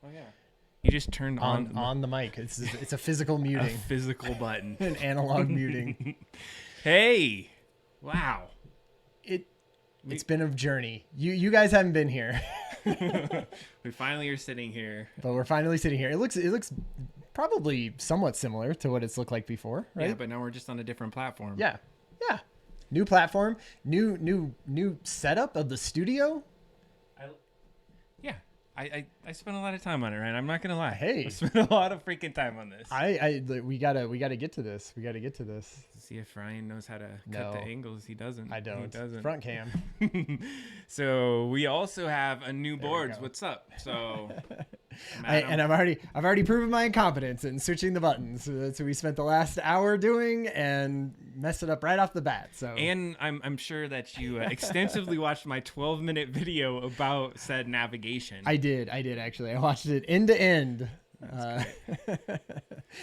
Oh yeah. You just turned on the mic. It's a physical muting. A physical button. An analog muting. Hey. Wow. It's been a journey. You guys haven't been here. We finally are sitting here. But we're finally sitting here. It looks probably somewhat similar to what it's looked like before, right? Yeah, but now we're just on a different platform. Yeah. New platform, new setup of the studio. I spent a lot of time on it, right? I'm not gonna lie. Hey, I spent a lot of freaking time on this. We gotta get to this. We gotta get to this. See if Ryan knows how to cut the angles. He doesn't. I don't. He doesn't. Front cam. So we also have a new boards. What's up? So I've already proven my incompetence in switching the buttons. So we spent the last hour doing and messed it up right off the bat. So and I'm sure that you extensively watched my 12-minute video about said navigation. I did actually. I watched it end to end.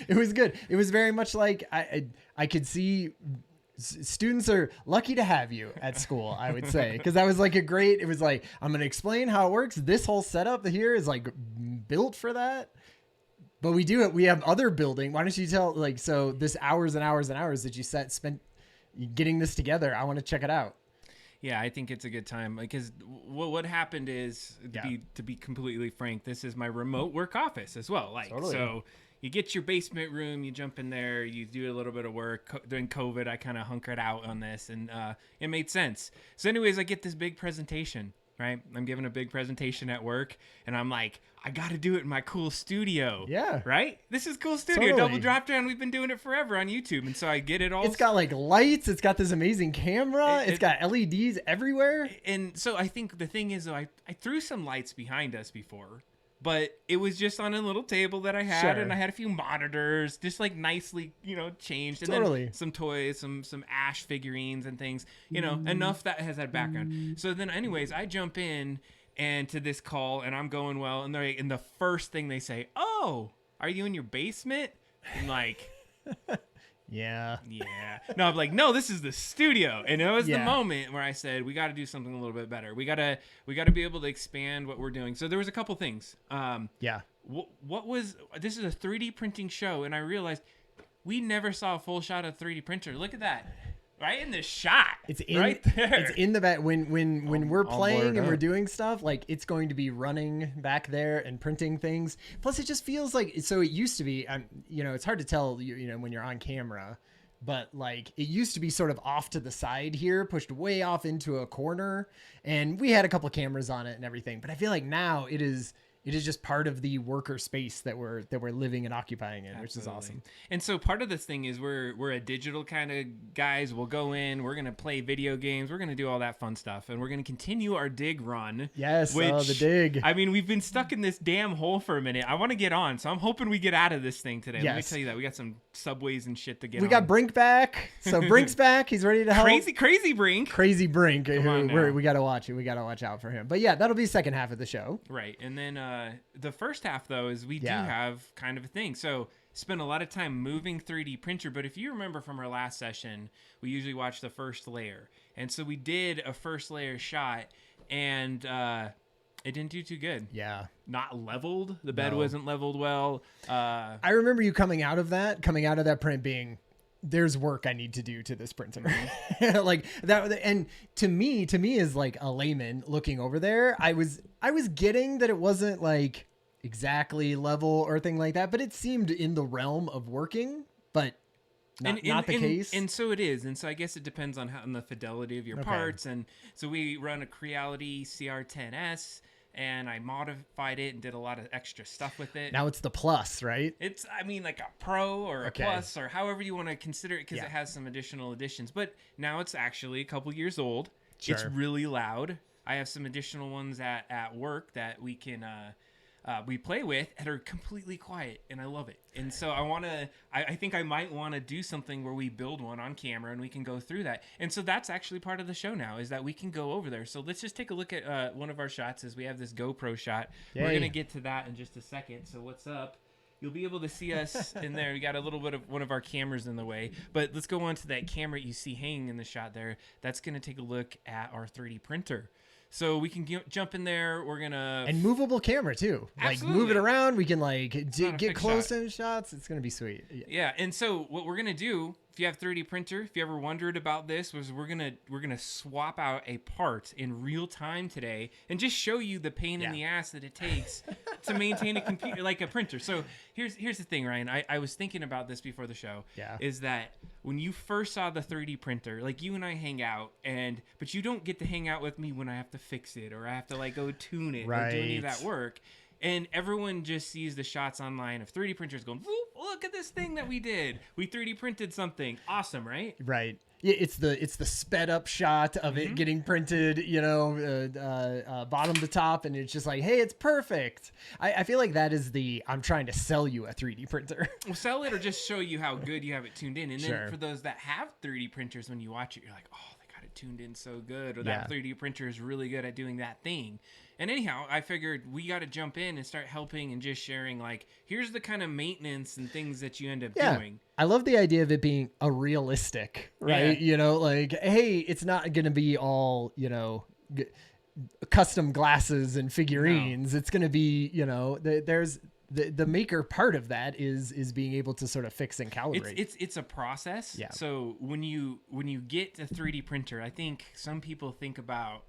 It was good. It was very much like I could see students are lucky to have you at school, I would say, because that was like it was like, I'm going to explain how it works. This whole setup here is like built for that. But we have other building. Why don't you tell, like, so this hours and hours and hours that you spent getting this together. I want to check it out. Yeah, I think it's a good time because what happened is, to be completely frank, this is my remote work office as well. Like, totally. So you get your basement room, you jump in there, you do a little bit of work. During COVID, I kind of hunkered out on this, and it made sense. So anyways, I get this big presentation, right? I'm giving a big presentation at work, and I'm like, I got to do it in my cool studio. Yeah. Right? This is cool studio. Totally. Double drop down. We've been doing it forever on YouTube. And so I get it all. It's got like lights. It's got this amazing camera. It's got LEDs everywhere. And so I think the thing is, though, I threw some lights behind us before, but it was just on a little table that I had. Sure. And I had a few monitors, just like nicely, changed. And then some toys, some Ash figurines and things, enough that has that background. So then anyways, I jump in and to this call, and I'm going well, and the first thing they say, "Oh, are you in your basement?" I'm like, yeah. No, I'm like, no, this is the studio, and it was the moment where I said, we got to do something a little bit better. We gotta be able to expand what we're doing. So there was a couple things. This is a 3D printing show, and I realized we never saw a full shot of 3D printer. Look at that. Right in the shot. It's right there. It's in the back. When we're playing and we're doing stuff, like it's going to be running back there and printing things. Plus, it just feels like, so it used to be, it's hard to tell, when you're on camera, but like it used to be sort of off to the side here, pushed way off into a corner, and we had a couple cameras on it and everything. But I feel like now it is just part of the worker space that we're living and occupying in. Absolutely. Which is awesome. And so part of this thing is we're a digital kind of guys. We'll go in, we're going to play video games. We're going to do all that fun stuff. And we're going to continue our dig run. Yes. The dig. I mean, we've been stuck in this damn hole for a minute. I want to get on. So I'm hoping we get out of this thing today. Yes. Let me tell you that we got some subways and shit to get on. We got Brink back. So Brink's back. He's ready to help. Crazy Brink. Crazy Brink. We got to watch it. We got to watch out for him. But yeah, that'll be the second half of the show. Right. And then, the first half, though, is we do have kind of a thing. So spend a lot of time moving 3D printer. But if you remember from our last session, we usually watch the first layer. And so we did a first layer shot, and it didn't do too good. Yeah. Not leveled. The bed wasn't leveled well. I remember you coming out of that print being, there's work I need to do to this printer. Like that. And to me as like a layman looking over there, I was getting that it wasn't like exactly level or thing like that, but it seemed in the realm of working, but not the case. And so it is. And so I guess it depends on the fidelity of your parts. And so we run a Creality CR10S, and I modified it and did a lot of extra stuff with it. Now it's the Plus, right? It's, like a Pro or a Plus or however you want to consider it, because it has some additional additions. But now it's actually a couple years old. Sure. It's really loud. I have some additional ones at work that we can we play with that are completely quiet, and I love it. And so I think I might want to do something where we build one on camera and we can go through that. And so that's actually part of the show now, is that we can go over there. So let's just take a look at one of our shots as we have this GoPro shot. Yay. We're going to get to that in just a second. So what's up? You'll be able to see us in there. We got a little bit of one of our cameras in the way, but let's go on to that camera you see hanging in the shot there. That's going to take a look at our 3D printer. So we can jump in there. We're gonna and movable camera too. Absolutely. Like move it around. We can like get close in shots. It's gonna be sweet. Yeah. And so what we're gonna do, if you have 3D printer, if you ever wondered about this, was we're gonna swap out a part in real time today and just show you the pain in the ass that it takes to maintain a computer like a printer. So here's the thing, Ryan. I was thinking about this before the show. Yeah. Is that when you first saw the 3D printer, like you and I hang out, but you don't get to hang out with me when I have to fix it or I have to like go tune it or do any of that work. And everyone just sees the shots online of 3D printers going, look at this thing that we did. We 3D printed something. Awesome, right? Right. Yeah, it's the sped up shot of it getting printed, bottom to top, and it's just like, hey, it's perfect. I feel like that is I'm trying to sell you a 3D printer. Well, sell it or just show you how good you have it tuned in. And then for those that have 3D printers, when you watch it, you're like, oh, they got it tuned in so good. Or that 3D printer is really good at doing that thing. And anyhow, I figured we got to jump in and start helping and just sharing, like, here's the kind of maintenance and things that you end up doing. I love the idea of it being a realistic, right? Yeah. Like, hey, it's not going to be all, custom glasses and figurines. No. It's going to be, there's the maker part of that is being able to sort of fix and calibrate. It's a process. Yeah. So when you get a 3D printer, I think some people think about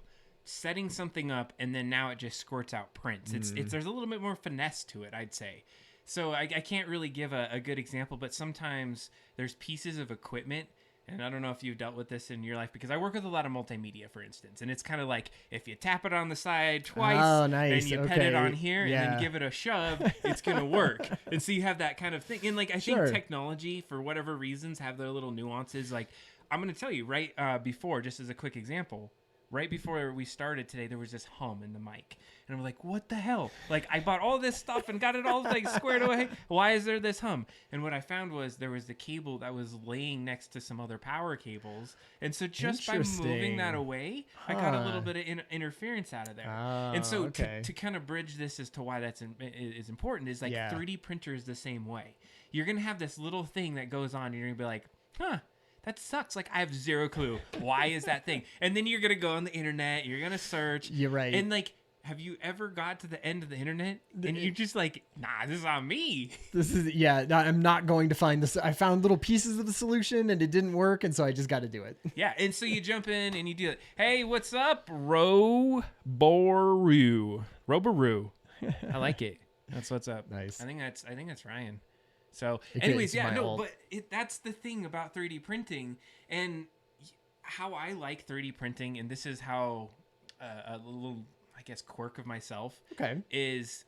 setting something up and then now it just squirts out prints. There's a little bit more finesse to it, I'd say. So I can't really give a good example, but sometimes there's pieces of equipment, and I don't know if you've dealt with this in your life, because I work with a lot of multimedia, for instance, and it's kind of like if you tap it on the side twice and you pet it on here and then give it a shove, it's going to work. And so you have that kind of thing. And like I think technology, for whatever reasons, have their little nuances. Like I'm going to tell you before, just as a quick example, right before we started today, there was this hum in the mic. And I'm like, what the hell? Like, I bought all this stuff and got it all like squared away. Why is there this hum? And what I found was there was the cable that was laying next to some other power cables. And so just by moving that away, I got a little bit of interference out of there. And so to kind of bridge this as to why that's is important is like 3D printer is the same way. You're going to have this little thing that goes on and you're going to be like, that sucks. Like, I have zero clue. Why is that thing? And then you're going to go on the internet. You're going to search. You're right. And, like, have you ever got to the end of the internet and you're just like, nah, this is on me? I'm not going to find this. I found little pieces of the solution and it didn't work. And so I just got to do it. Yeah. And so you jump in and you do it. Hey, what's up? Roboru. I like it. That's what's up. Nice. I think that's Ryan. So anyways, but that's the thing about 3D printing and how I like 3D printing. And this is how a little, I guess, quirk of myself is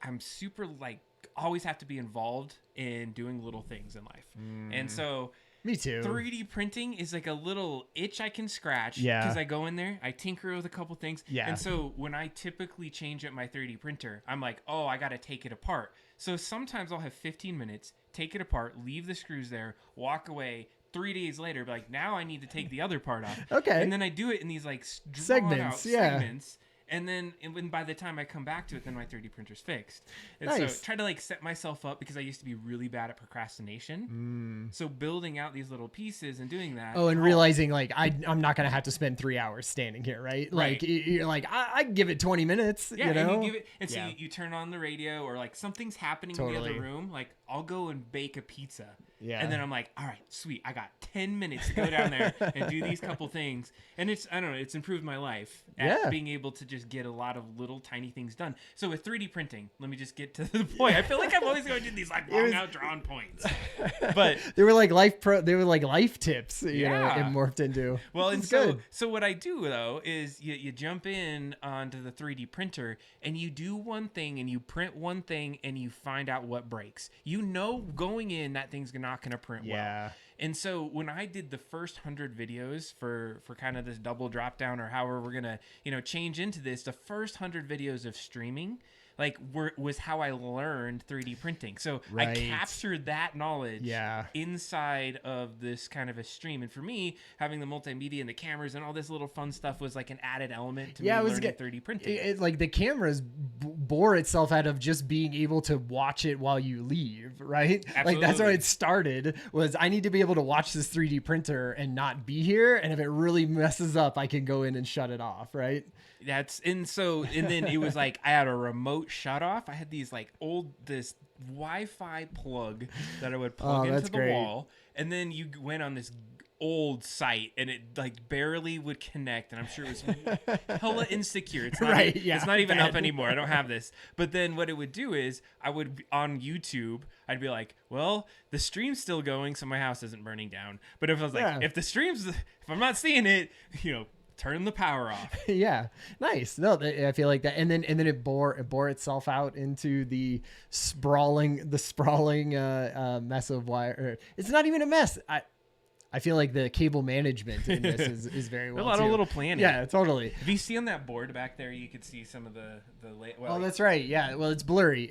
I'm super like always have to be involved in doing little things in life. And so me too. 3D printing is like a little itch I can scratch because I go in there, I tinker with a couple things. Yeah. And so when I typically change up my 3D printer, I'm like, oh, I got to take it apart. So sometimes I'll have 15 minutes, take it apart, leave the screws there, walk away. 3 days later, be like, now I need to take the other part off. Okay. And then I do it in these like segments. And then by the time I come back to it, then my 3D printer's fixed. And so try to like set myself up because I used to be really bad at procrastination. So building out these little pieces and doing that. Oh, and realizing like I'm not going to have to spend 3 hours standing here, right? Like you're like, I give it 20 minutes, you know? And you give it, and so you turn on the radio or like something's happening in the other room. Like I'll go and bake a pizza. Yeah. And then I'm like, all right, sweet. I got 10 minutes to go down there and do these couple things. And I don't know, it's improved my life at being able to just get a lot of little tiny things done. So with 3D printing, let me just get to the point. I feel like I'm always going to do these like long out drawn points. But they were like life tips, you know, it morphed into. Well, and so what I do though is you jump in onto the 3D printer and you do one thing and you print one thing and you find out what breaks. You know going in that thing's not going to print well. And so when I did the first 100 videos for kind of this double drop down or however we're going to, change into this, the first 100 videos of streaming was how I learned 3D printing. So I captured that knowledge inside of this kind of a stream. And for me, having the multimedia and the cameras and all this little fun stuff was like an added element to me learning 3D printing. Like the cameras bore itself out of just being able to watch it while you leave, right? Absolutely. Like that's where it started, was I need to be able to watch this 3D printer and not be here. And if it really messes up, I can go in and shut it off, right? And then it was like I had a remote shut off. I had this Wi-Fi plug that I would plug into the wall, and then you went on this old site and it like barely would connect, and I'm sure it was hella insecure. It's not, right, yeah, it's not even up anymore. I don't have this. But then what it would do is I would on YouTube, I'd be like, well, the stream's still going, so my house isn't burning down. But if I was like, if I'm not seeing it, turn the power off. Yeah, nice. No, I feel like that, and then it bore itself out into the sprawling mess of wire. It's not even a mess. I feel like the cable management in this is very well. A lot of little planning. Yeah, totally. If you see on that board back there, you could see some of the. Oh, that's right. Yeah. Well, it's blurry.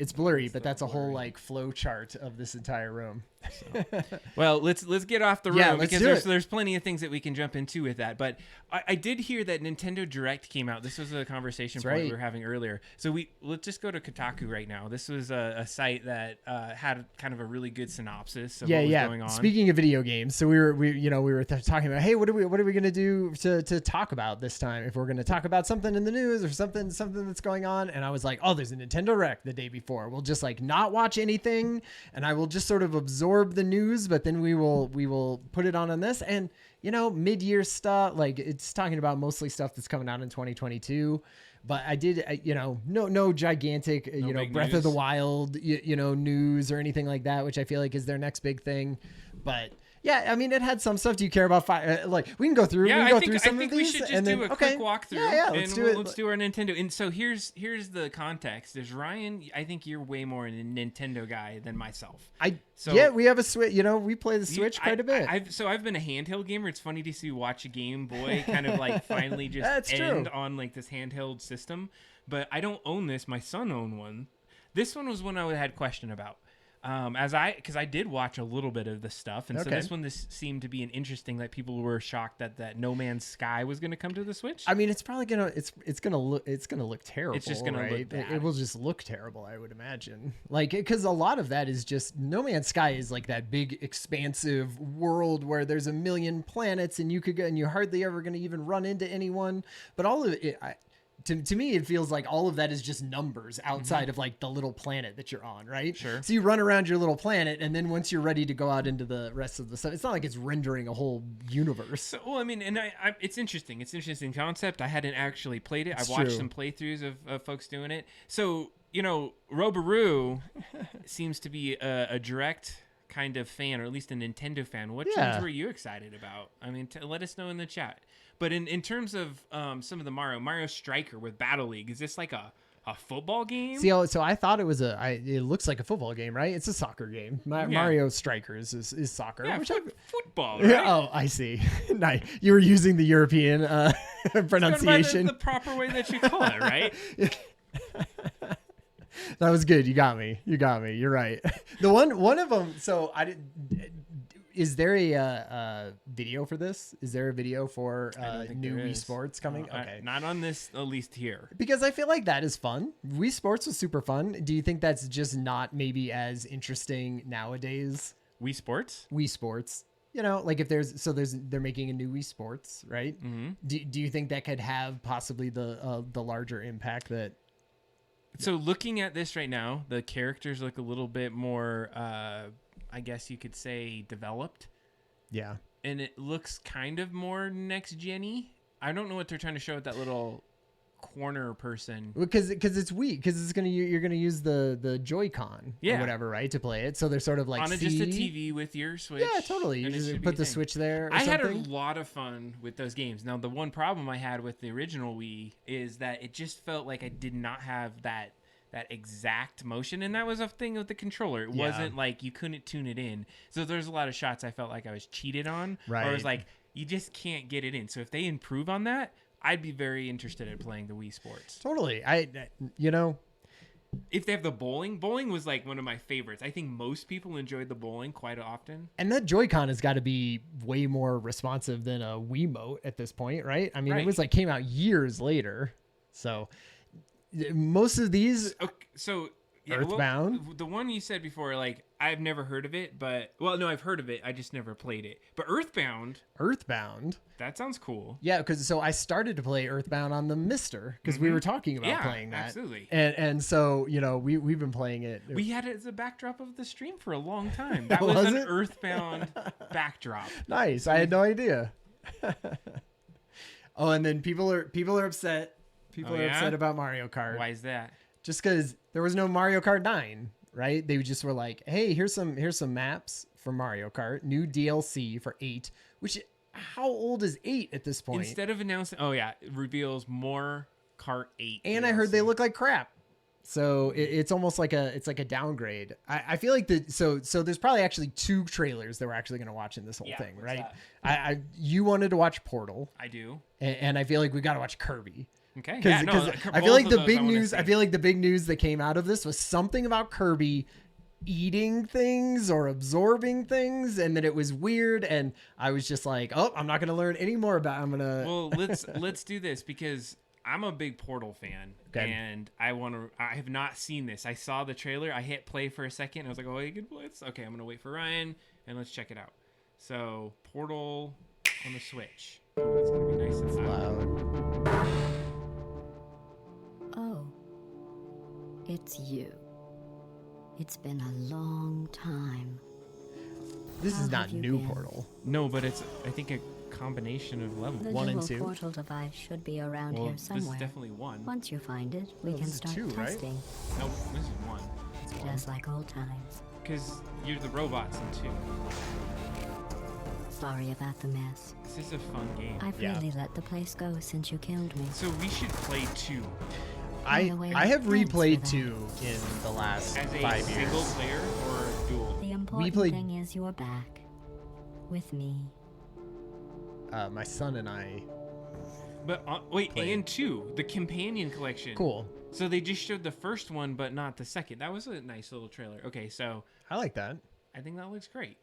But that's a whole like flow chart of this entire room. So. Well, let's get off the room because there's plenty of things that we can jump into with that. But I did hear that Nintendo Direct came out. This was a conversation we were having earlier. So let's just go to Kotaku right now. This was a site that had kind of a really good synopsis of what was going on. Speaking of video games, so we were talking about, hey, what are we gonna do to talk about this time? If we're gonna talk about something in the news or something that's going on, and I was like, oh, there's a Nintendo Direct the day before. We'll just like not watch anything, and I will just sort of absorb the news, but then we will put it on this, and mid-year stuff, like it's talking about mostly stuff that's coming out in 2022. But I did, no gigantic, Breath of the Wild, news or anything like that, which I feel like is their next big thing. But yeah, I mean, it had some stuff. Do you care about like we can go through? Yeah, I think we should just do a quick walkthrough. Yeah, let's do it. Let's do our Nintendo. And so here's the context. There's Ryan. I think you're way more a Nintendo guy than myself. We have a Switch. We play the Switch quite a bit. I've been a handheld gamer. It's funny to see watch a Game Boy kind of like finally just end on like this handheld system. But I don't own this. My son owned one. This one was one I had question about. Because I did watch a little bit of the stuff, and so this seemed to be an interesting that people were shocked that No Man's Sky was going to come to the Switch. I mean, it's probably gonna look terrible. It's just gonna look bad. It will just look terrible, I would imagine. Like, because a lot of that is just No Man's Sky is like that big expansive world where there's a million planets, and you could go, and you're hardly ever going to even run into anyone. But all of it. To me, it feels like all of that is just numbers outside of like the little planet that you're on, right? Sure. So you run around your little planet, and then once you're ready to go out into the rest of the stuff, it's not like it's rendering a whole universe. So, well, I mean, and it's interesting. It's an interesting concept. I hadn't actually played it. I've watched some playthroughs of folks doing it. So, Robaroo seems to be a direct kind of fan, or at least a Nintendo fan. What ones were you excited about? I mean, let us know in the chat. But in terms of some of the Mario Striker with Battle League, is this like a football game? See, so I thought it was it looks like a football game, right? It's a soccer game. Mario Strikers is soccer. Yeah, football, right? Oh, I see. Nice. You were using the European pronunciation. The proper way that you call it, right? That was good. You got me. You're right. The one of them. So I did. Is there a video for this? Is there a video for new Wii Sports coming? Okay. Not on this, at least here. Because I feel like that is fun. Wii Sports was super fun. Do you think that's just not maybe as interesting nowadays? Wii Sports? Wii Sports. Like if they're making a new Wii Sports, right? Mm-hmm. Do you think that could have possibly the larger impact that... So looking at this right now, the characters look a little bit more... I guess you could say developed. Yeah. And it looks kind of more next gen-y. I don't know what they're trying to show with that little corner person. Because it's Wii. Because you're gonna use the Joy-Con or whatever, right, to play it. So they're sort of like on just a TV with your Switch. Yeah, totally. You just put the Switch there. I had a lot of fun with those games. Now the one problem I had with the original Wii is that it just felt like I did not have that exact motion, and that was a thing with the controller. It wasn't like you couldn't tune it in, so there's a lot of shots I felt like I was cheated on, or I was like, you just can't get it in. So if they improve on that, I'd be very interested in playing the Wii Sports. Totally. If they have the bowling was like one of my favorites. I think most people enjoyed the bowling quite often, and that Joy-Con has got to be way more responsive than a Wiimote at this point, right? I mean, it was like came out years later, so most of these. Okay, so yeah, Earthbound. Well, the one you said before, like I've never heard of it, but no, I've heard of it. I just never played it. But Earthbound. That sounds cool. Yeah, because so I started to play Earthbound on the Mister because we were talking about playing that. Absolutely. And so we've been playing it. We had it as a backdrop of the stream for a long time. That was an Earthbound backdrop. Nice. I had no idea. Oh, and then people are upset. People are upset about Mario Kart. Why is that? Just because there was no Mario Kart 9, right? They just were like, hey, here's some maps for Mario Kart, new DLC for 8, which how old is 8 at this point? Instead of announcing, it reveals more Kart 8. And DLC. I heard they look like crap. So it's almost like a downgrade. I feel like so there's probably actually 2 trailers that we're actually going to watch in this whole thing, right? You wanted to watch Portal. I do. And I feel like we got to watch Kirby. Okay. Because I feel like the big news. I feel like the big news that came out of this was something about Kirby eating things or absorbing things, and that it was weird. And I was just like, oh, I'm not going to learn any more about. Well, let's do this because I'm a big Portal fan, and I have not seen this. I saw the trailer. I hit play for a second. And I was like, oh, you can play this? Okay, I'm gonna wait for Ryan and let's check it out. So Portal on the Switch. Oh, it's gonna be nice and loud. Oh, it's you. It's been a long time. This is not new Portal. No, but it's, I think, a combination of levels. The 1 and 2. dual portal device should be around here somewhere. This is definitely 1. Once you find it, we can start 2, testing. right? No, this is 1. Just like old times. Because you're the robots in 2. Sorry about the mess. This is a fun game. I've really let the place go since you killed me. So we should play 2. I have replayed 2 in the last 5 years. As a single player or a dual? The important thing is you're back. With me. My son and I. But and 2, the companion collection. Cool. So they just showed the first one, but not the second. That was a nice little trailer. Okay, so I like that. I think that looks great.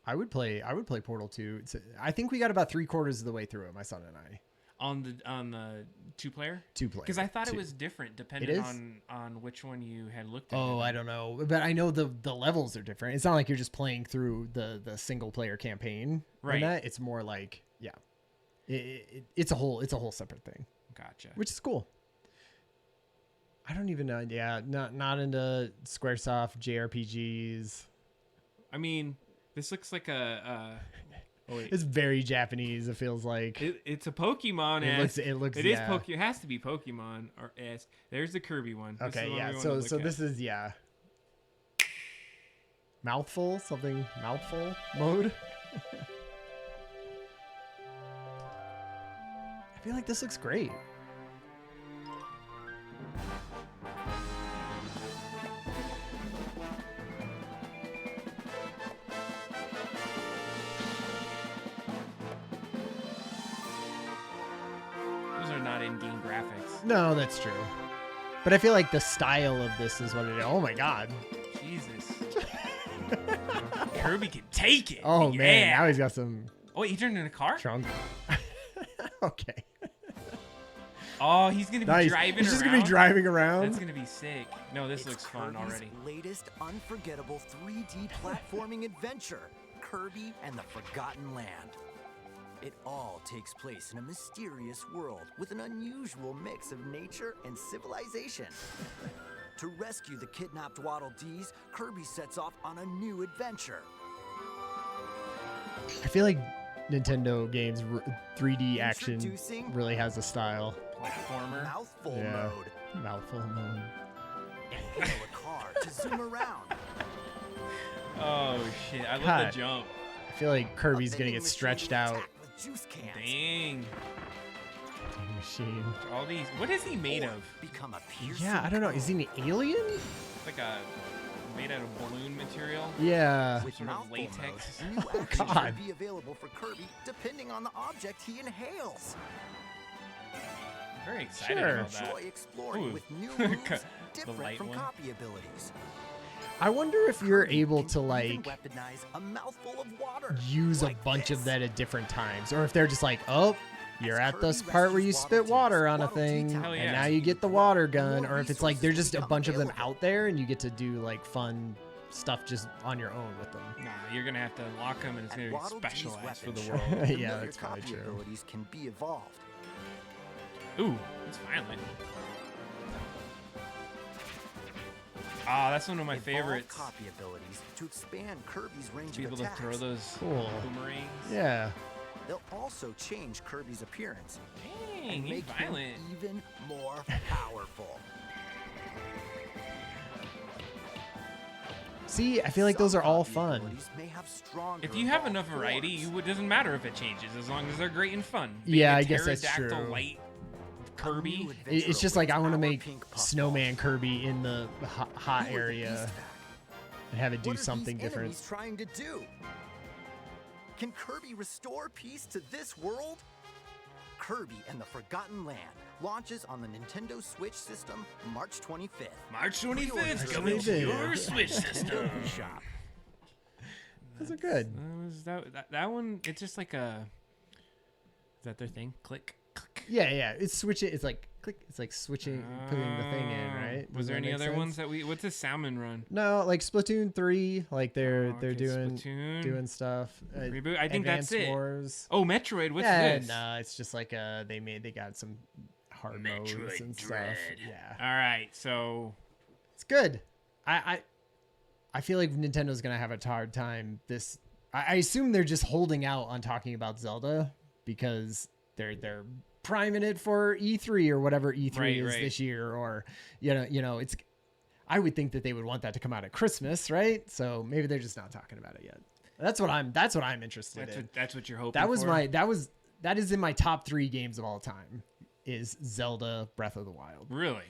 I would play Portal 2. I think we got about 3/4 of the way through it, my son and I. On the 2-player? 2-player. Because I thought it was different depending on which one you had looked at. Oh, I don't know. But I know the levels are different. It's not like you're just playing through the single player campaign. Right. It's more like, it's a whole separate thing. Gotcha. Which is cool. I don't even know. Yeah, not into Squaresoft JRPGs. I mean, this looks like it's very Japanese. It feels like it's a Pokemon. It looks. It is Pokemon. It has to be Pokemon or S. There's the Kirby one. Okay, yeah. So this is mouthful mode. I feel like this looks great. In-game graphics. No, that's true. But I feel like the style of this is what it is. Oh my god. Jesus. Kirby can take it. Oh man, now he's got some. Oh, wait, he turned into a car? Trunk. Okay. Oh, he's gonna be driving around. He's just gonna be driving around. That's gonna be sick. No, this looks fun already. Latest unforgettable 3D platforming adventure, Kirby and the Forgotten Land. It all takes place in a mysterious world with an unusual mix of nature and civilization. To rescue the kidnapped Waddle Dees, Kirby sets off on a new adventure. I feel like Nintendo games 3D action really has a style. Platformer. Mouthful mode. Mouthful mode. Hail a car to zoom around. Oh shit! I love the jump. I feel like Kirby's gonna get stretched out. Juice cans. Dang. Machine. All these. What is he made of? Become a I don't know. Is he an alien? Like made out of balloon material. Yeah. With sort of latex. Oh god. Be available for Kirby depending on the object he inhales. Very excited about that. Enjoy exploring with new moves different from copy abilities. I wonder if you're able to weaponize a mouthful of water use a bunch of that at different times, or if they're just like, oh, you're at this part where you spit water on a thing, and now you get the water gun, or if it's like there's just a bunch of them out there and you get to do like fun stuff just on your own with them. Nah, you're gonna have to unlock them, and it's gonna be specialized for the world. Yeah, that's probably true. Abilities can be evolved. Ooh, it's violent. Ah, that's one of my favorites. Copy abilities to expand Kirby's range To be able of to attacks. throw those boomerangs. Yeah. Yeah. They'll also change Kirby's appearance Dang, and he's make violent. him even more powerful. See, I feel like those are all Copy fun. abilities may have stronger If you have evolved enough variety, forms. it doesn't matter if it changes, as long as they're great and fun. Yeah, Being a I guess that's pterodactyl true. light Kirby. It's just like I want to make Snowman Kirby in the hot area and have it do something different. What are these enemies trying to do? Can Kirby restore peace to this world? Kirby and the Forgotten Land launches on the Nintendo Switch system March 25th. March 25th, Pre-orders coming to available. your Switch system. Shop. Those are good. That one, it's just like a... Is that their thing? Click, click. Yeah. It's switching. It's like click. It's like switching, putting the thing in, right? Was Does there that any make other sense? ones that we... What's a salmon run? No, like Splatoon 3. Like they're Okay, doing Splatoon. stuff. Reboot? I think Advance that's it. Wars. Oh, Metroid, what's Yeah, this? no, it's just like they got some hard modes Metroid and stuff. Dread. Yeah, All right, so... it's good. I feel like Nintendo's gonna have a hard time. I assume they're just holding out on talking about Zelda because they're priming it for E3 or whatever E3 is this year, or you know it's. I would think that they would want that to come out at Christmas, right? So maybe they're just not talking about it yet. That's what I'm interested in. That's what you're hoping That was for? that is in my top 3 games of all time. Is Zelda Breath of the Wild. Really?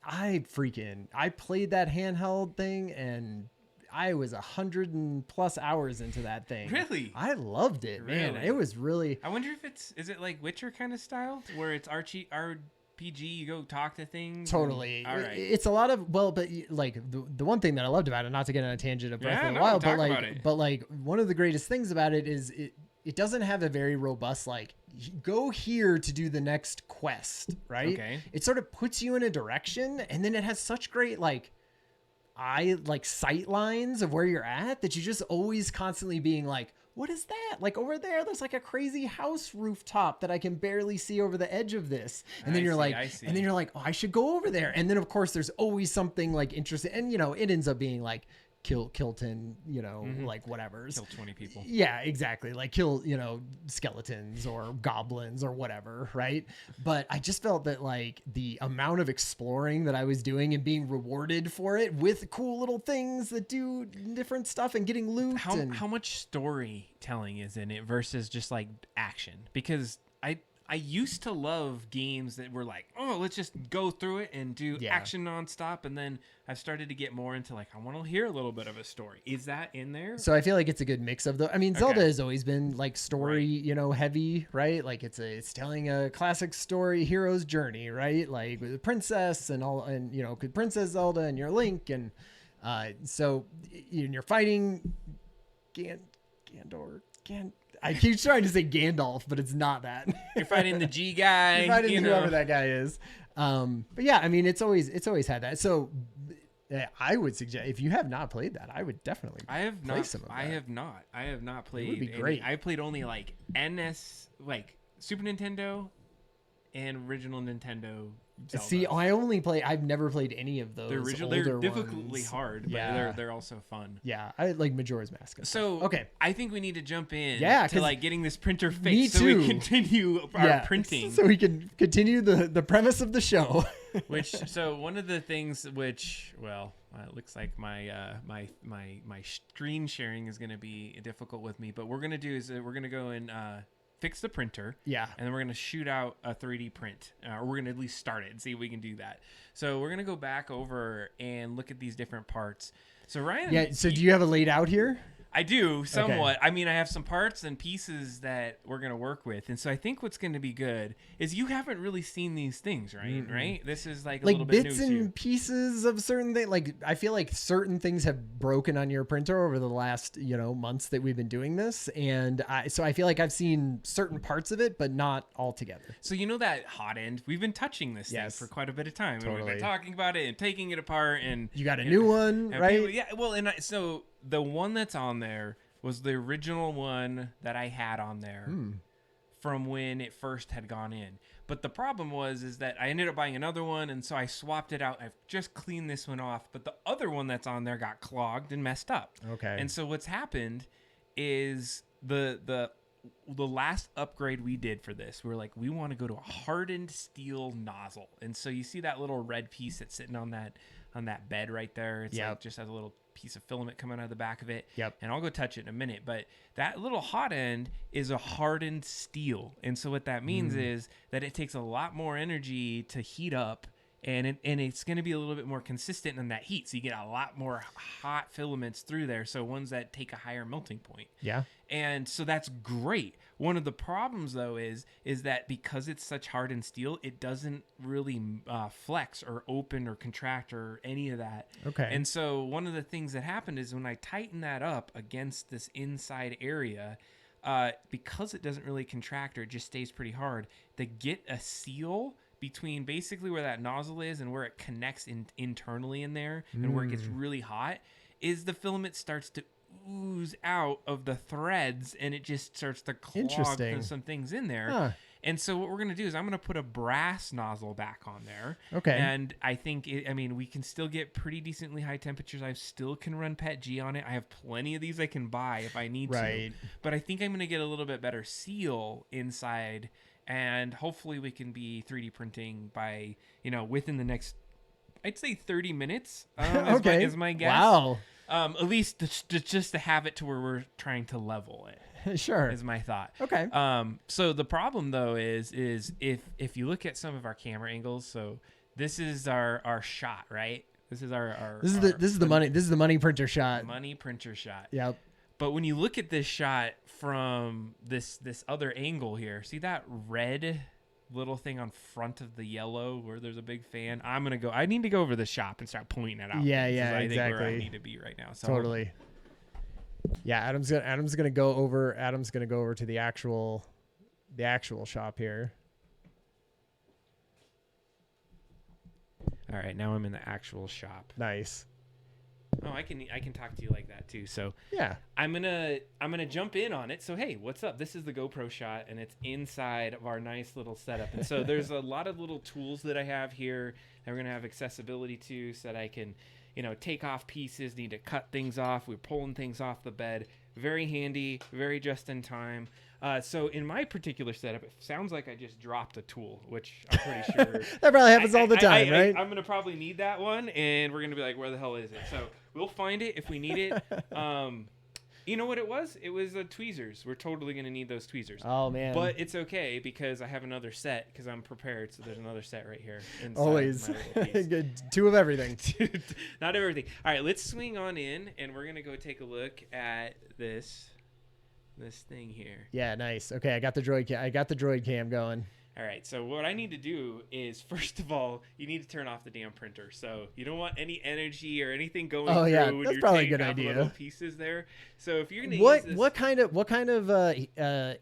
I played that handheld thing and I was 100+ hours into that thing. Really? I loved it, man. Really? It was really. I wonder if is it like Witcher kind of style where it's RPG, you go talk to things? Totally. All right. It's a lot of, well, but like the one thing that I loved about it, not to get on a tangent of Breath of the Wild, talk about it. but like one of the greatest things about it is it doesn't have a very robust, like, go here to do the next quest, right? Okay. It sort of puts you in a direction, and then it has such great, like sight lines of where you're at that you just always constantly being like, what is that? Like over there's like a crazy house rooftop that I can barely see over the edge of this. And then you're like, oh, I should go over there. And then of course there's always something like interesting. And it ends up being like kill 10, like whatever's. Kill 20 people. Yeah, exactly. Like kill, skeletons or goblins or whatever, right? But I just felt that like the amount of exploring that I was doing and being rewarded for it with cool little things that do different stuff and getting loot. How much storytelling is in it versus just like action? Because I used to love games that were like, oh, let's just go through it and do action nonstop. And then I've started to get more into like, I want to hear a little bit of a story. Is that in there? So I feel like it's a good mix of the. I mean, Zelda has always been like story, heavy, right? Like it's telling a classic story, hero's journey, right? Like with the princess and all, and Princess Zelda and your Link, and so you're fighting I keep trying to say Gandalf, but it's not that. You're fighting the G guy. You're fighting whoever that guy is. But yeah, I mean, it's always had that. So I would suggest if you have not played that, I would definitely play some of that. I have not played. It would be great. I played only like like Super Nintendo and original Nintendo Zelda. See, I've never played any of those. They're difficultly hard, but yeah. they're also fun. Yeah, I like Majora's Mask. So okay, I think we need to jump in to like getting this printer fixed me so we too. continue our printing. So we can continue the premise of the show. So one of the things which, well, it looks like my screen sharing is going to be difficult with me, but we're going to do is we're going to go and fix the printer. Yeah. And then we're going to shoot out a 3D print. Or we're going to at least start it and see if we can do that. So we're going to go back over and look at these different parts. So Ryan. Yeah. So do you have it laid out here? I do somewhat. Okay. I mean, I have some parts and pieces that we're going to work with. And so I think what's going to be good is you haven't really seen these things, right? Mm-hmm. Right? This is like a little bit new to you. Bits and pieces of certain things. Like, I feel like certain things have broken on your printer over the last, months that we've been doing this. And so I feel like I've seen certain parts of it, but not all together. So that hot end, we've been touching this thing for quite a bit of time. Totally. And we've been talking about it and taking it apart. And you got a new one, right? People, well, and so the one that's on there was the original one that I had on there from when it first had gone in. But the problem is that I ended up buying another one, and so I swapped it out. I've just cleaned this one off, but the other one that's on there got clogged and messed up. Okay. And so what's happened is the last upgrade we did for this, we were like, we want to go to a hardened steel nozzle. And so you see that little red piece that's sitting on that bed right there. It's like just has a little piece of filament coming out of the back of it. Yep. And I'll go touch it in a minute. But that little hot end is a hardened steel. And so what that means is that it takes a lot more energy to heat up, and it's going to be a little bit more consistent in that heat. So you get a lot more hot filaments through there. So ones that take a higher melting point. Yeah. And so that's great. One of the problems, though, is that because it's such hardened steel, it doesn't really flex or open or contract or any of that. Okay. And so one of the things that happened is when I tighten that up against this inside area, because it doesn't really contract or it just stays pretty hard, to get a seal between basically where that nozzle is and where it connects internally in there and where it gets really hot, is the filament starts to ooze out of the threads, and it just starts to clog some things in there. Huh. And so what we're going to do is I'm going to put a brass nozzle back on there. Okay. And I think, we can still get pretty decently high temperatures. I still can run PETG on it. I have plenty of these I can buy if I need to. But I think I'm going to get a little bit better seal inside, and hopefully we can be 3D printing by, within the next, I'd say 30 minutes is my guess. Wow. At least just to have it to where we're trying to level it. Sure. Is my thought. Okay. So the problem though is if you look at some of our camera angles, so this is our shot, right? This is our this is the money printer shot. Money printer shot. Yep. But when you look at this shot from this other angle here, see that red little thing on front of the yellow where there's a big fan? I need to go over the shop and start pointing it out. Yeah, I exactly. think where I need to be right now. So totally. Yeah, Adam's gonna go over to the actual shop here. All right, now I'm in the actual shop. Nice. Oh, I can talk to you like that too. So yeah, I'm gonna jump in on it. So hey, what's up? This is the GoPro shot, and it's inside of our nice little setup. And so there's a lot of little tools that I have here that we're gonna have accessibility to, so that I can, take off pieces, need to cut things off. We're pulling things off the bed. Very handy, very just in time. So in my particular setup, it sounds like I just dropped a tool, which I'm pretty sure that probably happens all the time, right? I'm gonna probably need that one, and we're gonna be like, where the hell is it? So we'll find it if we need it. You know what it was? It was tweezers. We're totally going to need those tweezers. Oh, man. But it's okay because I have another set because I'm prepared. So there's another set right here. Always. Two of everything. Not everything. All right, let's swing on in, and we're going to go take a look at this thing here. Yeah, nice. Okay, I got the droid cam going. All right, so what I need to do is, first of all, you need to turn off the damn printer. So you don't want any energy or anything going through when that's you're probably taking a good off idea. Little pieces there. So if you're gonna use this, what kind of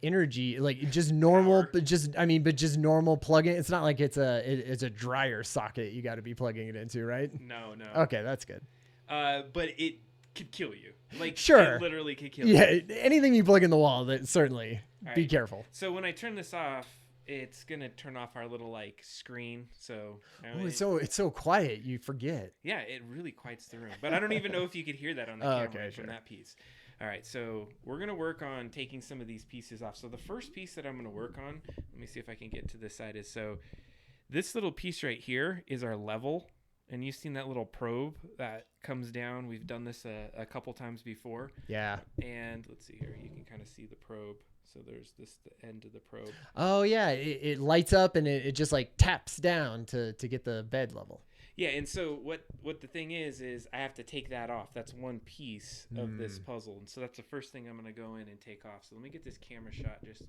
energy, like just normal, but just normal plug-in. It's not like it's a dryer socket you got to be plugging it into, right? No. Okay, that's good. But it could kill you. Like, sure, it literally could kill you. Yeah, anything you plug in the wall, that certainly be careful. So when I turn this off, it's gonna turn off our little screen. So it's so quiet, you forget. Yeah, it really quiets the room. But I don't even know if you could hear that on the camera from that piece. All right, so we're gonna work on taking some of these pieces off. So the first piece that I'm gonna work on, let me see if I can get to this side, is so this little piece right here is our level. And you've seen that little probe that comes down. We've done this a couple times before. Yeah. And let's see here. You can kind of see the probe. So there's the end of the probe. Oh, yeah. It lights up and it just taps down to get the bed level. Yeah, and so what the thing is I have to take that off. That's one piece of this puzzle, and so that's the first thing I'm going to go in and take off. So let me get this camera shot just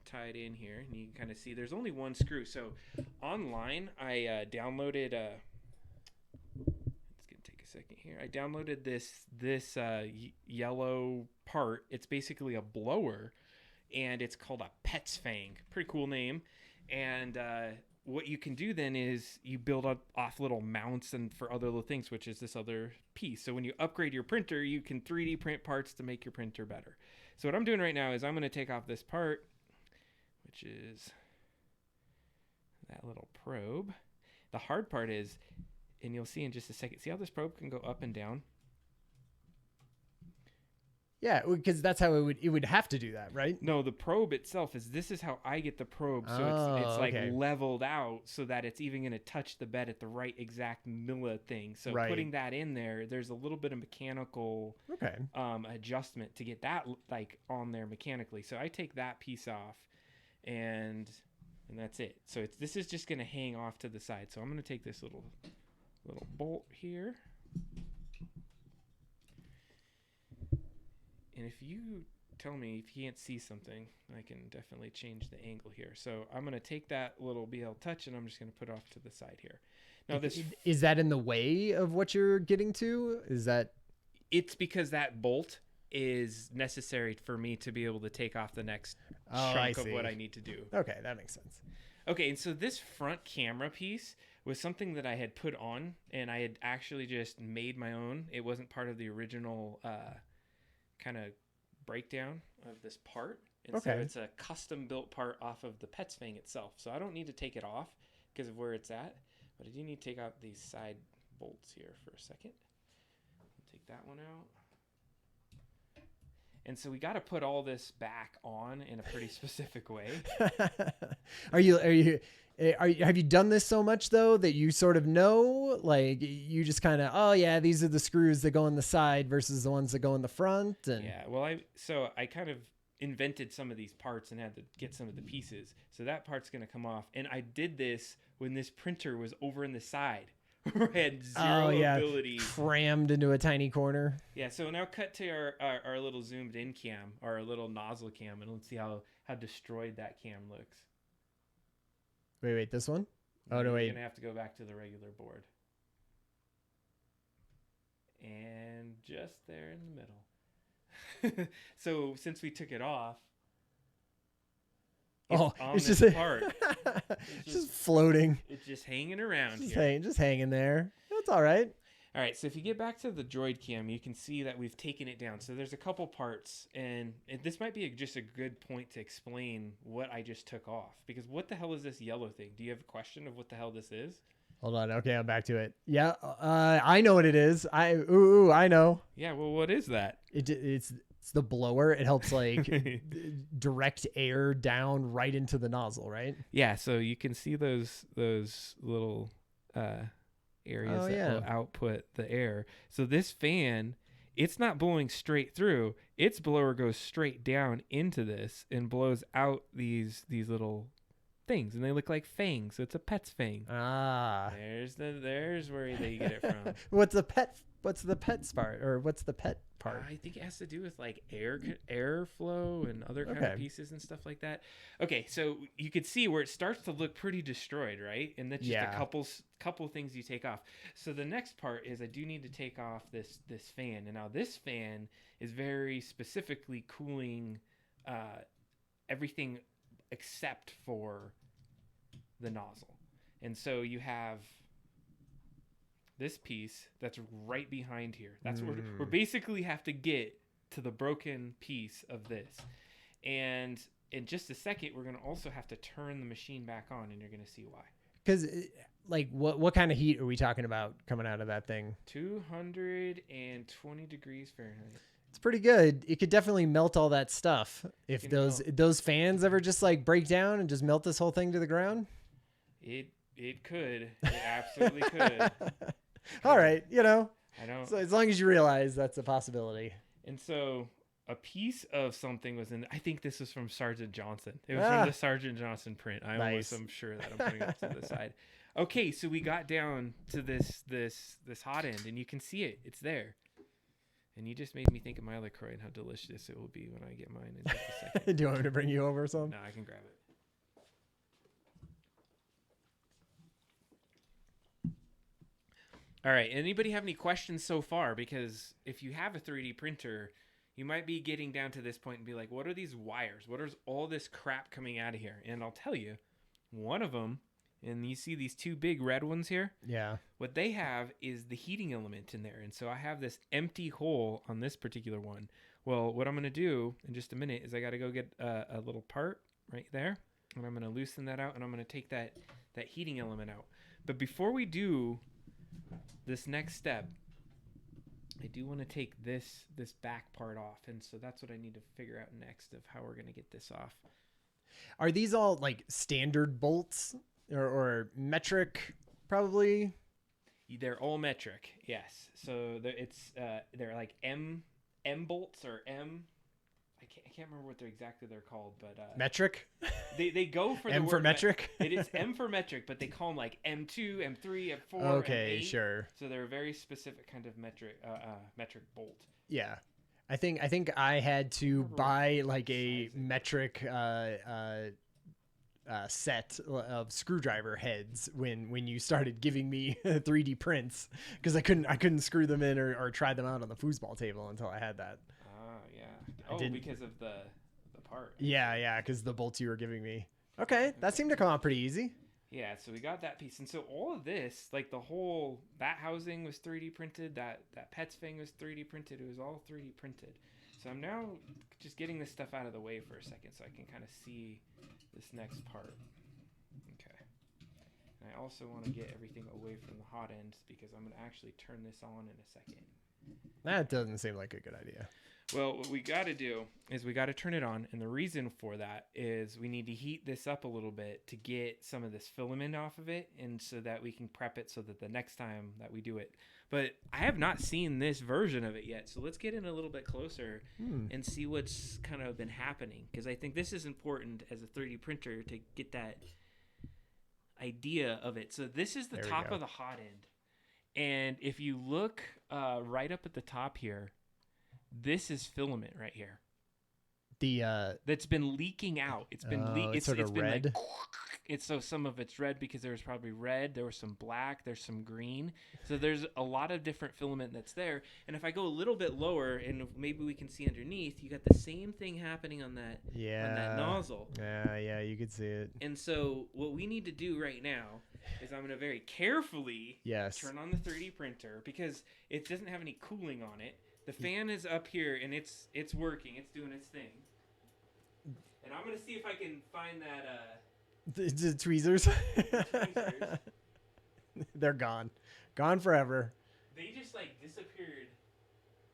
tied in here, and you can kind of see there's only one screw. So online, I downloaded. It's gonna take a second here. I downloaded this yellow part. It's basically a blower, and it's called a Pet's Fang. Pretty cool name, and what you can do then is you build off little mounts and for other little things, which is this other piece. So when you upgrade your printer, you can 3D print parts to make your printer better. So what I'm doing right now is I'm going to take off this part, which is that little probe. The hard part is, and you'll see in just a second, see how this probe can go up and down? Yeah, because that's how it would have to do that, right? No, the probe itself this is how I get the probe. So it's like leveled out so that it's even going to touch the bed at the right exact milli thing. So putting that in there's a little bit of mechanical adjustment to get that like on there mechanically. So I take that piece off and that's it. So this is just going to hang off to the side. So I'm going to take this little bolt here. And if you tell me if you can't see something, I can definitely change the angle here. So I'm going to take that little BL Touch and I'm just going to put it off to the side here. Now is that in the way of what you're getting to? It's because that bolt is necessary for me to be able to take off the next chunk of what I need to do. Okay, that makes sense. Okay, and so this front camera piece was something that I had put on and I had actually just made my own. It wasn't part of the original kind of breakdown of this part, and so it's a custom built part off of the Pet's Fang itself. So I don't need to take it off because of where it's at, but I do need to take out these side bolts here for a second. Take that one out, and so we got to put all this back on in a pretty specific way. Have you done this so much though that you sort of know, like you just kind of, these are the screws that go in the side versus the ones that go in the front? And yeah, well, I kind of invented some of these parts and had to get some of the pieces. So that part's going to come off. And I did this when this printer was over in the side. I had zero ability. Crammed into a tiny corner. Yeah, so now cut to our little zoomed in cam, our little nozzle cam, and let's see how destroyed that cam looks. Wait, this one? Oh, no, wait. You're going to have to go back to the regular board. And just there in the middle. So since we took it off, it's just part. It's just floating. It's just hanging around just hanging there. That's all right. All right, so if you get back to the droid cam, you can see that we've taken it down. So there's a couple parts, and this might be just a good point to explain what I just took off. Because what the hell is this yellow thing? Do you have a question of what the hell this is? Hold on. Okay, I'm back to it. Yeah, I know what it is. I know. Yeah, well, what is that? It's the blower. It helps like direct air down right into the nozzle, right? Yeah, so you can see those little areas that will output the air. So this fan, it's not blowing straight through. Its blower goes straight down into this and blows out these little things, and they look like fangs. So it's a Pet's Fang. There's where they get it from. What's the pet part, or what's the pet part? I think it has to do with like airflow and other kind of pieces and stuff like that. Okay, so you could see where it starts to look pretty destroyed, right? And that's just a couple things you take off. So the next part is I do need to take off this fan, and now this fan is very specifically cooling everything except for the nozzle. And so you have this piece that's right behind here. That's where we basically have to get to the broken piece of this. And in just a second, we're going to also have to turn the machine back on, and you're going to see why. Because, like, what kind of heat are we talking about coming out of that thing? 220 degrees Fahrenheit. It's pretty good. It could definitely melt all that stuff. If those fans ever just like break down and just melt this whole thing to the ground. It could. It absolutely could. All right, I don't. So as long as you realize that's a possibility. And so a piece of something was in. I think this was from Sergeant Johnson. It was from the Sergeant Johnson print. I'm sure that I'm putting it to the side. Okay, so we got down to this hot end, and you can see it. It's there. And you just made me think of my LaCroix and how delicious it will be when I get mine in just a second. Do you want me to bring you over some? No, I can grab it. All right. Anybody have any questions so far? Because if you have a 3D printer, you might be getting down to this point and be like, what are these wires? What is all this crap coming out of here? And I'll tell you, one of them, and you see these two big red ones here? Yeah. What they have is the heating element in there. And so I have this empty hole on this particular one. Well, what I'm going to do in just a minute is I got to go get a little part right there. And I'm going to loosen that out, and I'm going to take that heating element out. But before we do this next step, I do want to take this back part off. And so that's what I need to figure out next of how we're going to get this off. Are these all like standard bolts or metric probably? They're all metric, yes. So they're like M bolts or M. I can't remember what they're called, but metric. They go for the M word for metric. It is M for metric, but they call them like M2, M3, M4. Okay, M8. sure. So they're a very specific kind of metric bolt. Yeah, I think I had to buy like a metric set of screwdriver heads when you started giving me 3D prints, because I couldn't screw them in or try them out on the foosball table until I had that. Yeah. Because of the part. Yeah, because the bolts you were giving me. Okay, that seemed to come out pretty easy. Yeah, so we got that piece. And so all of this, like that housing was 3D printed, that pets thing was 3D printed. It was all 3D printed. So I'm now just getting this stuff out of the way for a second so I can kind of see this next part. Okay. And I also want to get everything away from the hot end because I'm going to actually turn this on in a second. That doesn't seem like a good idea. Well, what we got to do is we got to turn it on. And the reason for that is we need to heat this up a little bit to get some of this filament off of it, and so that we can prep it so that the next time that we do it. But I have not seen this version of it yet. So let's get in a little bit closer and see what's kind of been happening. Because I think this is important as a 3D printer to get that idea of it. So this is the top of the hot end. And if you look right up at the top here, this is filament right here. That's been leaking out. It's been it's sort of red. Like, it's so some of it's red because there was probably red. There was some black. There's some green. So there's a lot of different filament that's there. And if I go a little bit lower, and maybe we can see underneath, you got the same thing happening on that nozzle. Yeah, you could see it. And so what we need to do right now is I'm going to very carefully turn on the 3D printer because it doesn't have any cooling on it. The fan is up here, and it's working. It's doing its thing. And I'm going to see if I can find that... The tweezers. They're gone. Gone forever. They just, disappeared.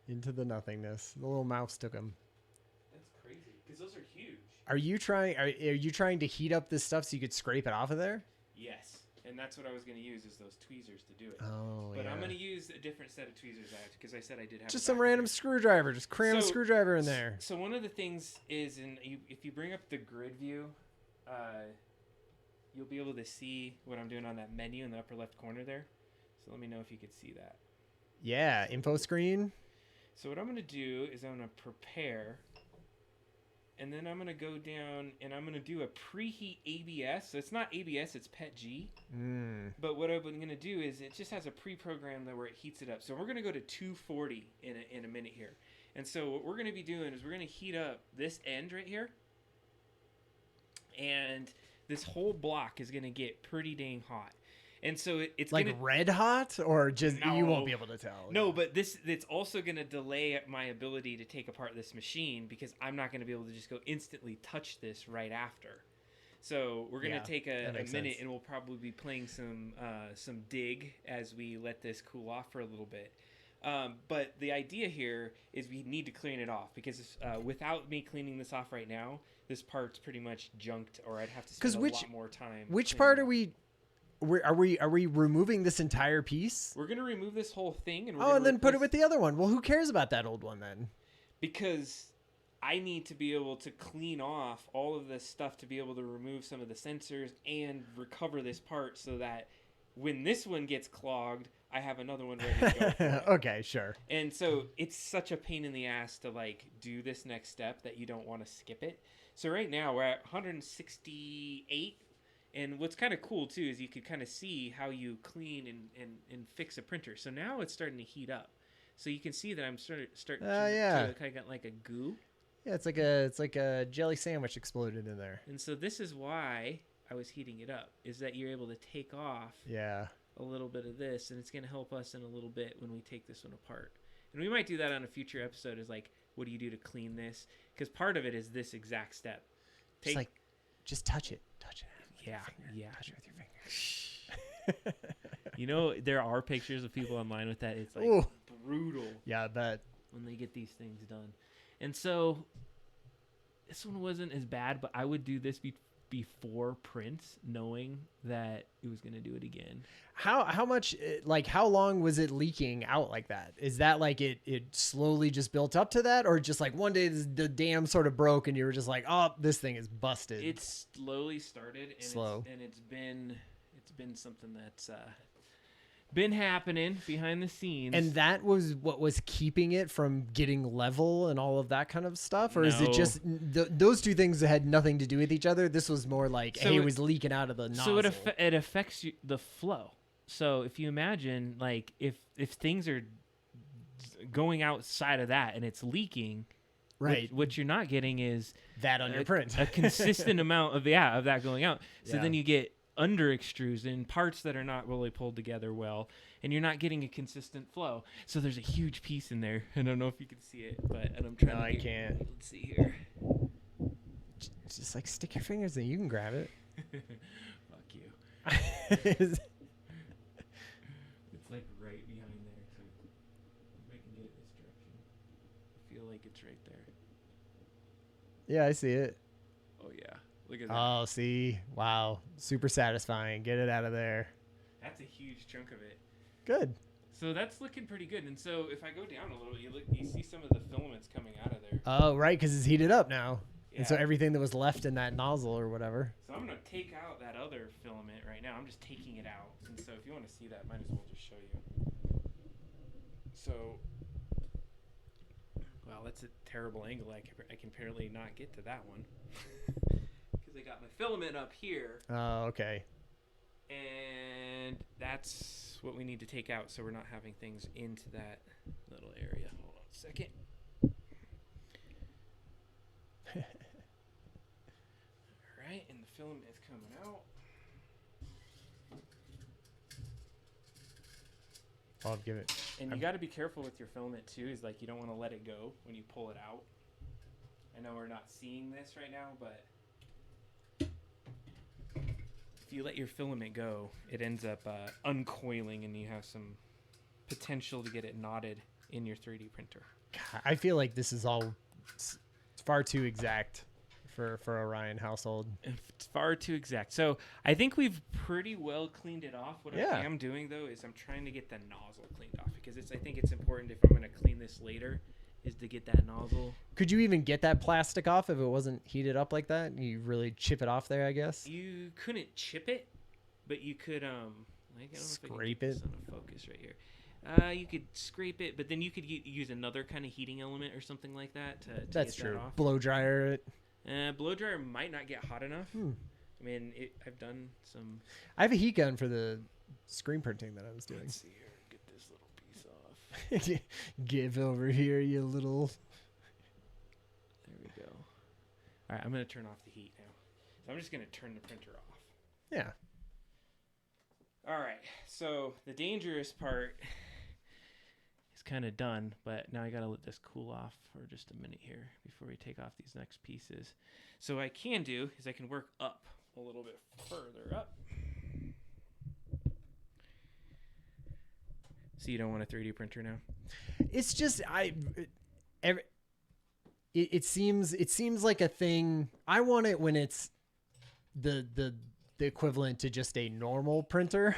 Into the nothingness. The little mouse took them. That's crazy, because those are huge. Are you trying to heat up this stuff so you could scrape it off of there? Yes. And that's what I was going to use is those tweezers to do it. Oh, but I'm going to use a different set of tweezers because I said I did have just some random screwdriver. Just cram a screwdriver in there. So one of the things is, if you bring up the grid view, you'll be able to see what I'm doing on that menu in the upper left corner there. So let me know if you could see that. Yeah, info screen. So what I'm going to do is I'm going to prepare. And then I'm going to go down and I'm going to do a preheat ABS. So it's not ABS, it's PETG. But what I'm going to do is it just has a pre-program where it heats it up. So we're going to go to 240 in a minute here. And so what we're going to be doing is we're going to heat up this end right here. And this whole block is going to get pretty dang hot. And so it's like red hot, or just you won't be able to tell. No, but it's also going to delay my ability to take apart this machine because I'm not going to be able to just go instantly touch this right after. So we're going to take a minute, and we'll probably be playing some dig as we let this cool off for a little bit. But the idea here is we need to clean it off because without me cleaning this off right now, this part's pretty much junked, or I'd have to spend a lot more time. Which part are we? Are we removing this entire piece? We're gonna remove this whole thing, and then put it with the other one. Well, who cares about that old one then? Because I need to be able to clean off all of this stuff to be able to remove some of the sensors and recover this part so that when this one gets clogged, I have another one ready to go for it. Okay, sure. And so it's such a pain in the ass to like do this next step that you don't want to skip it. So right now we're at 168. And what's kind of cool too is you could kind of see how you clean and fix a printer. So now it's starting to heat up. So you can see that I'm starting to kind of get like a goo. Yeah, it's like a jelly sandwich exploded in there. And so this is why I was heating it up, is that you're able to take off a little bit of this, and it's going to help us in a little bit when we take this one apart. And we might do that on a future episode, is like, what do you do to clean this? Because part of it is this exact step. Just touch it. Touch it. Yeah. Touch it with your finger. You know, there are pictures of people online with that. It's like brutal. Yeah, I bet. When they get these things done. And so this one wasn't as bad, but I would do this before prints, knowing that it was going to do it again. How much, like, how long was it leaking out like that? Is that like it slowly just built up to that, or just like one day the dam sort of broke and you were just like, oh, this thing is busted? It slowly started, and it's been something that's been happening behind the scenes. And that was what was keeping it from getting level and all of that kind of stuff? Or is it just those two things that had nothing to do with each other? This was more like, hey, it was leaking out of the nozzle. So it affects the flow. So if you imagine, like, if things are going outside of that and it's leaking, right, what you're not getting is that on your print. A consistent amount of that going out. So then you get under extrusion, parts that are not really pulled together well, and you're not getting a consistent flow. So there's a huge piece in there. I don't know if you can see it, and I'm trying to. I can't. Let's see here. Just like stick your fingers in. You can grab it. Fuck you. It's like right behind there. So if I can get it this direction, I feel like it's right there. Yeah, I see it. Oh yeah. Look at that. Oh, see? Wow. Super satisfying. Get it out of there. That's a huge chunk of it. Good. So that's looking pretty good. And so if I go down a little, you see some of the filaments coming out of there. Oh, right, because it's heated up now. Yeah. And so everything that was left in that nozzle or whatever. So I'm going to take out that other filament right now. I'm just taking it out. And so if you want to see that, might as well just show you. So, well, that's a terrible angle. I can apparently not get to that one. I got my filament up here. Oh, okay. And that's what we need to take out so we're not having things into that little area. Hold on a second. All right, and the filament is coming out. I'll give it. And you got to be careful with your filament too. Is like you don't want to let it go when you pull it out. I know we're not seeing this right now, but if you let your filament go, it ends up uncoiling, and you have some potential to get it knotted in your 3D printer. God, I feel like this is all far too exact for Orion household. It's far too exact. So I think we've pretty well cleaned it off. What I am doing, though, is I'm trying to get the nozzle cleaned off, because I think it's important if I'm going to clean this later is to get that nozzle. Could you even get that plastic off if it wasn't heated up like that? You really chip it off there, I guess? You couldn't chip it, but you could scrape it. On a focus right here. You could scrape it, but then you could use another kind of heating element or something like that to That's get true. that off. Blow dryer it. Blow dryer might not get hot enough. I mean, I've done some. I have a heat gun for the screen printing that I was doing. Let's see here. Get this little piece off. Give over here, you little. There we go. All right, I'm going to turn off the heat now. So I'm just going to turn the printer off. Yeah. All right. So the dangerous part is kind of done, but now I got to let this cool off for just a minute here before we take off these next pieces. So what I can do is I can work up a little bit further up. So you don't want a 3D printer now? It's just it seems like a thing. I want it when it's the equivalent to just a normal printer,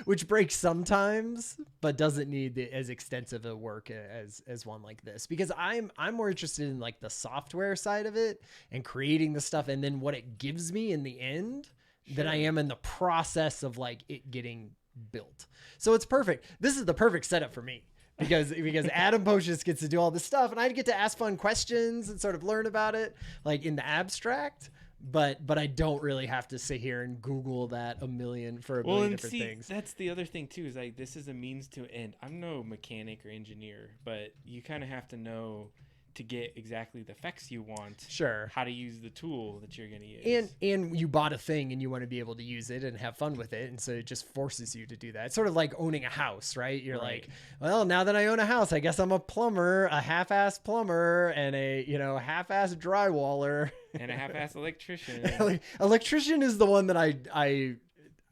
which breaks sometimes, but doesn't need as extensive a work as one like this, because I'm more interested in like the software side of it and creating the stuff, and then what it gives me in the end. than I am in the process of like it getting built. So it's perfect. This is the perfect setup for me because Adam Pocious gets to do all this stuff and I get to ask fun questions and sort of learn about it like in the abstract. But I don't really have to sit here and Google that a million different things. That's the other thing too, is like this is a means to an end. I'm no mechanic or engineer, but you kind of have to know to get exactly the effects you want. Sure. How to use the tool that you're going to use. And you bought a thing and you want to be able to use it and have fun with it. And so it just forces you to do that. It's sort of like owning a house, right? You're like, well, now that I own a house, I guess I'm a plumber, a half-ass plumber and a, half-ass drywaller. And a half-ass electrician. Electrician is the one that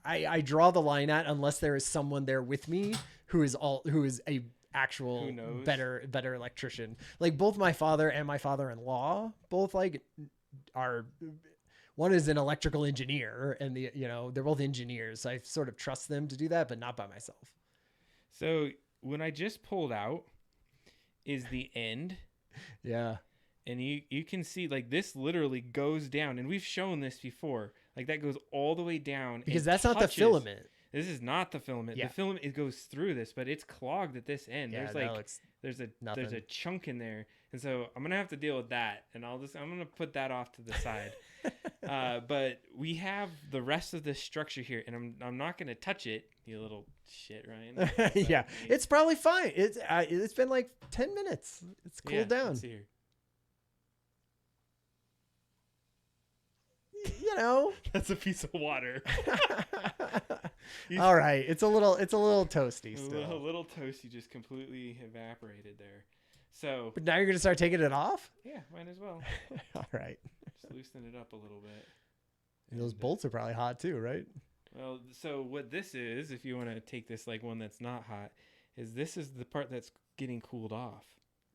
I draw the line at unless there is someone there with me who is a actual better electrician. Like both my father and my father-in-law both like are, one is an electrical engineer and they're both engineers. So I sort of trust them to do that, but not by myself. So when I just pulled out is the end. Yeah. And you can see like this literally goes down, and we've shown this before. Like that goes all the way down because that's not the filament. This is not the filament. Yeah. The filament, it goes through this, but it's clogged at this end. Yeah, there's a chunk in there, and so I'm gonna have to deal with that, and I'm gonna put that off to the side. But we have the rest of this structure here, and I'm not gonna touch it. You little shit, Ryan. Yeah, it's probably fine. It's been like 10 minutes. It's cooled down. Let's see here. That's a piece of water. All right, it's a little toasty still. A little toasty, just completely evaporated there. So, but now you're gonna start taking it off? Yeah, might as well. All right. Just loosen it up a little bit. And those bolts are probably hot too, right? Well, so what this is, if you want to take this like one that's not hot, this is the part that's getting cooled off.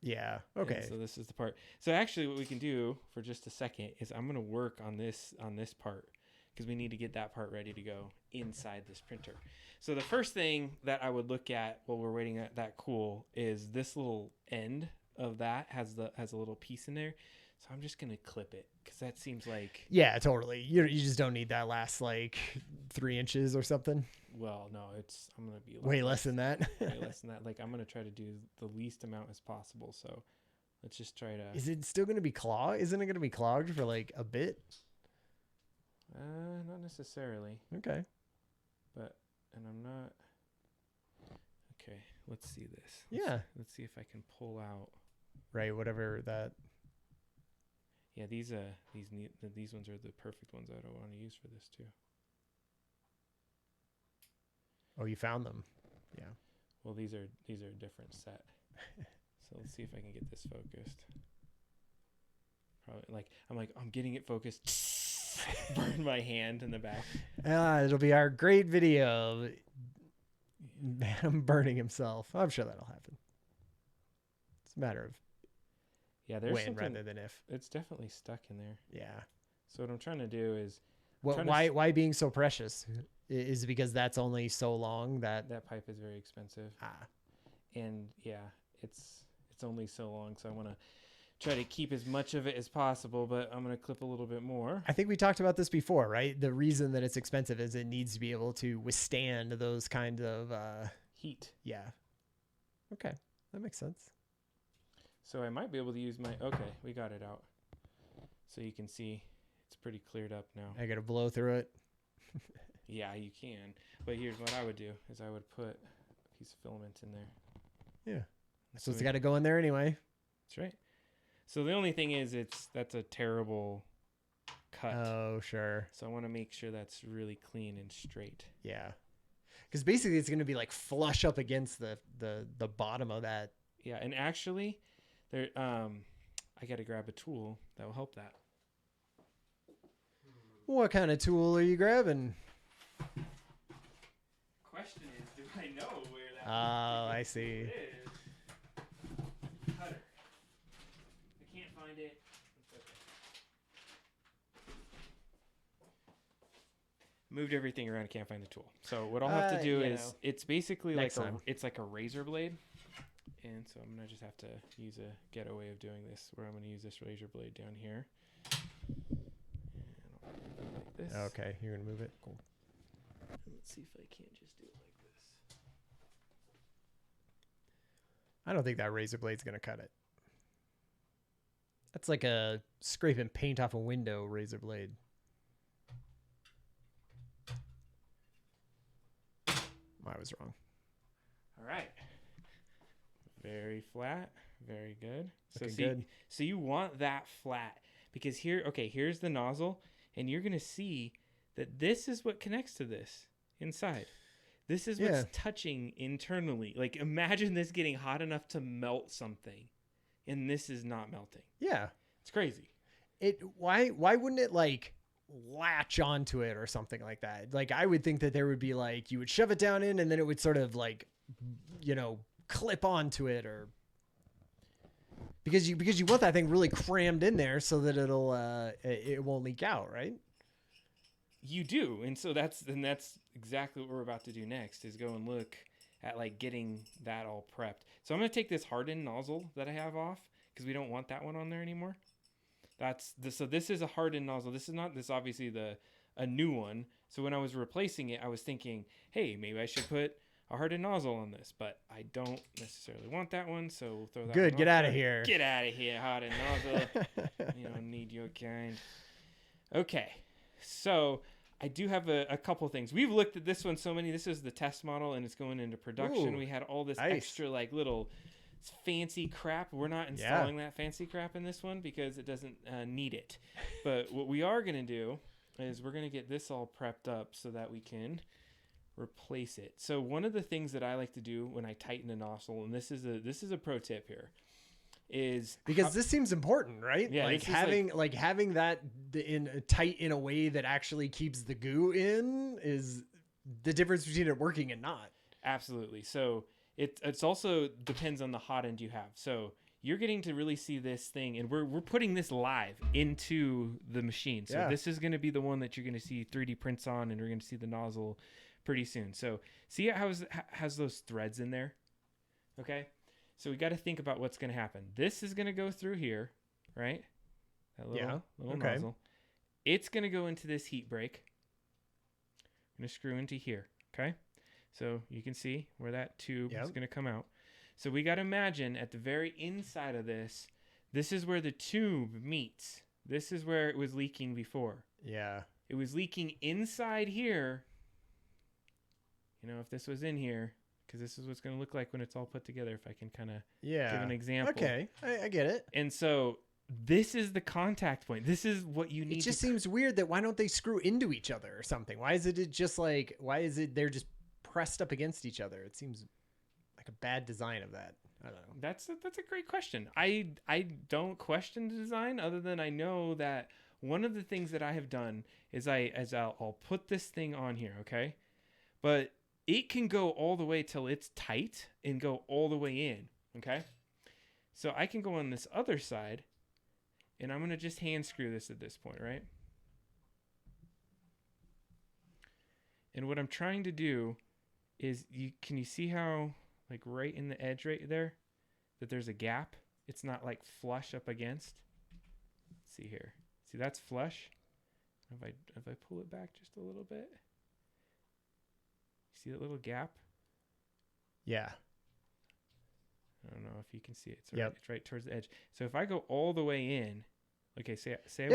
Yeah. Okay. And so this is the part. So actually what we can do for just a second is I'm going to work on this part because we need to get that part ready to go inside this printer. So the first thing that I would look at while we're waiting at that cool is this little end of that has a little piece in there. So I'm just going to clip it because that seems like... Yeah, totally. You just don't need that last like 3 inches or something. Well, no, I'm going to be... Way less than that. Way less than that. Like I'm going to try to do the least amount as possible. So let's just try to... Is it still going to be clogged? Isn't it going to be clogged for like a bit? Not necessarily. Okay. And I'm not... Okay, let's see this. Let's see if I can pull out... Right, whatever that... Yeah, these ones are the perfect ones that I want to use for this too. Oh, you found them. Yeah. Well, these are a different set. So let's see if I can get this focused. Probably I'm getting it focused. Burn my hand in the back. It'll be our great video of Adam burning himself. I'm sure that'll happen. It's a matter of there's when rather than if. It's definitely stuck in there. Yeah. So what I'm trying to do is... Why being so precious? Is it because that's only so long that pipe is very expensive? And yeah, it's only so long, so I want to try to keep as much of it as possible, but I'm going to clip a little bit more. I think we talked about this before, right? The reason that it's expensive is it needs to be able to withstand those kind of heat. Yeah. Okay, that makes sense. So I might be able to use okay, we got it out. So you can see it's pretty cleared up now. I got to blow through it. Yeah, you can. But here's what I would do is I would put a piece of filament in there. Yeah. So it's got to go in there anyway. That's right. So the only thing is that's a terrible cut. Oh, sure. So I want to make sure that's really clean and straight. Yeah. Because basically it's going to be like flush up against the bottom of that. Yeah, and actually there I got to grab a tool that will help that. What kind of tool are you grabbing? Question is, do I know where that I see. is? Cutter. I can't find it. It's okay. Moved everything around, can't find the tool. So what I'll have to do is it's basically like a razor blade. And so I'm gonna just have to use a ghetto way of doing this, where I'm gonna use this razor blade down here. And I'll put it like this. Okay, you're gonna move it. Cool. Let's see if I can't just do it like this. I don't think that razor blade's gonna cut it. That's like a scraping paint off a window razor blade. I was wrong. All right. Very flat. Very good. Good. So you want that flat because here's the nozzle, and you're gonna see that this is what connects to this inside. This is what's touching internally. Like imagine this getting hot enough to melt something, and this is not melting. Yeah, it's crazy. Why wouldn't it like latch onto it or something like that? Like I would think that there would be like you would shove it down in, and then it would sort of like clip onto it, or because you want that thing really crammed in there so that it won't leak out, right? You do, and so that's exactly what we're about to do next is go and look at like getting that all prepped. So I'm gonna take this hardened nozzle that I have off because we don't want that one on there anymore. So this is a hardened nozzle. This is not this obviously a new one. So when I was replacing it, I was thinking, hey, maybe I should put a hardened nozzle on this, but I don't necessarily want that one, so we'll throw that Good, one get off out there. of here. Get out of here, hardened nozzle. You don't need your kind. Okay, so I do have a couple things. We've looked at this one so many. This is the test model, and it's going into production. Ooh, we had all this nice. extra like little fancy crap. We're not installing that fancy crap in this one because it doesn't need it. But what we are going to do is we're going to get this all prepped up so that we can replace it. So one of the things that I like to do when I tighten a nozzle, and this is a pro tip here, is because this seems important, right? Yeah, like having that tight in a way that actually keeps the goo in is the difference between it working and not. Absolutely. So it's also depends on the hot end you have. So you're getting to really see this thing, and we're putting this live into the machine. So this is going to be the one that you're going to see 3D prints on, and you're going to see the nozzle pretty soon. So see how it has those threads in there. Okay. So we got to think about what's going to happen. This is going to go through here, right? That little nozzle. It's going to go into this heat break. I'm going to screw into here. Okay. So you can see where that tube is going to come out. So we got to imagine at the very inside of this, this is where the tube meets. This is where it was leaking before. Yeah. It was leaking inside here. If this was in here, because this is what's going to look like when it's all put together, if I can kind of give an example. Okay, I get it. And so this is the contact point. This is what you need. It just seems weird that why don't they screw into each other or something? Why is it they're just pressed up against each other? It seems like a bad design of that. I don't know. That's a great question. I don't question the design other than I know that one of the things that I have done is I'll put this thing on here, okay? But it can go all the way till it's tight and go all the way in, okay? So I can go on this other side, and I'm going to just hand screw this at this point, right? And what I'm trying to do is, can you see how, like right in the edge right there, that there's a gap? It's not like flush up against. Let's see here. See, that's flush. If I pull it back just a little bit. See that little gap? Yeah. I don't know if you can see it. It's right towards the edge. So if I go all the way in, okay,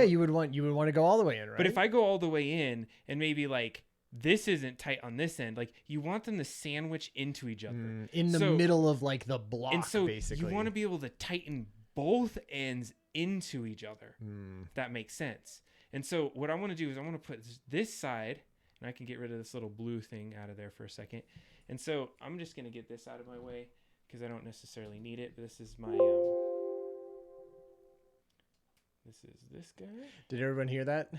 you would want to go all the way in, right? But if I go all the way in and maybe like this isn't tight on this end, like you want them to sandwich into each other in the middle of like the block. And so basically, you want to be able to tighten both ends into each other. If that makes sense. And so what I want to do is I want to put this side. And I can get rid of this little blue thing out of there for a second. And so I'm just going to get this out of my way because I don't necessarily need it. But this is my, this is this guy. Did everyone hear that?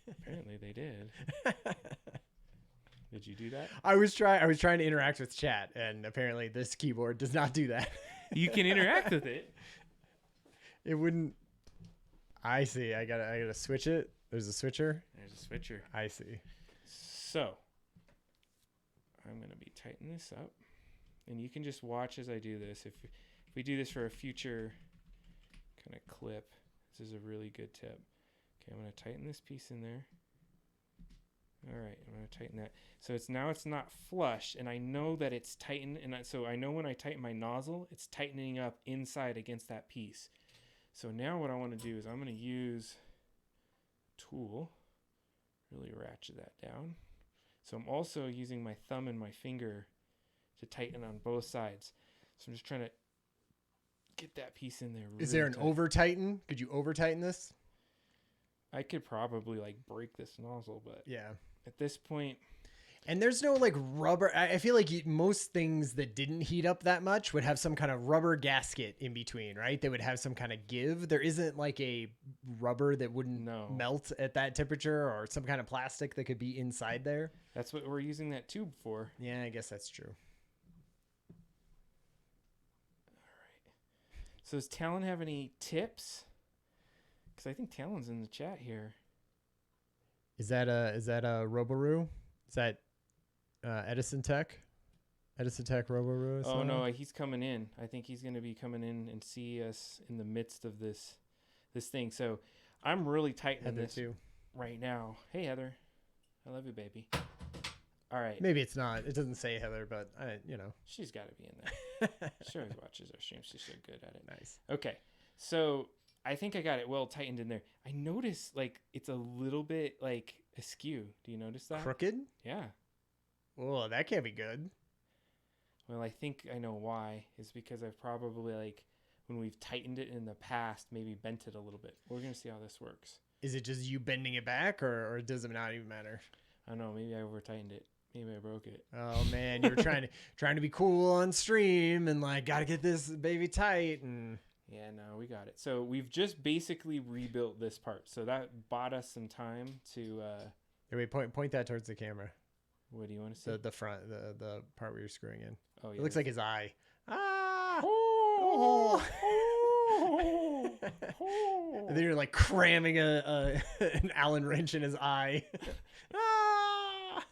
Apparently they did. Did you do that? I was trying to interact with chat, and apparently this keyboard does not do that. You can interact with it. It wouldn't. I see. I gotta switch it. There's a switcher. There's a switcher. I see. So I'm going to be tightening this up, and you can just watch as I do this. If we do this for a future kind of clip, this is a really good tip. Okay, I'm going to tighten this piece in there, All right, I'm going to tighten that. So it's not flush, and I know that it's tightened, and so I know when I tighten my nozzle, it's tightening up inside against that piece. So now what I want to do is I'm going to use tool, really ratchet that down. So I'm also using my thumb and my finger to tighten on both sides. So I'm just trying to get that piece in there. Is there an over tighten? Could you over tighten this? I could probably like break this nozzle, but yeah, at this point. And there's no like rubber. I feel like most things that didn't heat up that much would have some kind of rubber gasket in between, right? They would have some kind of give. There isn't like a rubber that wouldn't melt at that temperature, or some kind of plastic that could be inside there. That's what we're using that tube for. Yeah, I guess that's true. So does Talon have any tips? Because I think Talon's in the chat here. Is that a Roboroo? Is that Edison Tech? Edison Tech Roboroo? Oh no, he's coming in. I think he's going to be coming in and see us in the midst of this thing. So I'm really tightening this too right now. Hey Heather, I love you, baby. All right. Maybe it's not. It doesn't say Heather, but she's got to be in there. She always watches our streams. She's so good at it. Nice. Okay. So I think I got it well tightened in there. I notice like it's a little bit like askew. Do you notice that? Crooked? Yeah. Oh, that can't be good. Well, I think I know why. Is because I've probably like when we've tightened it in the past, maybe bent it a little bit. We're gonna see how this works. Is it just you bending it back, or does it not even matter? I don't know. Maybe I over tightened it. Maybe I broke it. Oh man, you were trying to be cool on stream and like gotta get this baby tight and. Yeah, no, we got it. So we've just basically rebuilt this part. So that bought us some time to. Wait, point that towards the camera. What do you want to see? The front, the part where you're screwing in. Oh yeah. It looks like his eye. Ah! Oh! And then you're like cramming an Allen wrench in his eye. Ah!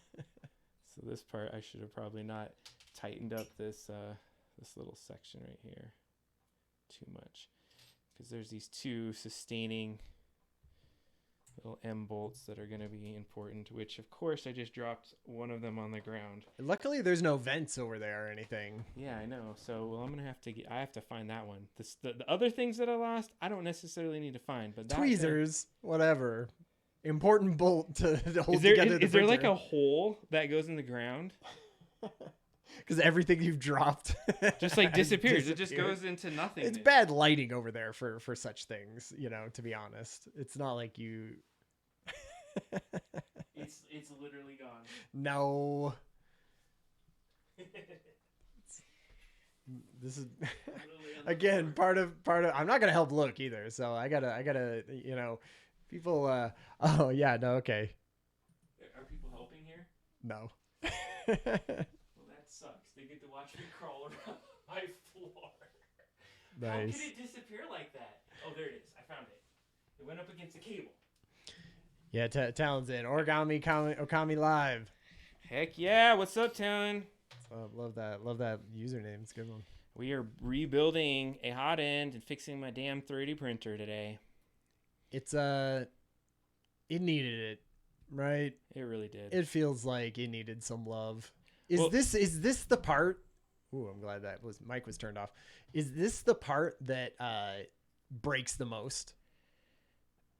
So this part, I should have probably not tightened up this little section right here too much, because there's these two sustaining little M bolts that are going to be important, which of course I just dropped one of them on the ground. Luckily there's no vents over there or anything. Yeah, I know. So I'm going to have to I have to find that one. The other things that I lost, I don't necessarily need to find, but tweezers, whatever. Important bolt to hold together the Is there like a hole that goes in the ground? Because everything you've dropped just like disappears. It just goes into nothing. It's bad lighting over there for such things, to be honest. It's not like you. It's literally gone. No. This is again part of. I'm not gonna help look either, so I gotta people. Oh yeah, no, okay. Are people helping here? No. Sucks. They get to watch me crawl around my floor. Nice. How could it disappear like that? Oh, there it is. I found it. It went up against a cable. Yeah, Talon's in. Okami Live. Heck yeah. What's up, Talon? Love that username. It's a good one. We are rebuilding a hot end and fixing my damn 3D printer today. It's it needed it, right? It really did. It feels like it needed some love. Is this the part? Ooh, I'm glad that mic was turned off. Is this the part that breaks the most?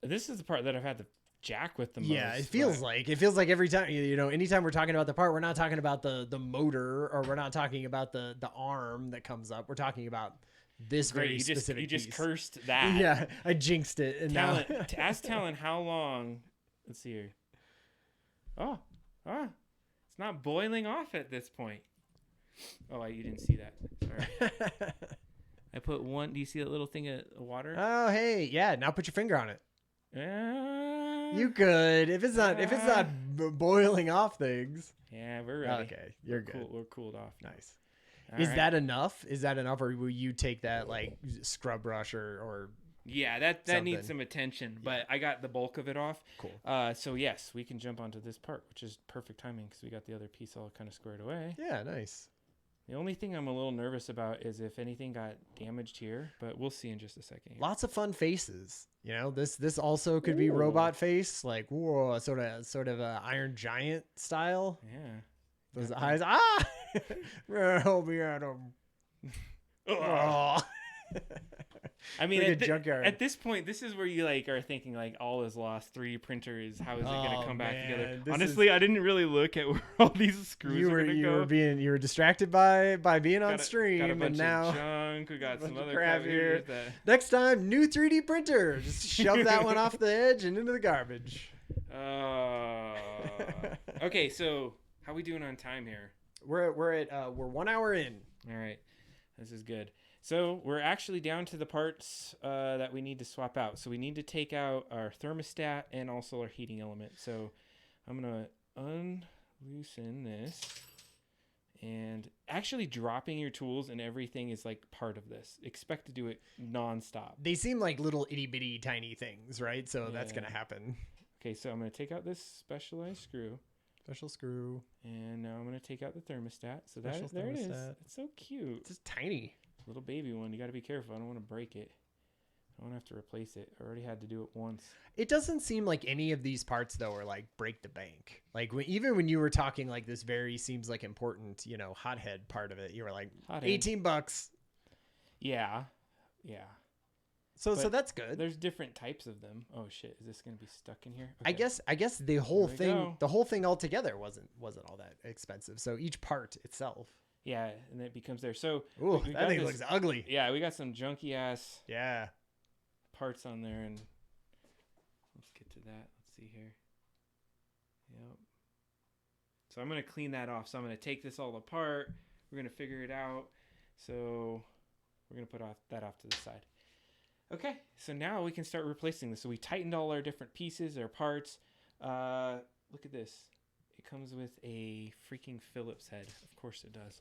This is the part that I've had to jack with the most. Yeah, it feels like every time anytime we're talking about the part, we're not talking about the motor, or we're not talking about the arm that comes up. We're talking about this very specific You just piece. cursed that. Yeah, I jinxed it. And Talon, ask Talon how long. Let's see here. Oh. It's not boiling off at this point. Oh, you didn't see that. Sorry. I put one. Do you see that little thing of water? Oh, hey, yeah. Now put your finger on it. You could. If it's not boiling off things. Yeah, we're ready. Okay, you're good. Cool. We're cooled off. Nice. Is that enough? Or will you take that like scrub brush or? Yeah, that needs some attention, but I got the bulk of it off. Cool. So yes, we can jump onto this part, which is perfect timing because we got the other piece all kind of squared away. Yeah, nice. The only thing I'm a little nervous about is if anything got damaged here, but we'll see in just a second. Here. Lots of fun faces. You know, this also could be robot face, like whoa, sort of a Iron Giant style. Yeah. Those eyes. Help me, Adam. Oh. I mean, at this point, this is where you like are thinking like all is lost. 3D printer is how is it going to come back together? Honestly, I didn't really look at where all these screws are going to go. You were distracted by being on stream, got a bunch and now of junk. We got some other crap here. That... Next time, new 3D printer. Just shove that one off the edge and into the garbage. Okay, so how are we doing on time here? We're 1 hour in. All right, this is good. So we're actually down to the parts that we need to swap out. So we need to take out our thermostat and also our heating element. So I'm going to unloosen this. And actually dropping your tools and everything is like part of this. Expect to do it nonstop. They seem like little itty bitty tiny things, right? So that's going to happen. Okay, so I'm going to take out this specialized screw. Special screw. And now I'm going to take out the thermostat. So there it is. It's so cute. It's just tiny. Little baby one. You got to be careful. I don't want to break it. I don't have to replace it. I already had to do it once. It doesn't seem like any of these parts though are like break the bank. Like even when you were talking like this very seems like important, you know, hothead part of it, you were like $18. Yeah. So that's good. There's different types of them. Oh shit, is this gonna be stuck in here? Okay. I guess the whole thing altogether wasn't all that expensive. So each part itself. Yeah, and it becomes there. So that thing looks ugly. Yeah, we got some junky ass parts on there, and let's get to that. Let's see here. Yep. So I'm gonna clean that off. So I'm gonna take this all apart. We're gonna figure it out. So we're gonna put that off to the side. Okay, so now we can start replacing this. So we tightened all our different pieces, our parts. Look at this. It comes with a freaking Phillips head. Of course it does.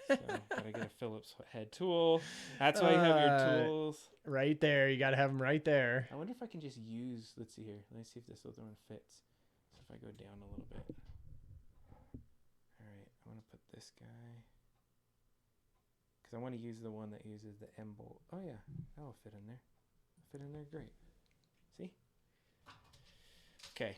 So gotta get a Phillips head tool. That's why you have your tools. Right there. You gotta have them right there. I wonder if I can just use, let's see here. Let me see if this other one fits. So if I go down a little bit. All right, I want to put this guy. Because I want to use the one that uses the M bolt. Oh yeah, that'll fit in there. Fit in there great. See? Okay.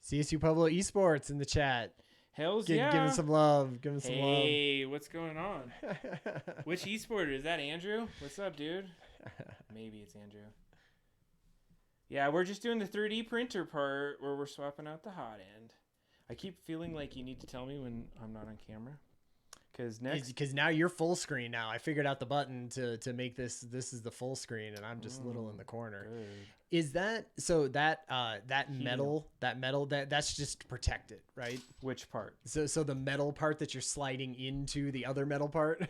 CSU Pueblo Esports in the chat. Hells yeah. Give him some love. Give him some love. Hey, what's going on? Which esporter? Is that Andrew? What's up, dude? Maybe it's Andrew. Yeah, we're just doing the 3D printer part where we're swapping out the hot end. I keep feeling like you need to tell me when I'm not on camera. Because now you're full screen now. I figured out the button to make this is the full screen, and I'm just little in the corner. Good. Is that so that metal that's just to protect it, right? Which part? So the metal part that you're sliding into the other metal part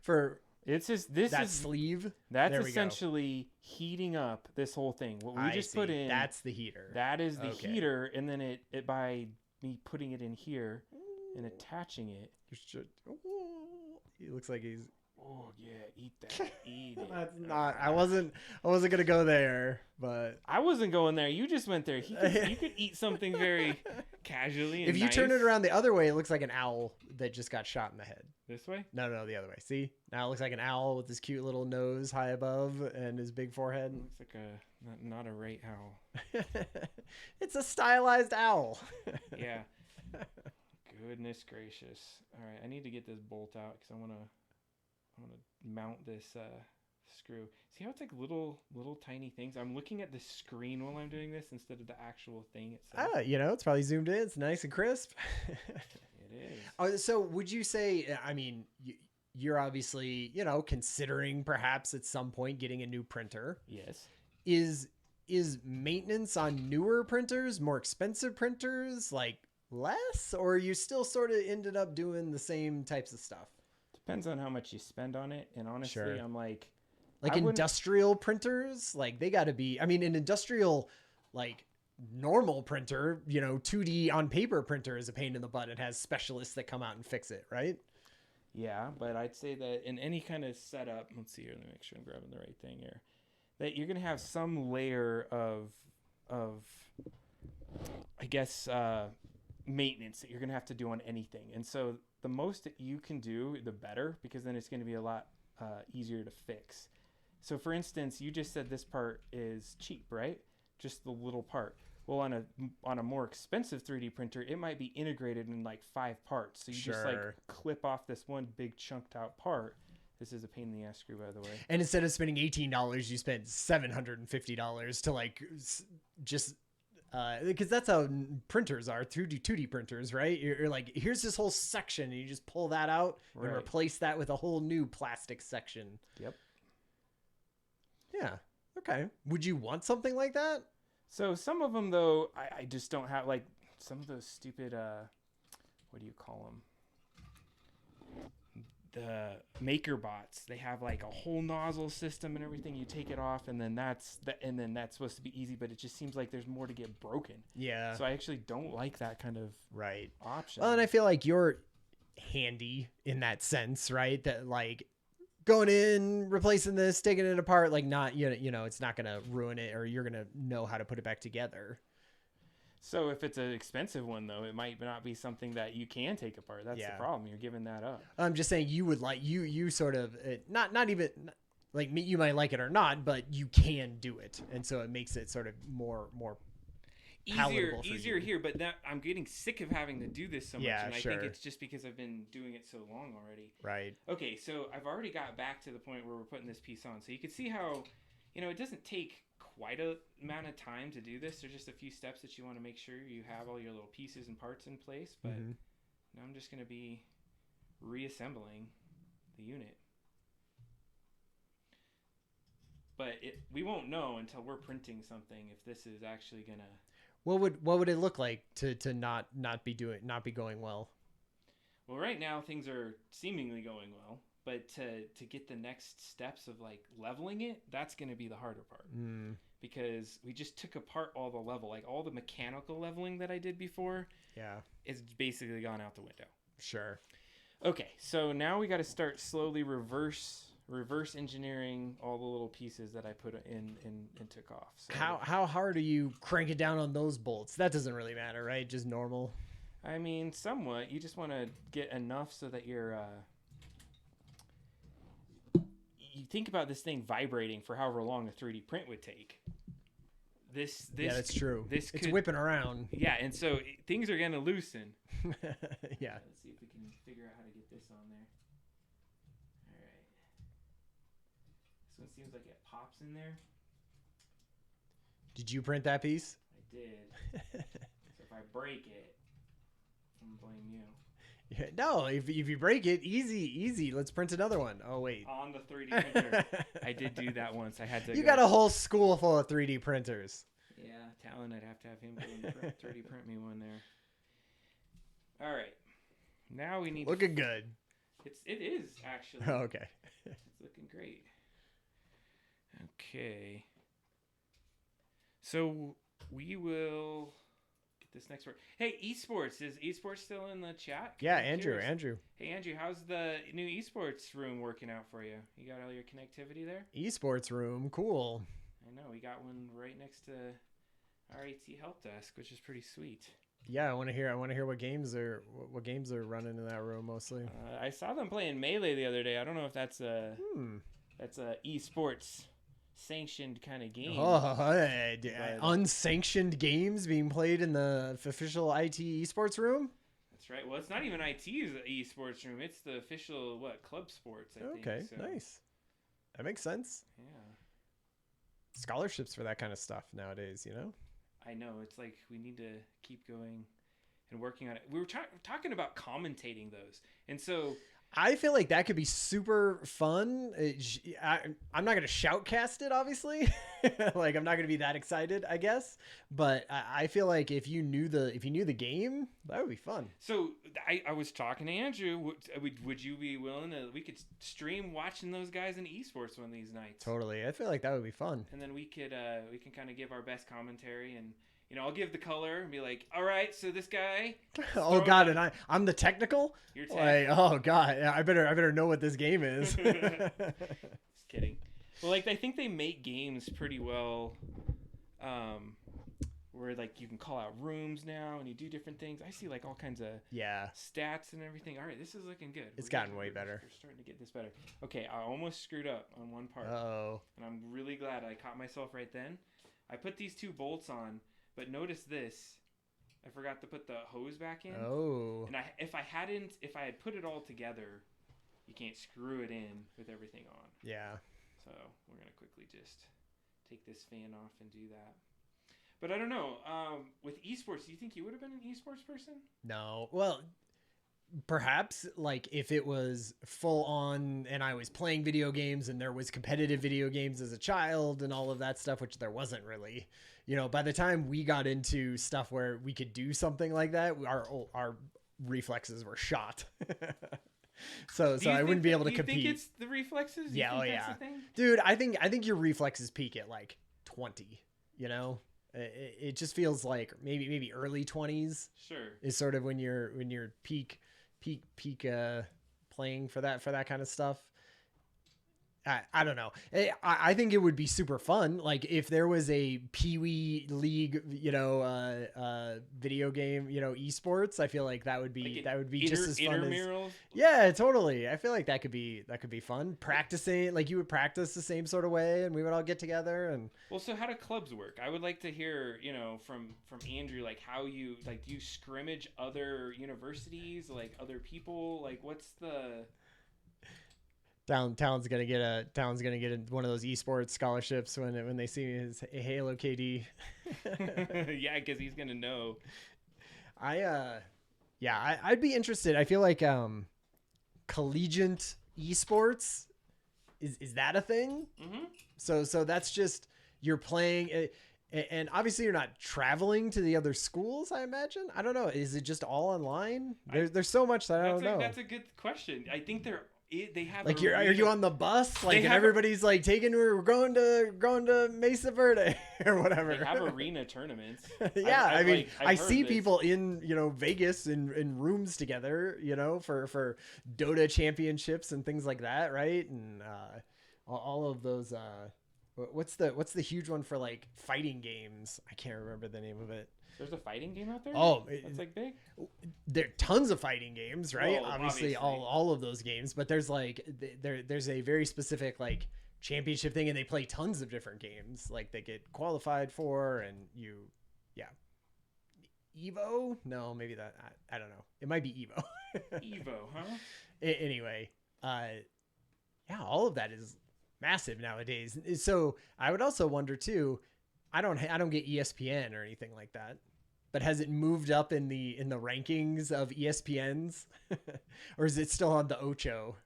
for it's just sleeve. That's essentially heating up this whole thing. What we just put in, that's the heater. That is the heater, and then it by me putting it in here and attaching it. He looks like he's. Oh yeah, eat that. Eat it. That's not. I wasn't gonna go there, but I wasn't going there. You just went there. You could eat something very casually. And if you turn it around the other way, it looks like an owl that just got shot in the head. This way? No, the other way. See, now it looks like an owl with his cute little nose high above and his big forehead. It looks like not a right owl. It's a stylized owl. Yeah. Goodness gracious! All right, I need to get this bolt out because I want to mount this screw. See how it's like little tiny things? I'm looking at the screen while I'm doing this instead of the actual thing itself. It's probably zoomed in. It's nice and crisp. It is. So would you say? I mean, you're obviously considering perhaps at some point getting a new printer. Yes. Is maintenance on newer printers more expensive printers like? Less, or you still sort of ended up doing the same types of stuff? Depends on how much you spend on it, and honestly, sure. I'm like industrial printers, like they got to be. I mean, an industrial, like normal printer, 2D on paper printer is a pain in the butt. It has specialists that come out and fix it, right? Yeah, but I'd say that in any kind of setup, let's see here, let me make sure I'm grabbing the right thing here. That you're gonna have some layer of, I guess. maintenance that you're going to have to do on anything. And so the most that you can do, the better, because then it's going to be a lot easier to fix. So for instance, you just said this part is cheap, right? Just the little part. Well, on a more expensive 3D printer, it might be integrated in like 5 parts. So you just like clip off this one big chunked out part. This is a pain in the ass screw, by the way. And instead of spending $18, you spent $750 to like just because that's how printers are, 2D printers, right? You're like, here's this whole section, and you just pull that out and replace that with a whole new plastic section. Yep. Yeah. Okay. Would you want something like that? So some of them, though, I just don't have, like, some of those stupid, what do you call them? The maker bots. They have, like, a whole nozzle system and everything. You take it off, and then that's supposed to be easy, but it just seems like there's more to get broken. Yeah. So I actually don't like that kind of option. Well, and I feel like you're handy in that sense, right? That, like, going in, replacing this, taking it apart, like not, you know, it's not going to ruin it, or you're going to know how to put it back together. So if it's an expensive one, though, it might not be something that you can take apart. That's the problem. You're giving that up. I'm just saying you would like, you sort of, not even, like me, you might like it or not, but you can do it. And so it makes it sort of more easier here, but that I'm getting sick of having to do this so much, and I think it's just because I've been doing it so long already. Right. Okay, so I've already got back to the point where we're putting this piece on, so you can see how, you know, it doesn't take quite a amount of time to do this. There's just a few steps that you want to make sure you have all your little pieces and parts in place, but now I'm just going to be reassembling the unit. But we won't know until we're printing something if this is actually going to. What would it look like to not be going well? Well, right now things are seemingly going well, but to get the next steps of like leveling it, that's going to be the harder part. Because we just took apart all the level, like all the mechanical leveling that I did before. Yeah, it's basically gone out the window. Sure. Okay, so now we got to start slowly reverse engineering all the little pieces that I put in and took off. So how hard are you cranking down on those bolts? That doesn't really matter, right? Just normal. I mean, somewhat. You just want to get enough so that you're you think about this thing vibrating for however long a 3D print would take. This yeah, that's true. It's whipping around. Yeah, and so things are gonna loosen. Yeah. Let's see if we can figure out how to get this on there. All right. This one seems like it pops in there. Did you print that piece? I did. So if I break it, I'm gonna blame you. Yeah, no, if you break it, easy. Let's print another one. Oh, wait. On the 3D printer. I did do that once. I had to. You got a whole school full of 3D printers. Yeah, Talon, I'd have to have him 3D print me one there. All right. Now we need. Looking good. It is, actually. Oh, okay. It's looking great. Okay. So we will. This next word. Hey, esports. Is esports still in the chat? Yeah, Andrew. Hey, Andrew, how's the new esports room working out for you? You got all your connectivity there? Esports room, cool. I know, we got one right next to our AT help desk, which is pretty sweet. Yeah, I want to hear what games are running in that room mostly. I saw them playing Melee the other day. I don't know if that's a esports sanctioned kind of game. Unsanctioned games being played in the official IT esports room? That's right. Well, it's not even IT's esports room. It's the official, Club Sports, I think. Okay, so. Nice. That makes sense. Yeah. Scholarships for that kind of stuff nowadays, you know? I know. It's like we need to keep going and working on it. We were talking about commentating those. And so I feel like that could be super fun. I'm not going to shoutcast it, obviously. Like, I'm not going to be that excited, I guess. But I feel like if you knew the game, that would be fun. So I was talking to Andrew. Would you be willing to? We could stream watching those guys in esports one of these nights. Totally. I feel like that would be fun. And then we can kind of give our best commentary and. You know, I'll give the color and be like, all right, so this guy. Oh, God, and I'm the technical? You're tech. Like, oh, God, I better know what this game is. Just kidding. Well, I think they make games pretty well where like you can call out rooms now and you do different things. I see like all kinds of stats and everything. All right, this is looking good. It's gotten way better. We're starting to get this better. Okay, I almost screwed up on one part. Uh-oh. And I'm really glad I caught myself right then. I put these 2 bolts on, but notice this. I forgot to put the hose back in. Oh. And if I had put it all together, you can't screw it in with everything on. Yeah. So we're going to quickly just take this fan off and do that. But I don't know. With esports, do you think you would have been an esports person? No. Well, perhaps like if it was full on and I was playing video games and there was competitive video games as a child and all of that stuff, which there wasn't really. You know, by the time we got into stuff where we could do something like that, our reflexes were shot. So I wouldn't be able to compete. Do you think it's the reflexes? Yeah, oh yeah. Dude, I think your reflexes peak at like 20, you know? It just feels like maybe early 20s. Sure. Is sort of when you're peak playing for that kind of stuff. I don't know. I think it would be super fun. Like if there was a Pee-wee League, you know, video game, you know, esports. I feel like that would be just as fun as. Yeah, totally. I feel like that could be fun. Practicing, like you would practice the same sort of way, and we would all get together and. Well, so how do clubs work? I would like to hear, you know, from Andrew, like how you do you scrimmage other universities, like other people, like what's the. Talon's gonna get one of those esports scholarships when they see me as Halo KD. Yeah, because he's gonna know. I'd be interested. I feel like collegiate esports is that a thing? Mm-hmm. So that's just you're playing it, and obviously you're not traveling to the other schools. I imagine. I don't know. Is it just all online? There's so much that I don't know. That's a good question. I think they have like are you on the bus like and everybody's like we're going to Mesa Verde or whatever. They have arena tournaments. Yeah, I mean I see people in, you know, Vegas in rooms together, you know, for Dota championships and things like that, right? And all of those what's the huge one for like fighting games? I can't remember the name of it. There's a fighting game out there? Oh, it's like big? There are tons of fighting games, right? Well, obviously all of those games, but there's like there's a very specific like championship thing, and they play tons of games like they get qualified for, and Evo? No, maybe that I don't know. It might be Evo. Evo, huh? Anyway, all of that is massive nowadays. So I would also wonder too. I don't get ESPN or anything like that, but has it moved up in the rankings of ESPNs, or is it still on the Ocho?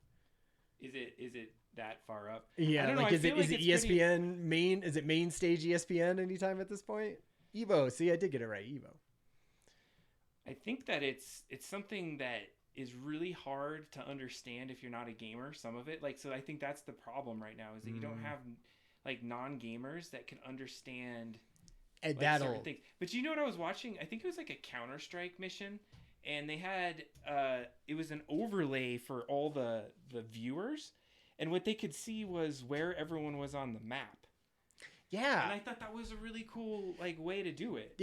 Is it that far up? Yeah, I don't know. Is it ESPN main? Is it main stage ESPN anytime at this point? Evo. See, I did get it right. Evo. I think that it's something that is really hard to understand if you're not a gamer. Some of it, so I think that's the problem right now is that you don't have. Like non-gamers that can understand certain things. But you know what I was watching? I think it was like a Counter-Strike mission, and they had it was an overlay for all the viewers, and what they could see was where everyone was on the map. Yeah. And I thought that was a really cool way to do it.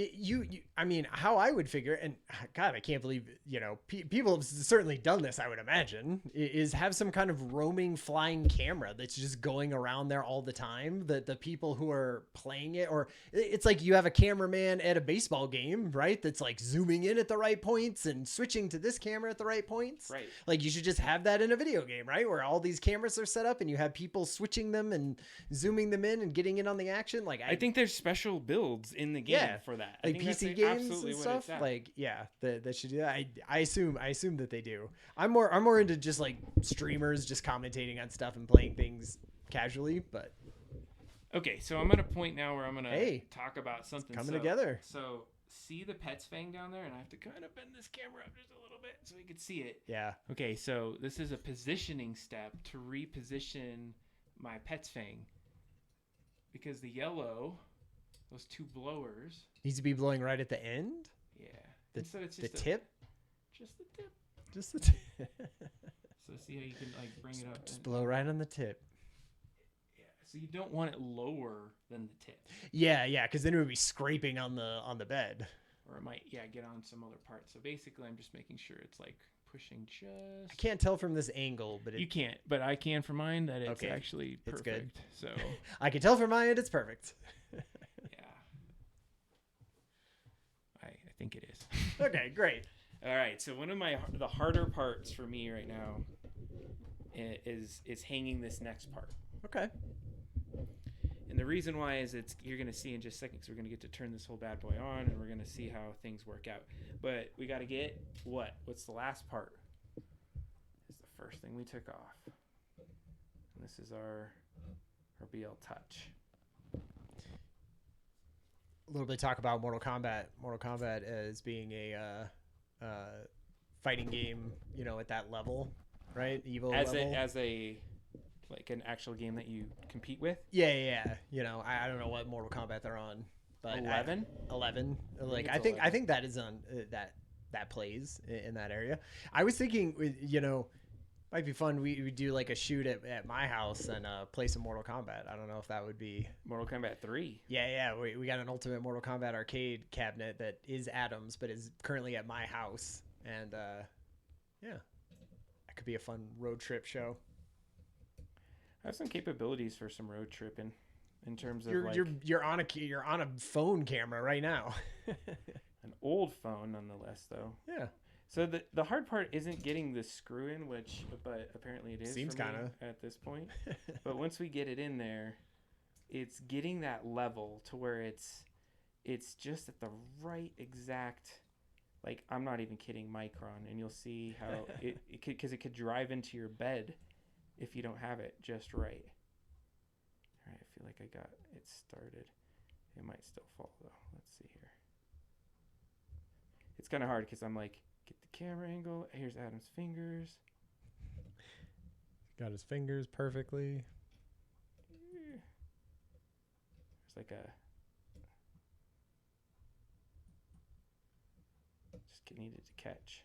I mean, how I would figure, and God, I can't believe, you know, people have certainly done this, I would imagine, is have some kind of roaming flying camera that's just going around there all the time. The people who are playing it, or it's like you have a cameraman at a baseball game, right? That's like zooming in at the right points and switching to this camera at the right points. Right. Like you should just have that in a video game, right? Where all these cameras are set up and you have people switching them and zooming them in and getting in on the action. Like I think there's special builds in the game for that. Like PC games and stuff. Like that should do that. I assume that they do. I'm more into just like streamers just commentating on stuff and playing things casually. But okay, so I'm at a point now where I'm gonna talk about something coming together. So see the pet's fang down there, and I have to kind of bend this camera up just a little bit so you can see it. Yeah. Okay, so this is a positioning step to reposition my pet's fang. Because the yellow, those two blowers... needs to be blowing right at the end? Yeah. So it's just the tip? Just the tip. Just the tip. So see how you can like bring it up? Just blow right on the tip. Yeah, So you don't want it lower than the tip. Yeah, because then it would be scraping on the bed. Or it might, get on some other part. So basically, I'm just making sure it's like pushing just... I can't tell from this angle, but... You can't, but I can from mine that it's actually perfect. It's good. So I can tell from my end it's perfect. Yeah. I think it is. Okay, great. All right, so one of the harder parts for me right now is hanging this next part. Okay. And the reason why is you're going to see in just a second, because we're going to get to turn this whole bad boy on, and we're going to see how things work out. But we got to get what? What's the last part? It's the first thing we took off. And this is our BL Touch. A little bit talk about Mortal Kombat. Mortal Kombat as being a fighting game, at that level, right? Evil level. As a like an actual game that you compete with? Yeah. I don't know what Mortal Kombat they're on, but 11. 11. Like I think that is on that plays in that area. I was thinking, might be fun. We do like a shoot at my house and play some Mortal Kombat. I don't know if that would be Mortal Kombat 3. Yeah. We got an Ultimate Mortal Kombat arcade cabinet that is Adam's, but is currently at my house, and that could be a fun road trip show. I have some capabilities for some road tripping in terms of you're on a phone camera right now. An old phone nonetheless though. Yeah. So the hard part isn't getting the screw in, but apparently it is. Seems kind of at this point. But once we get it in there, it's getting that level to where it's just at the right exact, like I'm not even kidding, micron, and you'll see how it could drive into your bed if you don't have it just right. All right, I feel like I got it started. It might still fall though. Let's see here. It's kind of hard because I'm like, get the camera angle. Here's Adam's fingers. Got his fingers perfectly. There's like just needed to catch.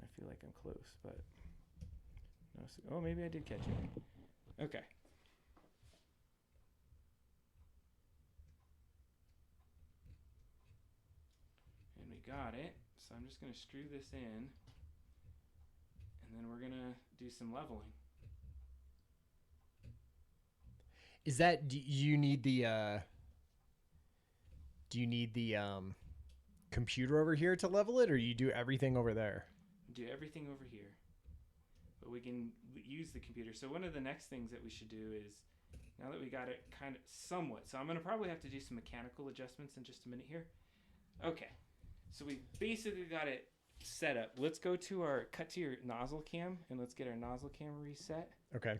I feel like I'm close, but no. Oh, maybe I did catch it. Okay. And we got it. So I'm just going to screw this in, and then we're going to do some leveling. Is that, do you need the computer over here to level it, or you do everything over there? Do everything over here, but we can use the computer. So one of the next things that we should do is, now that we got it kind of somewhat, so I'm going to probably have to do some mechanical adjustments in just a minute here. Okay, so we basically got it set up. Let's go to cut to your nozzle cam, and let's get our nozzle cam reset. Okay.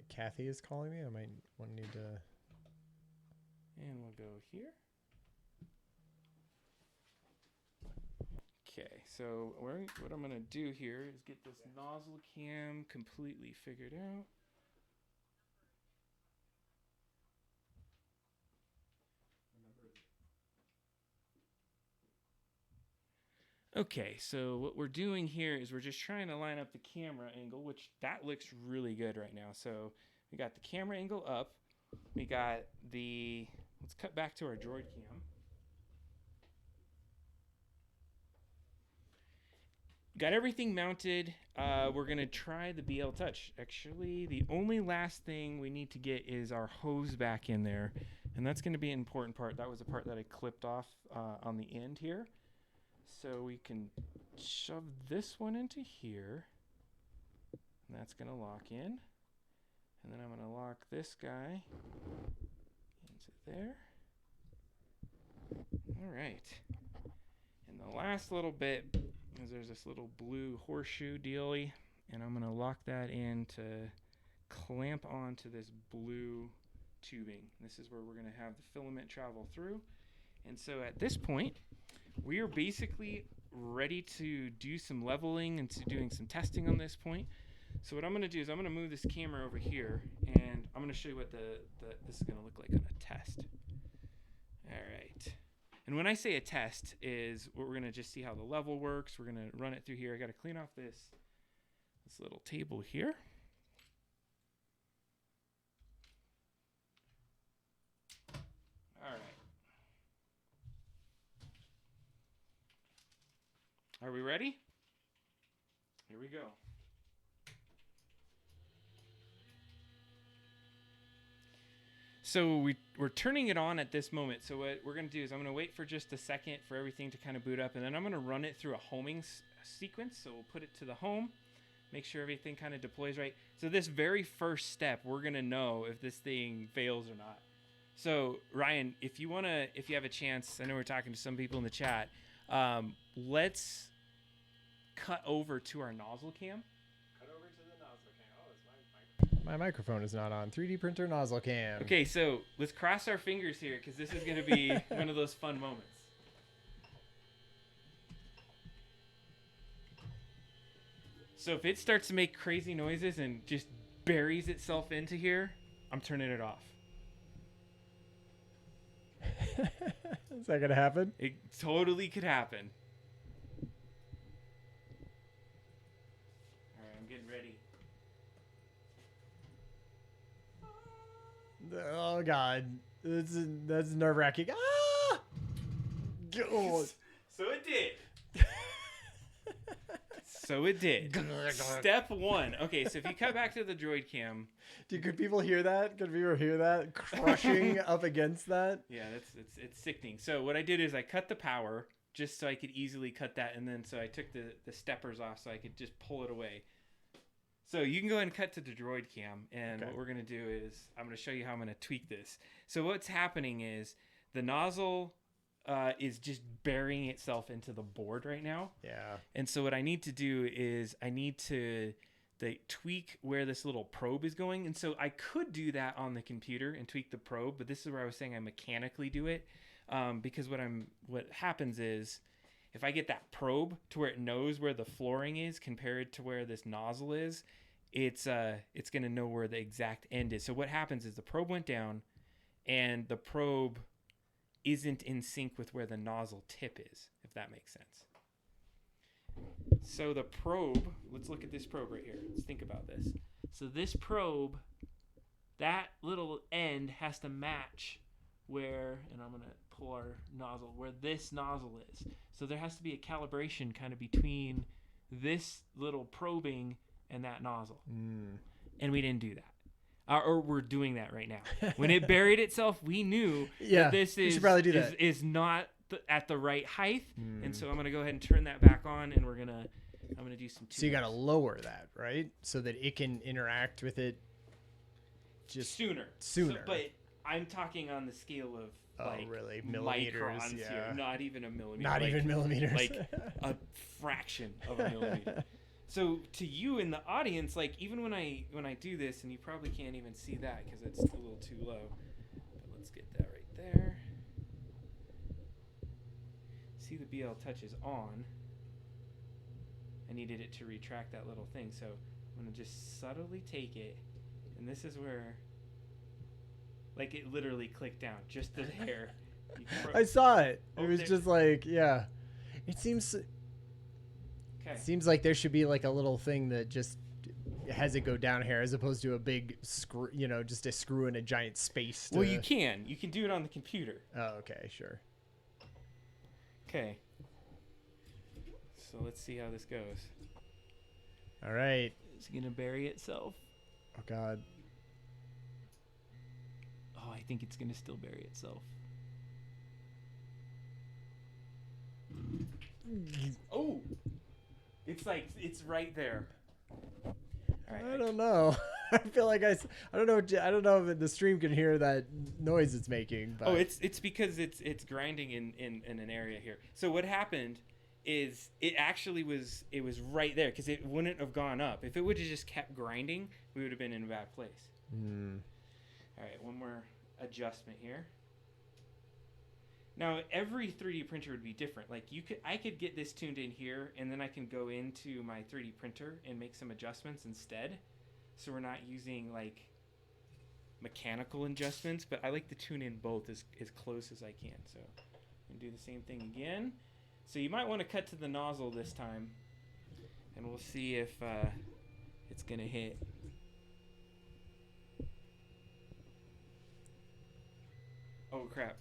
Kathy is calling me. I might need to. And we'll go here. Okay, so what I'm going to do here is get this nozzle cam completely figured out. Okay, so what we're doing here is we're just trying to line up the camera angle, which that looks really good right now. So we got the camera angle up. We got let's cut back to our droid cam. Got everything mounted. We're going to try the BL Touch. Actually, the only last thing we need to get is our hose back in there. And that's going to be an important part. That was the part that I clipped off on the end here. So we can shove this one into here. And that's going to lock in. And then I'm going to lock this guy into there. All right. And the last little bit is there's this little blue horseshoe dealy, and I'm going to lock that in to clamp onto this blue tubing. This is where we're going to have the filament travel through. And so at this point, we are basically ready to do some leveling and doing some testing on this point. So what I'm going to do is I'm going to move this camera over here, and I'm going to show you what this is going to look like on a test. All right. And when I say a test is we're going to just see how the level works. We're going to run it through here. I got to clean off this little table here. All right. Are we ready? Here we go. So we're turning it on at this moment. So what we're going to do is I'm going to wait for just a second for everything to kind of boot up, and then I'm going to run it through a homing sequence. So we'll put it to the home, make sure everything kind of deploys right. So this very first step, we're going to know if this thing fails or not. So Ryan, if you have a chance, I know we're talking to some people in the chat. Let's cut over to our nozzle cam. My microphone is not on. 3D printer nozzle cam. Okay, so let's cross our fingers here because this is going to be one of those fun moments. So if it starts to make crazy noises and just buries itself into here, I'm turning it off. Is that going to happen? It totally could happen. All right, I'm getting ready. Oh God, that's nerve-wracking. Ah! God. So it did. So it did. Step one. Okay, so if you cut back to the droid cam. Could people hear that? Could people hear that crushing up against that? Yeah, it's sickening. So what I did is I cut the power just so I could easily cut that, and then so I took the steppers off so I could just pull it away. So you can go ahead and cut to the droid cam, and what we're going to do is I'm going to show you how I'm going to tweak this. So what's happening is the nozzle is just burying itself into the board right now. Yeah. And so what I need to do is I need to tweak where this little probe is going. And so I could do that on the computer and tweak the probe, but this is where I was saying I mechanically do it because what happens is if I get that probe to where it knows where the flooring is compared to where this nozzle is, it's going to know where the exact end is. So what happens is the probe went down and the probe isn't in sync with where the nozzle tip is, if that makes sense. So the probe, let's look at this probe right here. Let's think about this. So this probe, that little end has to match where, and I'm going to pull our nozzle, where this nozzle is. So there has to be a calibration kind of between this little probing and that nozzle. And we didn't do that. Or we're doing that right now. When it buried itself, we knew that this is not at the right height. And so I'm going to go ahead and turn that back on, and I'm going to do some tunes. So you got to lower that, right? So that it can interact with it just sooner. So, but I'm talking on the scale of really? Millimeters, microns here, not even a millimeter. Not even millimeters. Like a fraction of a millimeter. So to you in the audience, like even when I do this, and you probably can't even see that because it's a little too low. But let's get that right there. See the BL touch is on. I needed it to retract that little thing, so I'm gonna just subtly take it, and this is where, like, it literally clicked down just the hair. I saw it. It was just like, yeah. It seems. Okay. Seems like there should be like a little thing that just has it go down here as opposed to a big screw, just a screw in a giant space. Well, you can do it on the computer. Oh, okay, sure. Okay. So let's see how this goes. All right. It's gonna bury itself. Oh God. Oh, I think it's gonna still bury itself. Oh. It's right there. All right, I don't know. I feel like I don't know. I don't know if the stream can hear that noise it's making. But. Oh, it's because it's grinding in an area here. So what happened is it was right there because it wouldn't have gone up. If it would have just kept grinding, we would have been in a bad place. All right, one more adjustment here. Now, every 3D printer would be different. Like I could get this tuned in here, and then I can go into my 3D printer and make some adjustments instead. So we're not using like mechanical adjustments, but I like to tune in both as close as I can. So And do the same thing again. So you might want to cut to the nozzle this time. And we'll see if it's going to hit. Oh, crap.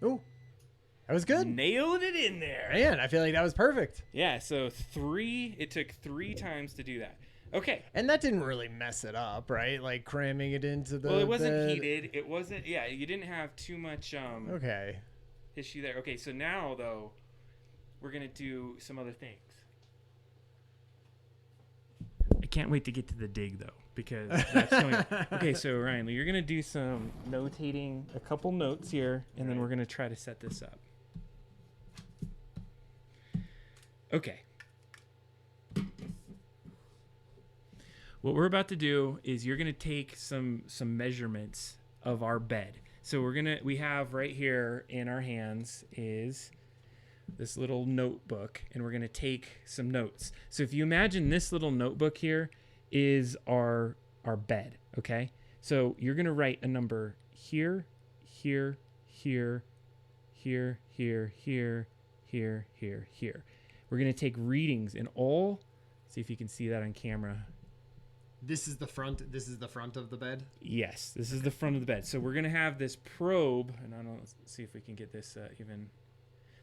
Oh, that was good. Nailed it in there. Man, I feel like that was perfect. Yeah, so it took 3 times to do that. Okay. And that didn't really mess it up, right? Like cramming it into the Well, it wasn't bed. heated. It wasn't, yeah, you didn't have too much okay. issue there. Okay, so now, though, we're going to do some other things. I can't wait to get to the dig, though, because that's going Okay, so, Ryan, you're going to do some notating, a couple notes here, and then we're going to try to set this up. Okay. What we're about to do is you're going to take some measurements of our bed. So we have right here in our hands is this little notebook, and we're going to take some notes. So if you imagine this little notebook here is our bed, okay? So you're going to write a number here, here, here, here, here, here, here, here, here. We're going to take readings in all, see if you can see that on camera. This is the front of the bed? Yes, this is the front of the bed. So we're going to have this probe, and let's see if we can get this even.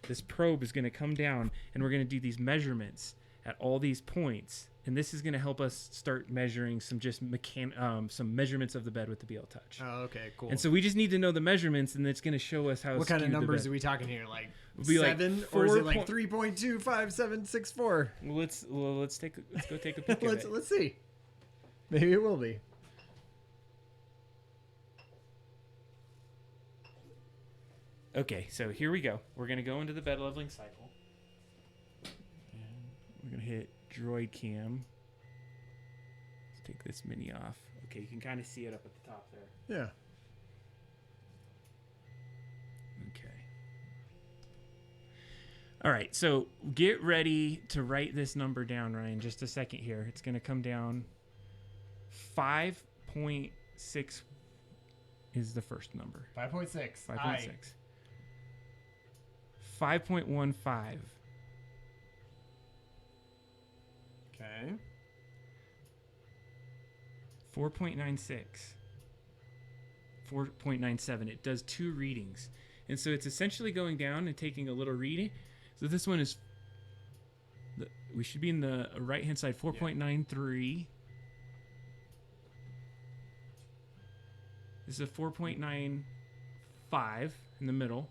This probe is going to come down, and we're going to do these measurements at all these points, and this is going to help us start measuring some some measurements of the bed with the BL Touch. Oh, okay, cool. And so we just need to know the measurements, and it's going to show us how. What kind of numbers are we talking here? Like be 7, like or is it like 3.25764? Let's go take a peek. Let's see. Maybe it will be. Okay, so here we go. We're going to go into the bed leveling cycle. And we're going to hit droid cam. Let's take this mini off. Okay, you can kind of see it up at the top there. Yeah. Okay. All right, so get ready to write this number down, Ryan. Just a second here. It's going to come down. 5.6 is the first number. 5.6. 5.6. 5.15. Okay. 4.96. 4.97. It does 2 readings. And so it's essentially going down and taking a little reading. So this one is, we should be in the right-hand side, 4.93. This is a 4.95 in the middle.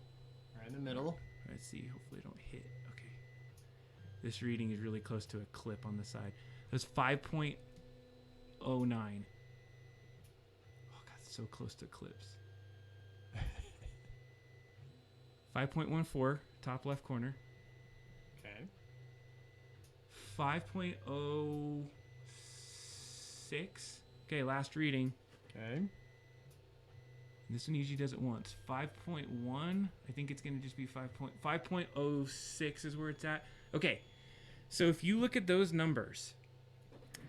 Right in the middle. Let's see. Hopefully I don't hit. Okay. This reading is really close to a clip on the side. That's 5.09. Oh, God, so close to clips. 5.14, top left corner. Okay. 5.06. Okay, last reading. Okay. This one usually does it once. 5.1. I think it's going to just be 5.06 is where it's at. Okay. So if you look at those numbers,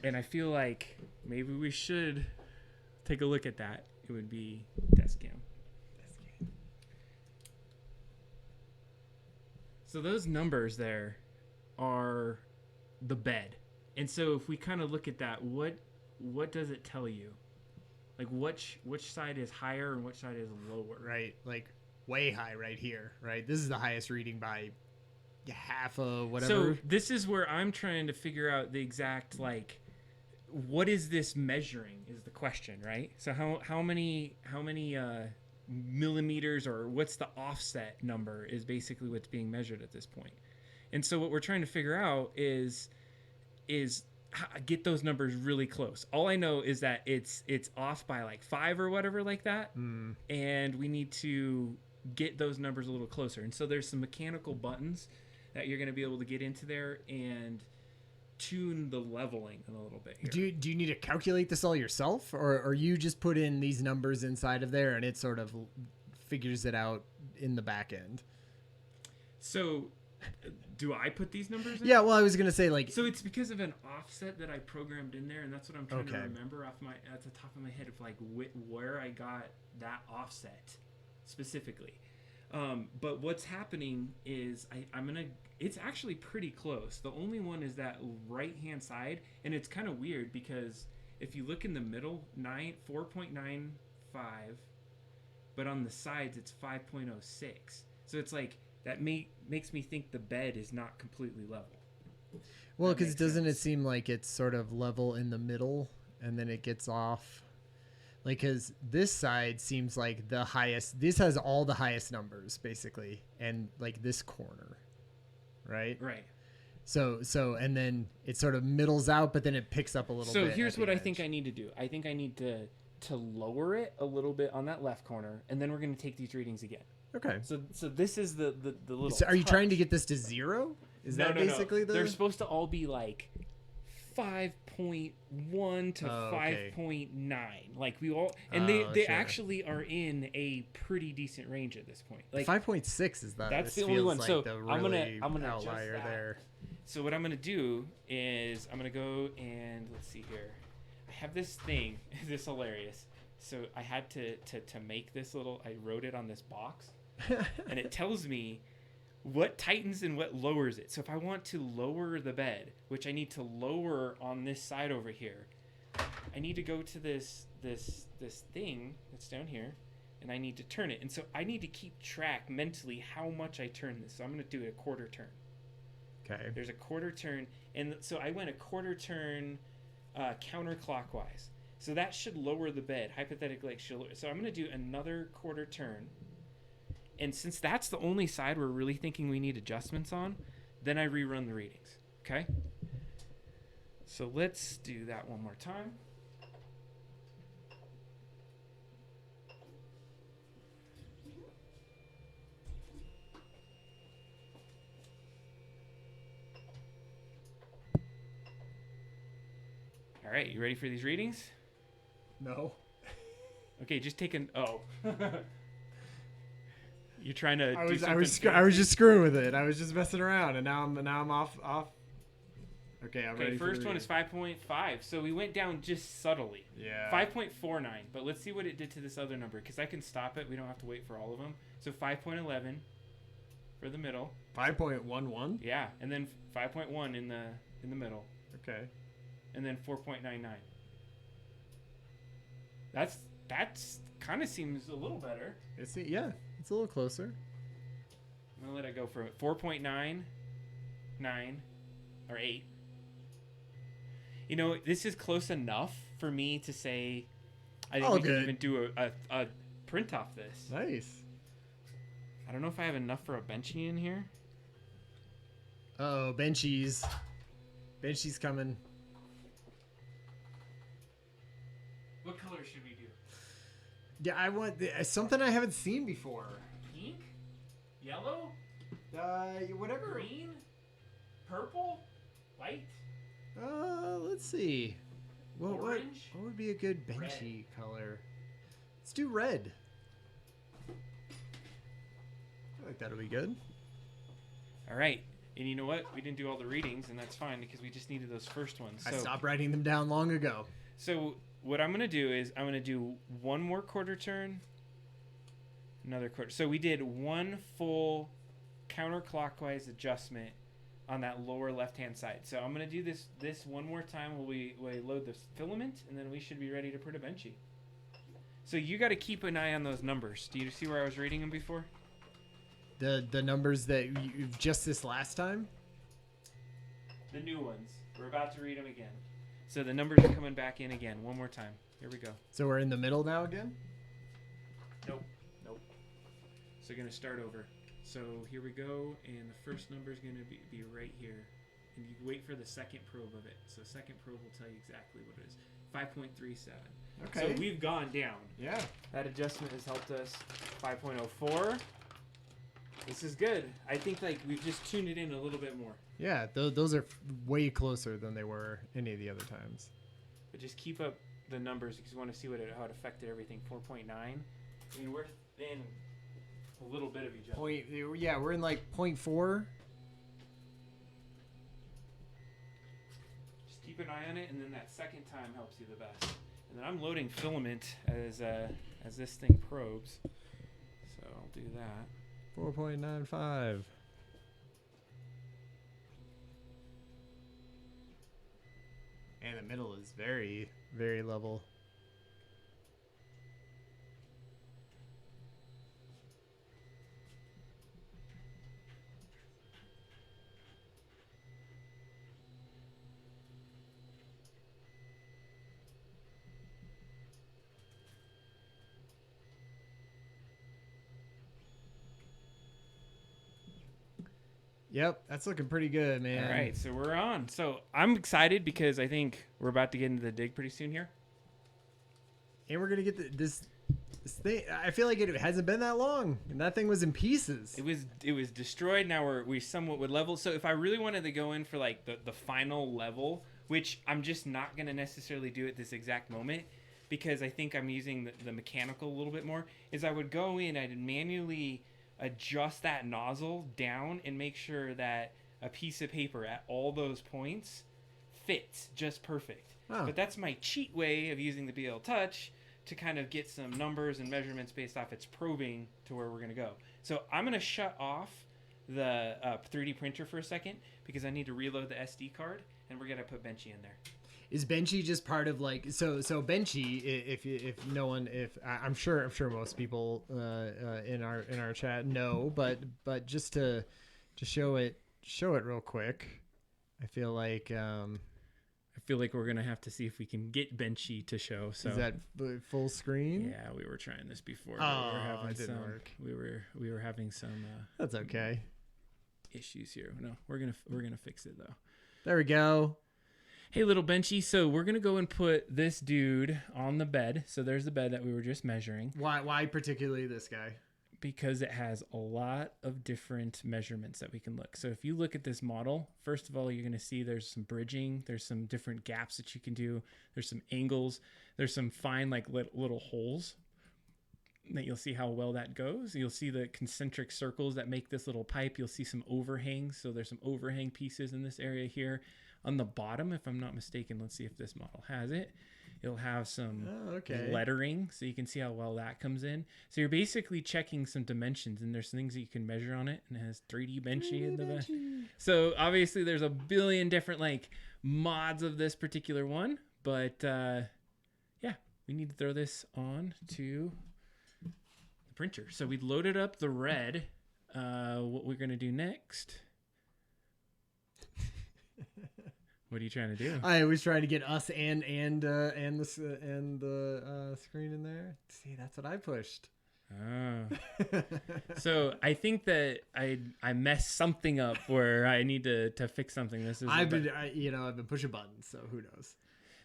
and I feel like maybe we should take a look at that, it would be desk cam. So those numbers there are the bed. And so if we kind of look at that, what does it tell you? Like which side is higher and which side is lower? Right, like way high right here, right? This is the highest reading by half of whatever. So this is where I'm trying to figure out the exact, like, what is this measuring is the question, right? So how many millimeters, or what's the offset number is basically what's being measured at this point. And so what we're trying to figure out is get those numbers really close. All I know is that it's off by like 5 or whatever like that. And we need to get those numbers a little closer. And so there's some mechanical buttons that you're going to be able to get into there and tune the leveling a little bit here. Do you need to calculate this all yourself, or you just put in these numbers inside of there and it sort of figures it out in the back end? So Do I put these numbers in? Yeah, well, I was gonna say like. So it's because of an offset that I programmed in there, and that's what I'm trying to remember at the top of my head of like where I got that offset specifically. But what's happening is I'm gonna. It's actually pretty close. The only one is that right hand side, and it's kind of weird because if you look in the middle, 4.95, but on the sides it's 5.06. So it's like that makes me think the bed is not completely level. Well, because doesn't it seem like it's sort of level in the middle, and then it gets off? Like, because this side seems like the highest. This has all the highest numbers basically, and like this corner. Right. So and then it sort of middles out, but then it picks up a little bit. So here's what I think I need to do. I think I need to lower it a little bit on that left corner, and then we're going to take these readings again. Okay. So this is the little. So are you trying to get this to 0? Is that basically the? They're supposed to all be like 5.1 to 5.9. Like we all, and they actually are in a pretty decent range at this point. Like 5.6 is that? That's the only one. Like so I'm gonna outlier there. So what I'm gonna do is I'm gonna go and let's see here. I have this thing. This is hilarious. So I had to make this little. I wrote it on this box, and it tells me what tightens and what lowers it. So if I want to lower the bed, which I need to lower on this side over here, I need to go to this thing that's down here, and I need to turn it. And so I need to keep track mentally how much I turn this. So I'm going to do a quarter turn. Okay. There's a quarter turn, and so I went a quarter turn counterclockwise. So that should lower the bed. Hypothetically, so I'm going to do another quarter turn. And since that's the only side we're really thinking we need adjustments on, then I rerun the readings. Okay? So let's do that one more time. All right, you ready for these readings? No. Okay, just take an... Oh. You're trying to I was just screwing with it. I was just messing around, and now I'm off. Okay, I'm ready. First one is 5.5. So we went down just subtly. Yeah. 5.49. But let's see what it did to this other number, because I can stop it. We don't have to wait for all of them. So 5.11 for the middle. 5.11. Yeah, and then 5.1 in the middle. Okay. And then 4.99. That's kind of seems a little better. It's a little closer. I'm gonna let it go for 4.9, 9, or 8. You know, this is close enough for me to say I think we can even do a print off this. Nice. I don't know if I have enough for a benchy in here. Oh, benchies. Benchies coming. What color should we do? Yeah, I want something I haven't seen before. Pink? Yellow? Whatever. Green? Purple? White? Let's see. Well, orange? What would be a good benchy color? Let's do red. I think that'll be good. All right. And you know what? We didn't do all the readings, and that's fine because we just needed those first ones. I stopped writing them down long ago. So what I'm going to do is I'm going to do one more quarter turn, another quarter. So we did one full counterclockwise adjustment on that lower left-hand side. So I'm going to do this one more time while we load the filament, and then we should be ready to put a benchy. So you got to keep an eye on those numbers. Do you see where I was reading them before? The numbers that you just this last time? The new ones. We're about to read them again. So the numbers are coming back in again. One more time. Here we go. So we're in the middle now again? Nope. So we're going to start over. So here we go. And the first number is going to be right here. And you wait for the second probe of it. So second probe will tell you exactly what it is. 5.37. Okay. So we've gone down. Yeah. That adjustment has helped us. 5.04. This is good. I think we've just tuned it in a little bit more. Yeah, those are way closer than they were any of the other times. But just keep up the numbers because you want to see how it affected everything. 4.9. I mean, we're in a little bit of each other. We're in like 0.4. keep an eye on it, and then that second time helps you the best. And then I'm loading filament as this thing probes. So I'll do that. 4.95. And the middle is very, very level. Yep, that's looking pretty good, man. All right, so we're on. So I'm excited because I think we're about to get into the dig pretty soon here. And we're going to get this thing. I feel like it hasn't been that long, and that thing was in pieces. It was destroyed. Now we somewhat would level. So if I really wanted to go in for like the final level, which I'm just not going to necessarily do at this exact moment because I think I'm using the mechanical a little bit more, is I would go in, I'd manually adjust that nozzle down and make sure that a piece of paper at all those points fits just perfect. Oh. But that's my cheat way of using the BL Touch to kind of get some numbers and measurements based off its probing to where we're going to go. So I'm going to shut off the 3D printer for a second because I need to reload the SD card, and we're going to put Benchy in there. Is Benchy just part of like so Benchy? If no one, if I'm sure most people in our chat know, but just to show it real quick, I feel like we're gonna have to see if we can get Benchy to show. So is that full screen? Yeah, we were trying this before. Oh, it didn't work. We were having some. That's okay. Issues here. No, we're gonna fix it though. There we go. Hey, little Benchy. So we're going to go and put this dude on the bed. So there's the bed that we were just measuring. Why particularly this guy? Because it has a lot of different measurements that we can look. So if you look at this model, first of all, you're going to see there's some bridging. There's some different gaps that you can do. There's some angles. There's some fine like little holes that you'll see how well that goes. You'll see the concentric circles that make this little pipe. You'll see some overhangs. So there's some overhang pieces in this area here. On the bottom, if I'm not mistaken, let's see if this model has it. It'll have some lettering, so you can see how well that comes in. So you're basically checking some dimensions, and there's things that you can measure on it, and it has 3D Benchy in the back. So obviously there's a billion different like mods of this particular one, but yeah, we need to throw this on to the printer. So we loaded up the red. What we're gonna do next? What are you trying to do? I was trying to get us and the screen in there. See, that's what I pushed. Oh. So I think that I messed something up where I need to fix something. I've been pushing buttons, so who knows.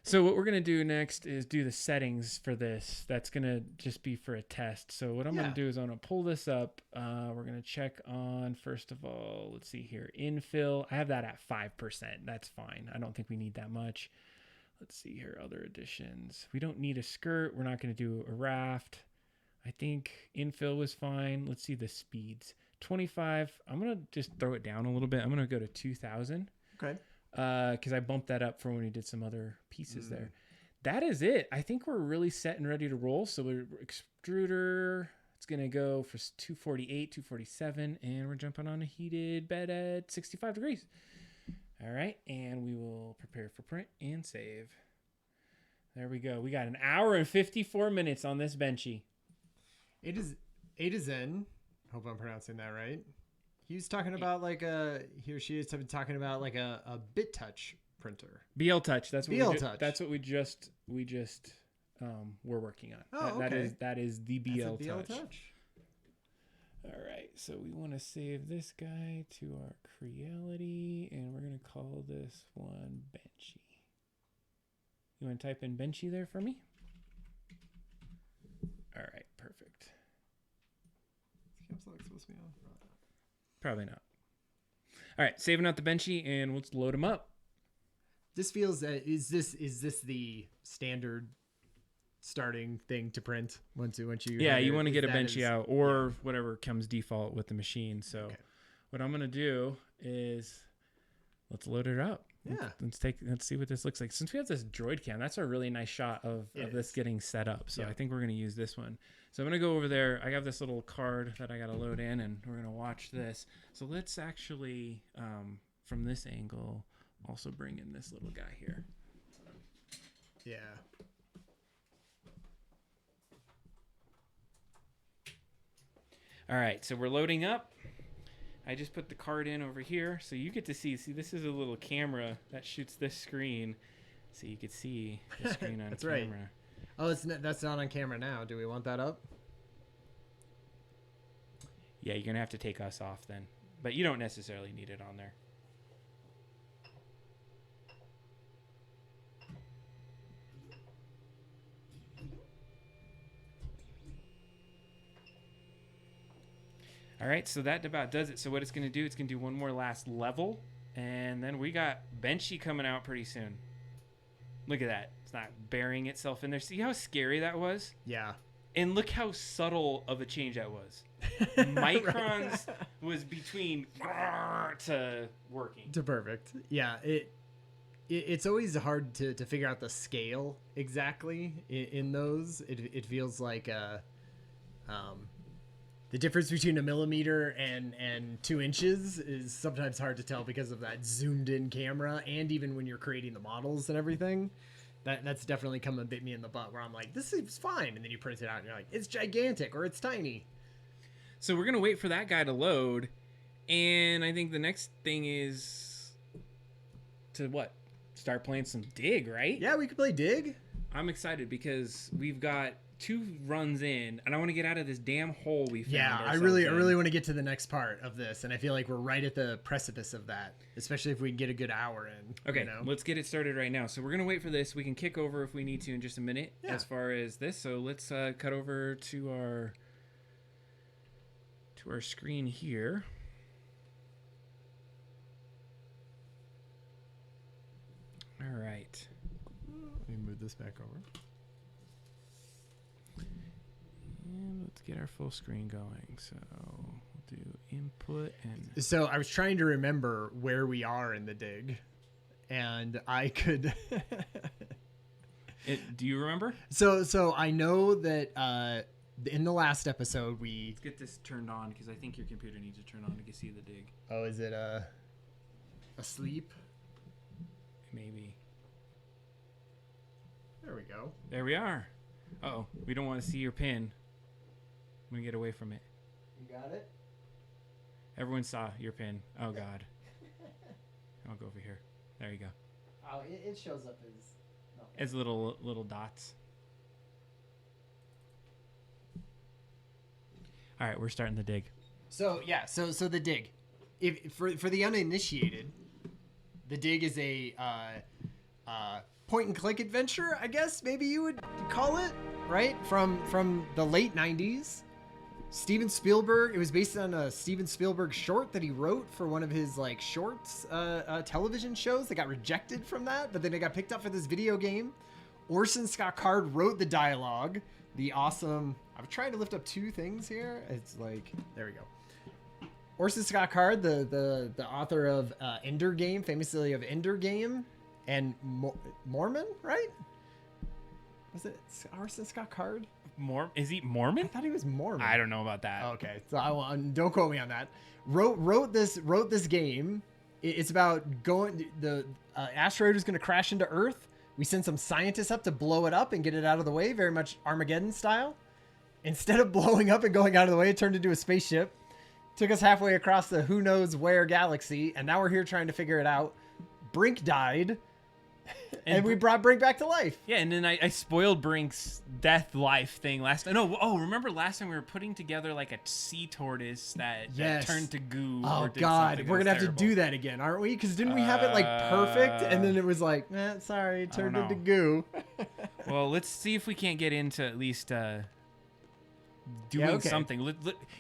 So what we're going to do next is do the settings for this. That's going to just be for a test. So what I'm going to do is I'm going to pull this up. We're going to check on, first of all, let's see here, infill. I have that at 5%. That's fine. I don't think we need that much. Let's see here, other additions. We don't need a skirt. We're not going to do a raft. I think infill was fine. Let's see the speeds. 25. I'm going to just throw it down a little bit. I'm going to go to 2,000. Okay. Because I bumped that up for when we did some other pieces there. That is it. I think we're really set and ready to roll. So we're extruder. It's going to go for 248, 247, and we're jumping on a heated bed at 65 degrees. All right, and we will prepare for print and save. There we go. We got an hour and 54 minutes on this Benchy. It is A to Zen. Hope I'm pronouncing that right. He was talking about he or she has been talking about like a bit touch printer. BL Touch. That's what Touch. That's what we just we're working on. Oh, okay. That is the BL Touch. All right. So we want to save this guy to our Creality, and we're gonna call this one Benchy. You want to type in Benchy there for me? All right. Perfect. Caps lock supposed to be on. Probably not. All right, saving out the Benchy, and let's load them up. This feels is this the standard starting thing to print once you you want to get a Benchy out or whatever comes default with the machine. So what I'm gonna do is let's load it up. Yeah. Let's see what this looks like. Since we have this droid cam, that's a really nice shot of this getting set up. So I think we're going to use this one. So I'm going to go over there. I have this little card that I got to load in, and we're going to watch this. So let's actually, from this angle, also bring in this little guy here. Yeah. All right, so we're loading up. I just put the card in over here, so you get to see. See, this is a little camera that shoots this screen, so you could see the screen on that's camera. Right. Oh, that's not on camera now. Do we want that up? Yeah, you're gonna have to take us off then, but you don't necessarily need it on there. All right, so that about does it. So what it's going to do, it's going to do one more last level, and then we got Benchy coming out pretty soon. Look at that. It's not burying itself in there. See how scary that was? Yeah. And look how subtle of a change that was. Microns was between to working. To perfect. Yeah, it's always hard to figure out the scale exactly in those. It feels like the difference between a millimeter and 2 inches is sometimes hard to tell because of that zoomed in camera, and even when you're creating the models and everything. That's definitely come and bit me in the butt, where I'm like, this seems fine, and then you print it out and you're like, it's gigantic or it's tiny. So we're gonna wait for that guy to load, and I think the next thing is to start playing some Dig, right? Yeah, we could play Dig. I'm excited because we've got 2 runs in, and I want to get out of this damn hole we found. Yeah, I really want to get to the next part of this, and I feel like we're right at the precipice of that, especially if we can get a good hour in. Okay, let's get it started right now. So we're gonna wait for this. We can kick over if we need to in just a minute as far as this. So let's cut over to our screen here. All right. Let me move this back over. And let's get our full screen going. So we'll do input and... So I was trying to remember where we are in the Dig, and I could... Do you remember? So I know that in the last episode we... Let's get this turned on, because I think your computer needs to turn on to see the Dig. Oh, is it asleep? Maybe. There we go. There we are. Uh-oh, we don't want to see your pin. I'm going to get away from it. You got it? Everyone saw your pin. Oh, God. I'll go over here. There you go. Oh, it shows up as... Okay. As little dots. All right, we're starting the Dig. So, yeah, so the Dig. If for the uninitiated, the Dig is a point-and-click adventure, I guess maybe you would call it, right? From the late 90s. Steven Spielberg, it was based on a Steven Spielberg short that he wrote for one of his shorts television shows that got rejected from that, but then it got picked up for this video game. Orson Scott Card wrote the dialogue. The awesome... I'm trying to lift up 2 things here. It's like... There we go. Orson Scott Card, the author of Ender Game, famously of Ender Game, and Mormon, right? Was it Orson Scott Card? Is he Mormon? I thought he was Mormon. I don't know about that. Okay, so don't quote me on that. Wrote this game. It's about the asteroid is going to crash into Earth. We send some scientists up to blow it up and get it out of the way, very much Armageddon style. Instead of blowing up and going out of the way, it turned into a spaceship. Took us halfway across the who knows where galaxy, and now we're here trying to figure it out. Brink died. And we brought Brink back to life. Yeah, and then I spoiled Brink's death life thing last time. No, remember last time we were putting together like a sea tortoise that turned to goo. Oh, God. We're going to have to do that again, aren't we? Because didn't we have it perfect? And then it was like, sorry, it turned into goo. Well, let's see if we can't get into at least... doing something.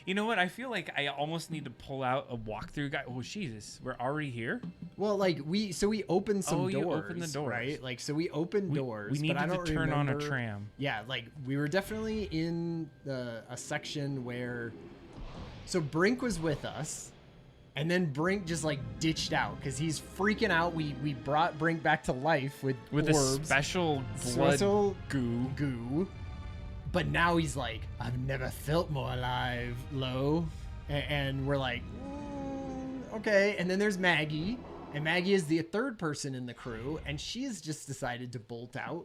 You know what? I feel like I almost need to pull out a walkthrough guide. Oh, Jesus. We're already here? Well, we opened some doors. You opened the doors. Right? So we opened doors. We needed to turn on a tram. Yeah, we were definitely in a section where... So Brink was with us, And then Brink just like ditched out because he's freaking out. We brought Brink back to life with a special blood goo. But now he's like, I've never felt more alive, Lo. And we're like, okay. And then there's Maggie. And Maggie is the third person in the crew. And she has just decided to bolt out.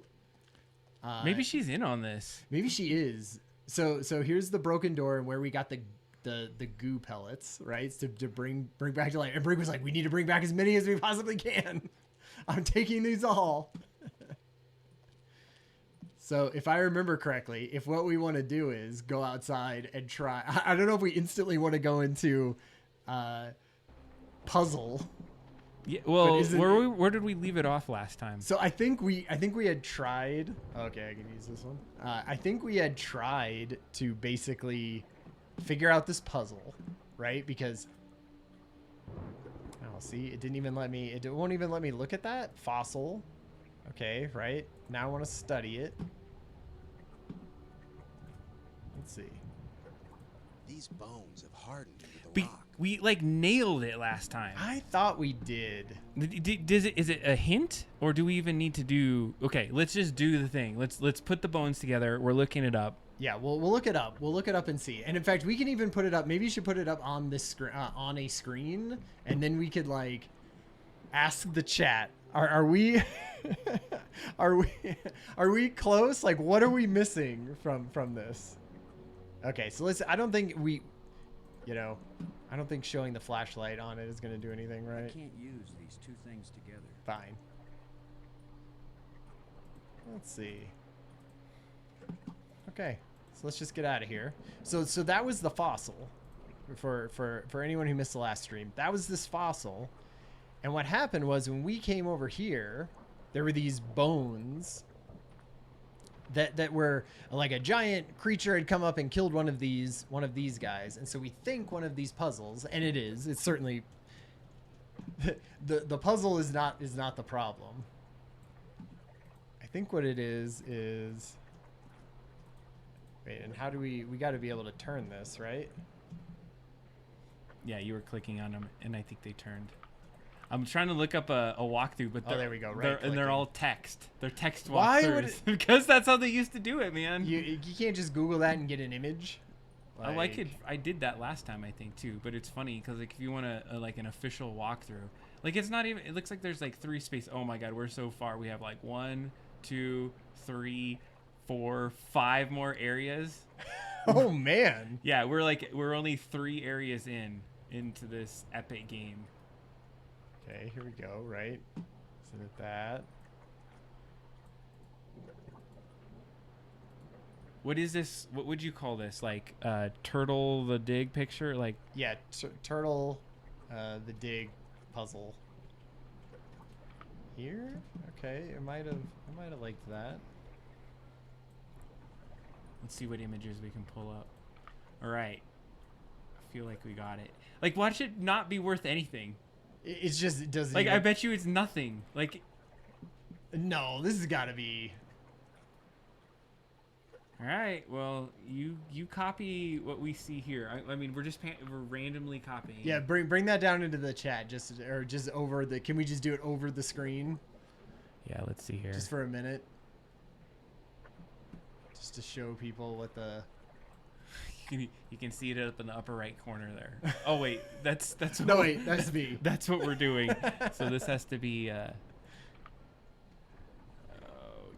Maybe she's in on this. Maybe she is. So here's the broken door and where we got the goo pellets, right? To bring back to life. And Brink was like, we need to bring back as many as we possibly can. I'm taking these all. So if I remember correctly, if what we want to do is go outside and try, I don't know if we instantly want to go into puzzle. Yeah, well, where did we leave it off last time? So I think we had tried. Okay, I can use this one. I think we had tried to basically figure out this puzzle, right? Because see, it didn't even let me. It won't even let me look at that fossil. Okay, right now I want to study it. Let's see. These bones have hardened into the rock. We like nailed it last time. I thought we did. Is it a hint, or do we even need to do? Okay, let's just do the thing. Let's put the bones together. We're looking it up. Yeah, we'll look it up. We'll look it up and see. And in fact, we can even put it up. Maybe you should put it up on this screen, on a screen, and then we could like ask the chat. Are we are we close? Like, what are we missing from this? Okay, so let's. I don't think we, I don't think showing the flashlight on it is going to do anything, right? I can't use these two things together. Fine. Let's see. Okay, so let's just get out of here. So that was the fossil. For anyone who missed the last stream, that was this fossil. And what happened was when we came over here, there were these bones that were like a giant creature had come up and killed one of these guys. And so we think one of these puzzles, and it's certainly the puzzle is not the problem. I think what it is wait, and how do we got to be able to turn this, right? Yeah, you were clicking on them and I think they turned. I'm trying to look up a walkthrough, but there we go. Right, and they're all text. They're text walkthroughs. Why would it... Because that's how they used to do it, man. You can't just Google that and get an image. I like it. I did that last time, I think, too. But it's funny because like if you want like an official walkthrough, like it's not even. It looks like there's like 3 spaces. Oh my God, we're so far. We have like 1, 2, 3, 4, 5 more areas. Oh man. Yeah, we're only 3 areas into this epic game. Okay, here we go, right? So with that. What is this? What would you call this? Like Turtle the Dig picture? Like yeah, Turtle the Dig puzzle. Here? Okay, I might have liked that. Let's see what images we can pull up. All right. I feel like we got it. Like, why should it not be worth anything? It's just, it doesn't like, even... I bet you it's nothing. Like... No, this has got to be... All right, well, you copy what we see here. I mean, we're randomly copying. Yeah, bring that down into the chat, just over the... Can we just do it over the screen? Yeah, let's see here. Just for a minute. Just to show people what the... You can see it up in the upper right corner there. Oh wait, that's no wait, that's me. That's what we're doing. So this has to be. Oh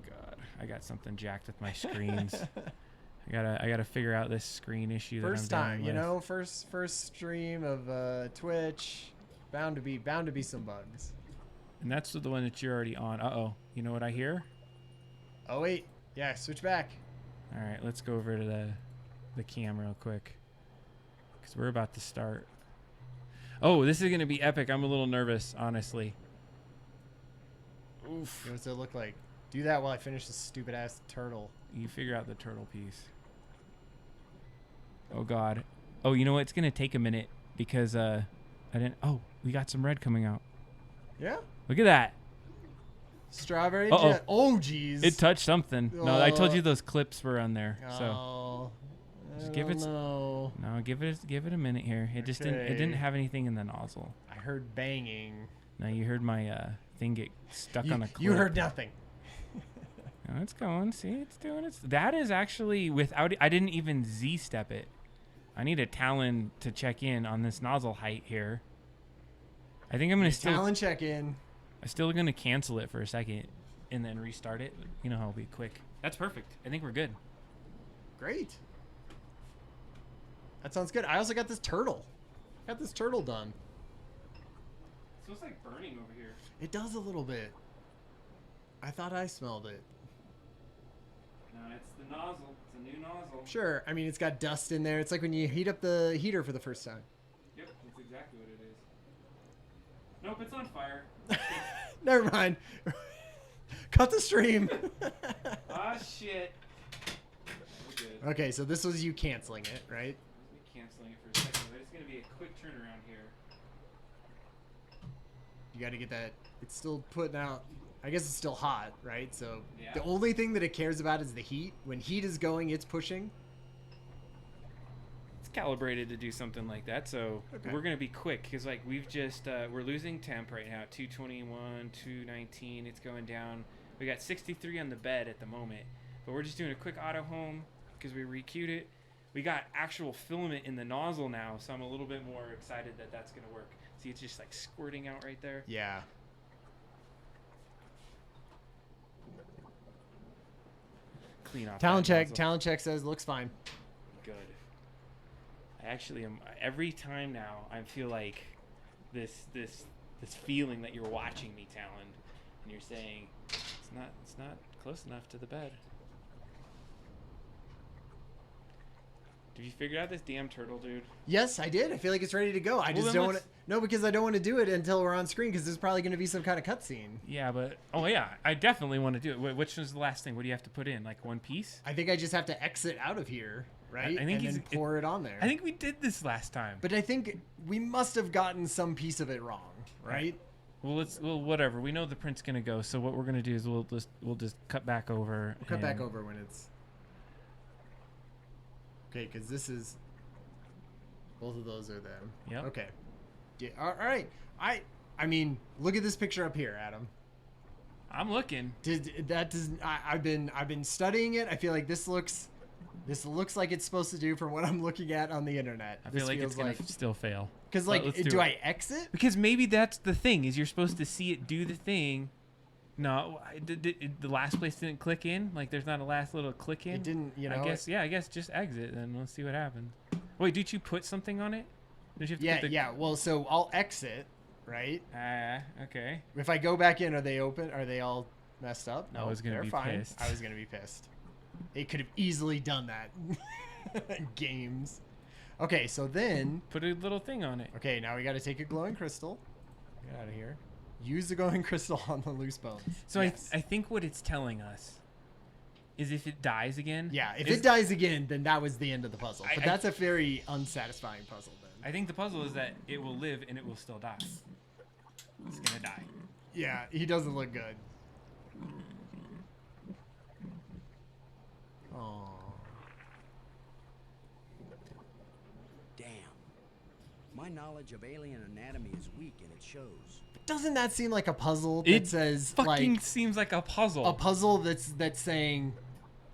God, I got something jacked with my screens. I gotta figure out this screen issue. First that I'm time, dealing with. first stream of Twitch. Bound to be some bugs. And that's the one that you're already on. Uh-oh, you know what I hear? Oh wait, yeah, switch back. All right, let's go over to the cam real quick because we're about to start. Oh, this is gonna be epic. I'm a little nervous, honestly. Oof. What's it look like? Do that while I finish this stupid ass turtle. You figure out the turtle piece. Oh God. Oh, you know what? It's gonna take a minute because I didn't. Oh, we got some red coming out. Yeah. Look at that. Strawberry jet. Oh jeez. It touched something. No, I told you those clips were on there. So oh, just give it. No. No, give it a minute here. It just didn't have anything in the nozzle. I heard banging. No, you heard my thing get stuck on a clip. You heard nothing. No, it's going. See, it's doing it. That is actually without. I didn't even Z-step it. I need a Talon to check in on this nozzle height here. I think I'm gonna Talon check in. I'm still gonna cancel it for a second, and then restart it. You know how it'll be quick. That's perfect. I think we're good. Great. That sounds good. I also got this turtle. Got this turtle done. It smells like burning over here. It does a little bit. I thought I smelled it. No, it's the nozzle. It's a new nozzle. Sure. I mean, it's got dust in there. It's like when you heat up the heater for the first time. Yep, that's exactly what it is. Nope, it's on fire. Never mind. Cut the stream. Ah, shit. We're good. Okay, so this was you canceling it, right? Canceling it for a second, but it's going to be a quick turnaround here. You got to get that. It's still putting out. I guess it's still hot, right? So yeah. The only thing that it cares about is the heat. When heat is going, it's pushing. It's calibrated to do something like that, so we're going to be quick because like we've just we're losing temp right now. 221, 219. It's going down. We got 63 on the bed at the moment, but we're just doing a quick auto home because we re-queued it. We got actual filament in the nozzle now, so I'm a little bit more excited that that's going to work. See, it's just like squirting out right there. Yeah. Clean off. Talent check says looks fine. Good. I actually am. Every time now, I feel like this feeling that you're watching me, Talon, and you're saying it's not close enough to the bed. Did you figure out this damn turtle, dude? Yes, I did. I feel like it's ready to go. I just don't want to. No, because I don't want to do it until we're on screen because there's probably going to be some kind of cutscene. Yeah, but I definitely want to do it. Which was the last thing? What do you have to put in? Like one piece? I think I just have to exit out of here, right? I think and then pour it on there. I think we did this last time. But I think we must have gotten some piece of it wrong, right? Well, whatever. We know the print's gonna go. So what we're gonna do is we'll just cut back over. We'll cut back over when it's. Okay, because this is. Both of those are them. Yep. Okay. Yeah. All right. I mean, look at this picture up here, Adam. I'm looking. I've been studying it. I feel like this looks like it's supposed to do from what I'm looking at on the internet. I feel like it's gonna still fail. Because do I exit? Because maybe that's the thing is you're supposed to see it do the thing. No, the last place didn't click in. Like there's not a last little click in. It didn't. You know. I guess just exit and let's see what happens. Wait, did you put something on it? Did you have to yeah. Well, so I'll exit, right? Okay. If I go back in, are they open? Are they all messed up? No, I was gonna be pissed. I was gonna be pissed. They could have easily done that. Games. Okay, so then put a little thing on it. Okay, now we got to take a glowing crystal. Get out of here. Use the glowing crystal on the loose bones. So yes. I think what it's telling us is if it dies again. Yeah, if it dies again, then that was the end of the puzzle. But that's a very unsatisfying puzzle then. I think the puzzle is that it will live and it will still die. It's gonna die. Yeah, he doesn't look good. Oh. Damn. My knowledge of alien anatomy is weak and it shows. Doesn't that seem like a puzzle that says fucking seems like a puzzle. A puzzle that's saying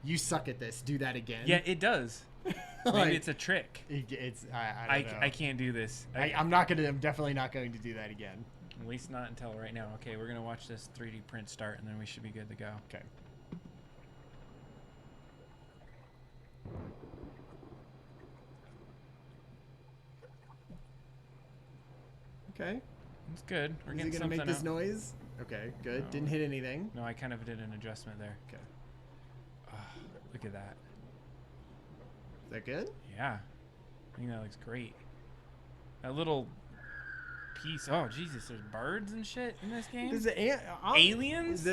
you suck at this, do that again. Yeah, it does. Maybe it's a trick. I don't know. I can't do this. I'm definitely not going to do that again. At least not until right now. Okay, we're gonna watch this 3D print start and then we should be good to go. Okay. Okay. It's good. We're getting gonna make this noise? Okay, good. No. Didn't hit anything. No, I kind of did an adjustment there. Okay. Look at that. Is that good? Yeah. I think that looks great. That little piece. Oh, Jesus. There's birds and shit in this game? Aliens?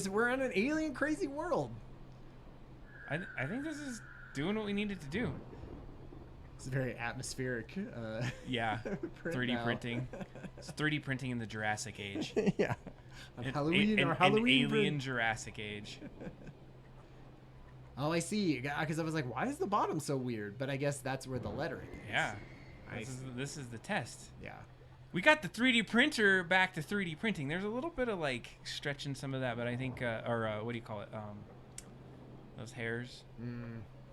We're on an alien crazy world. I think this is doing what we needed to do. It's very atmospheric. Yeah. 3D printing. It's 3D printing in the Jurassic Age. Yeah. Halloween. An alien Jurassic Age. Oh, I see. Because I was like, why is the bottom so weird? But I guess that's where the lettering is. Yeah. Nice. This is the test. Yeah. We got the 3D printer back to 3D printing. There's a little bit of like stretching some of that, but I think, what do you call it? Those hairs.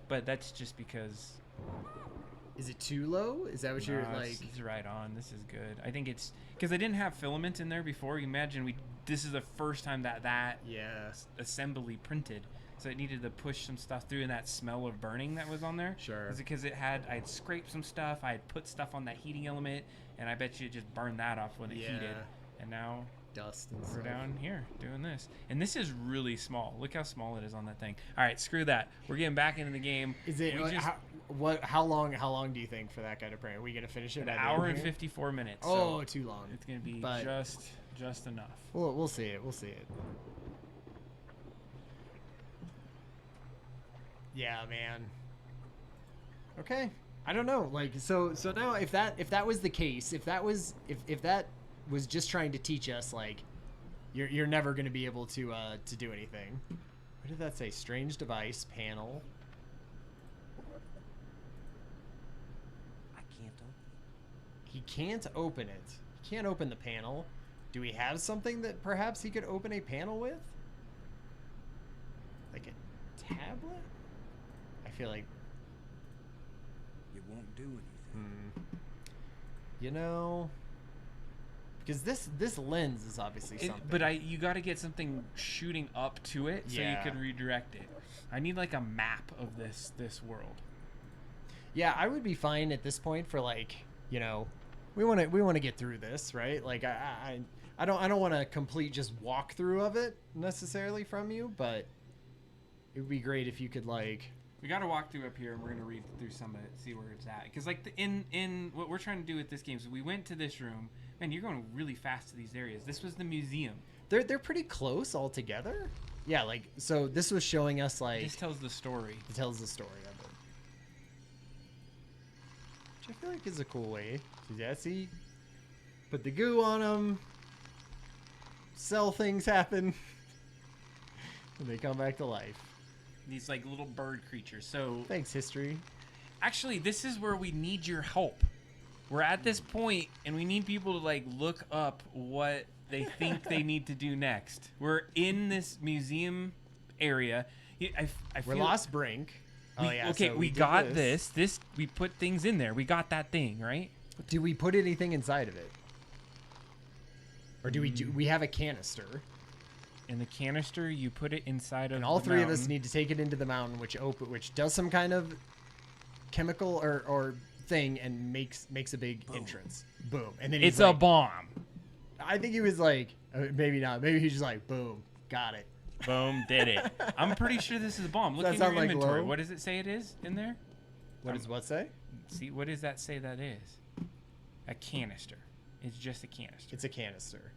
But that's just because. Is it too low? Is that what you're like? It's right on. This is good. I think it's because I didn't have filament in there before. You imagine this is the first time that assembly printed. So it needed to push some stuff through, and that smell of burning that was on there. Sure. Was it because I'd scraped some stuff, I had put stuff on that heating element, and I bet you it just burned that off when it heated. And now dust and we're stuff. down here doing this. And this is really small. Look how small it is on that thing. All right, screw that. We're getting back into the game. Is it how long do you think for that guy to print? Are we gonna finish it? An hour and 54 minutes. Oh, so too long. It's gonna be just enough. We'll see it. We'll see it. Yeah, man. Okay. I don't know. Like so now if that was the case, if that was just trying to teach us like you're never going to be able to do anything. What did that say? Strange device panel. I can't open it. He can't open it. He can't open the panel. Do we have something that perhaps he could open a panel with? Like a tablet? I feel like It won't do anything. you know, because this lens is obviously something. But you got to get something shooting up to it so you can redirect it. I need like a map of this world. Yeah, I would be fine at this point for like, you know, we want to get through this, right? Like I don't want a complete just walkthrough of it necessarily from you, but it would be great if you could like. We got to walk through up here, and we're gonna read through some of it, see where it's at. Because like in what we're trying to do with this game, is we went to this room. Man, you're going really fast to these areas. This was the museum. They're pretty close all together. Yeah, like so this was showing us like. This tells the story. It tells the story of it. Which I feel like is a cool way. Yeah, see, put the goo on them. Cell things happen, and they come back to life. These like little bird creatures. So Thanks, history. actually, this is where we need your help. We're at this point, and we need people to like look up what they think they need to do next. We're in this museum area. We're Lost Brink. Okay, so we got this. We put things in there. We got that thing, right? Do we put anything inside of it, or do we have a canister? In the canister, you put it inside of. And all three of us mountain. need to take it into the mountain, which does some kind of chemical or thing and makes a big entrance. Boom, and then It's he's like, a bomb. I think he was like, maybe not. Maybe he's just like, boom, got it. Boom, did it. I'm pretty sure this is a bomb. Look Does in that your sound like inventory. low? What does it say it is in there? What does what say? See, what does that say that is? A canister. It's just a canister. It's a canister.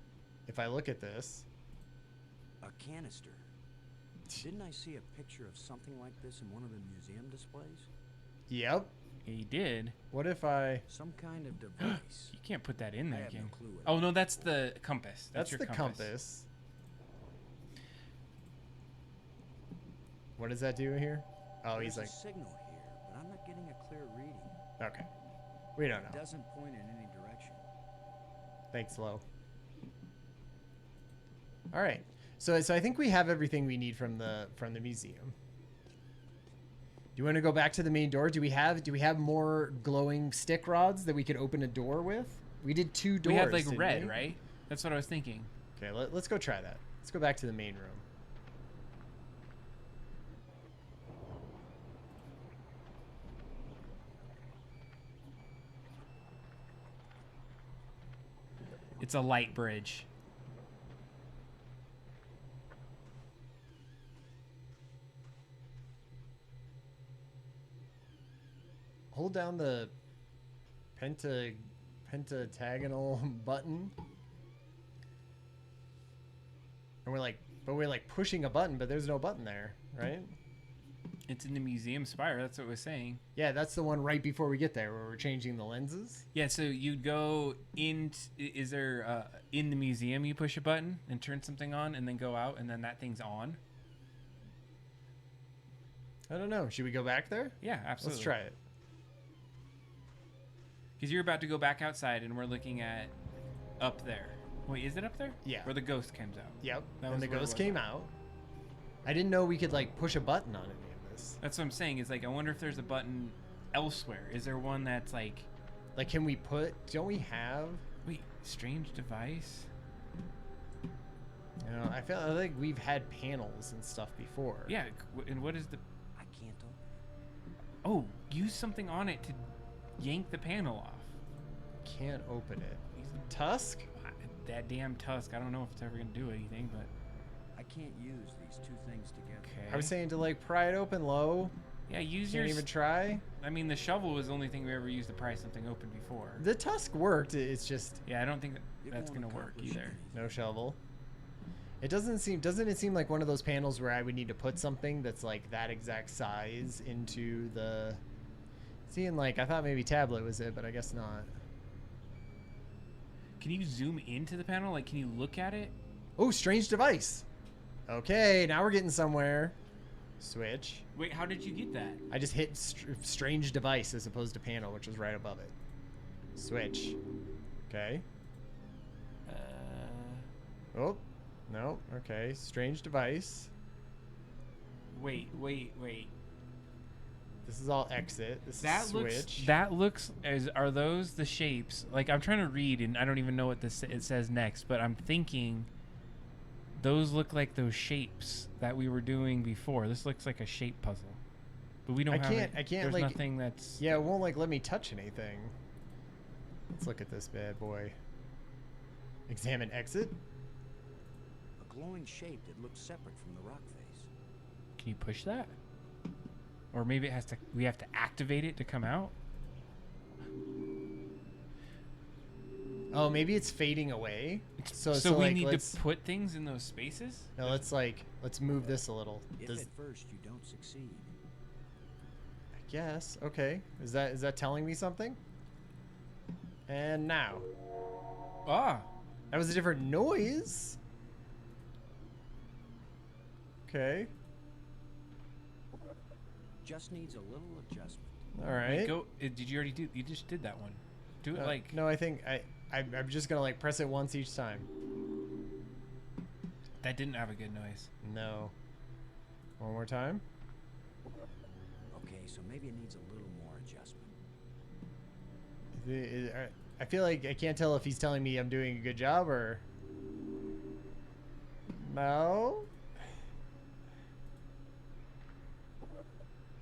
If I look at this, A canister. Didn't I see a picture of something like this in one of the museum displays? yep. He did. What if I? Some kind of device. You can't put that in there I have again. no clue what Oh no, that's the compass. That's your the compass. What does that do here? Oh, There's he's like, a signal here, but I'm not getting a clear reading. okay. We don't It know. doesn't point in any direction. Thanks, Lo. All right. So I think we have everything we need from the museum. Do you want to go back to the main door? Do we have more glowing stick rods that we could open a door with? We did 2 doors. We had like didn't red, we? right? That's what I was thinking. Okay, let's go try that. Let's go back to the main room. It's a light bridge. Hold down the pentagonal button. And we're like pushing a button, but there's no button there, right? It's in the museum spire. That's what it was saying. Yeah, that's the one right before we get there where we're changing the lenses. Yeah, so you'd go in. Is there in the museum you push a button and turn something on, and then go out, and then that thing's on? I don't know. Should we go back there? Yeah, absolutely. Let's try it. Because you're about to go back outside, and we're looking at up there. Wait, is it up there? Yeah. Where the ghost comes out. Yep. That And was the where it ghost was. came out. I didn't know we could like push a button on any of this. That's what I'm saying. Is like I wonder if there's a button elsewhere. Is there one that's like can we put? Don't we have? wait, strange device? You know, I feel like we've had panels and stuff before. Yeah. And what is the? I can't open it. Oh, use something on it to yank the panel off. Can't open it. Tusk? That damn tusk. I don't know if it's ever gonna do anything, but I can't use these two things together. okay. I was saying to like pry it open low. yeah, use Can't your. even try. I mean, the shovel was the only thing we ever used to pry something open before. The tusk worked. It's just Yeah, I don't think It that's won't gonna work accomplish either. anything. no shovel. It doesn't it seem like one of those panels where I would need to put something that's like that exact size into the. Seeing like I thought maybe tablet was it, but I guess not. Can you zoom into the panel? Like, can you look at it? Oh, strange device. Okay, now we're getting somewhere. Switch. Wait, how did you get that? I just hit strange device as opposed to panel, which was right above it. Switch. Okay. Oh, no. Okay. Strange device. Wait. This is all exit. This That is looks. switch. That looks as. Are those the shapes? Like, I'm trying to read, and I don't even know what it says next. But I'm thinking. Those look like those shapes that we were doing before. This looks like a shape puzzle, but we don't have. I can't There's like. nothing that's. Yeah, it won't like let me touch anything. Let's look at this bad boy. Examine exit. A glowing shape that looks separate from the rock face. Can you push that? Or maybe it has to. We have to activate it to come out. Oh, maybe it's fading away. So we like, need let's, to put things in those spaces. No, let's move this a little. If Does, at first you don't succeed, I guess. Okay. Is that telling me something? And now. Ah, That was a different noise. Okay. just needs a little adjustment. All right. go. Did you already do? You just did that one. Do it like. No, I think I'm just gonna like press it once each time. That didn't have a good noise. No. One more time. Okay, so maybe it needs a little more adjustment. I feel like I can't tell if he's telling me I'm doing a good job or. No.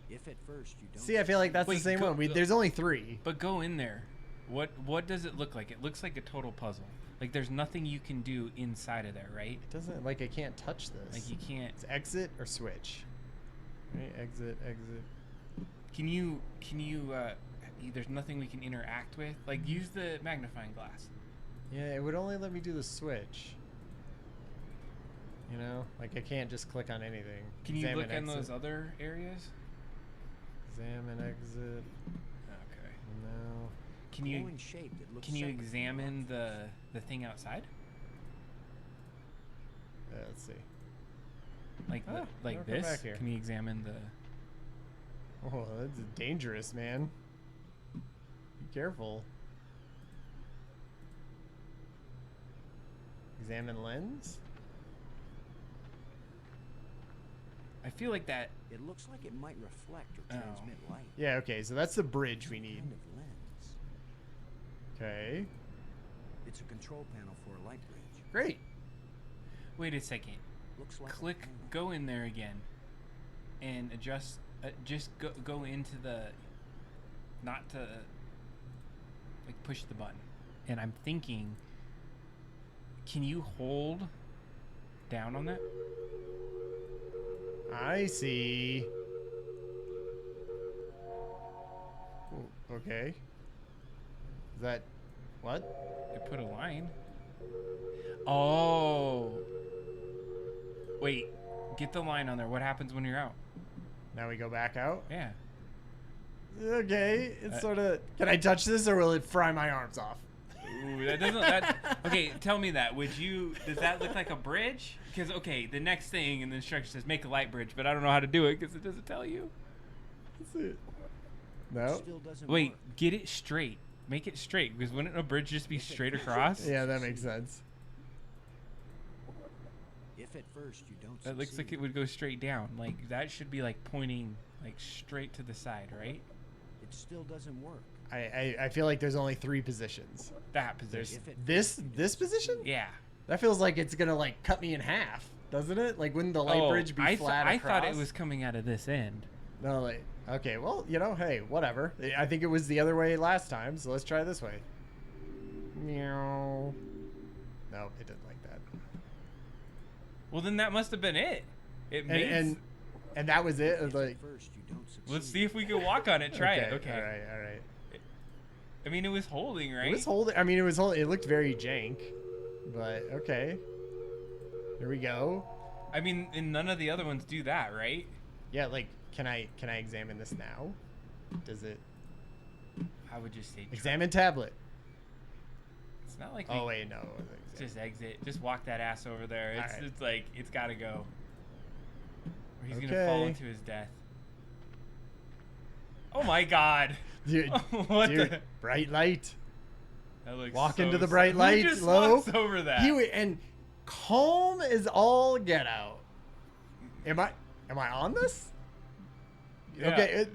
If at first you don't See, I feel like that's Wait, the same go- one. There's only 3. But go in there. What does it look like? It looks like a total puzzle. Like there's nothing you can do inside of there, right? It doesn't like I can't touch this. Like you can't. It's exit or switch. Right, exit. Can you? There's nothing we can interact with. Like use the magnifying glass. Yeah, it would only let me do the switch. You know, like I can't just click on anything. Can you Examine look in exit. those other areas? Examine exit. Okay. No. Can you? glowing shape that looks Can you separate from the examine rock the thing outside? Let's see. Like Ah, like never come this? back here. Can you examine the? Oh, that's dangerous, man. Be careful. Examine lens. I feel like that. It looks like it might reflect or Oh. transmit light. Yeah, okay, so that's the bridge we What need. kind of lens? Okay. It's a control panel for a light bridge. Great. Wait a second. Looks like a Click. panel. Go in there again, and adjust. Just go into the. Not to. Like push the button, and I'm thinking. Can you hold down on that? I see. Ooh, okay. Is that what? It put a line. Oh. Wait. Get the line on there. What happens when you're out? Now we go back out? Yeah. Okay, it's sort of. Can I touch this or will it fry my arms off? Ooh, that doesn't. Okay, tell me that. Does that look like a bridge? Because the next thing in the instructions says make a light bridge, but I don't know how to do it because it doesn't tell you. That's it. No. Wait, get it straight. Make it straight, because wouldn't a bridge just be straight across? Yeah, that makes sense. If at first you don't That looks like it would go straight down. Like that should be like pointing like straight to the side, right? It still doesn't work. I feel like there's only 3 positions. That position. This position? Yeah. That feels like it's gonna like cut me in half, doesn't it? Like wouldn't the light bridge be flat I across? thought it was coming out of this end. No, like okay, well, hey, whatever. I think it was the other way last time, so let's try this way. Meow. No, it didn't like that. Well, then that must have been it. And that was it. It was like, First you don't succeed. let's see if we can walk on it. Try it. Okay. All right. I mean, it was holding, right? It was holding. I mean, it was holding. It looked very jank, but okay. Here we go. I mean, and none of the other ones do that, right? Yeah, like, can I examine this now? Does it? I would just say Examine tablet. It's not like. Oh wait, no. Just exit. Just walk that ass over there. Alright. It's like it's gotta go. Or he's gonna fall into his death. Oh my God! Dude, What dude, the? bright light. That looks Walk so into the sad. bright light. Who just Low. walks over that? And calm is all get out. Am I on this? Yeah. Okay,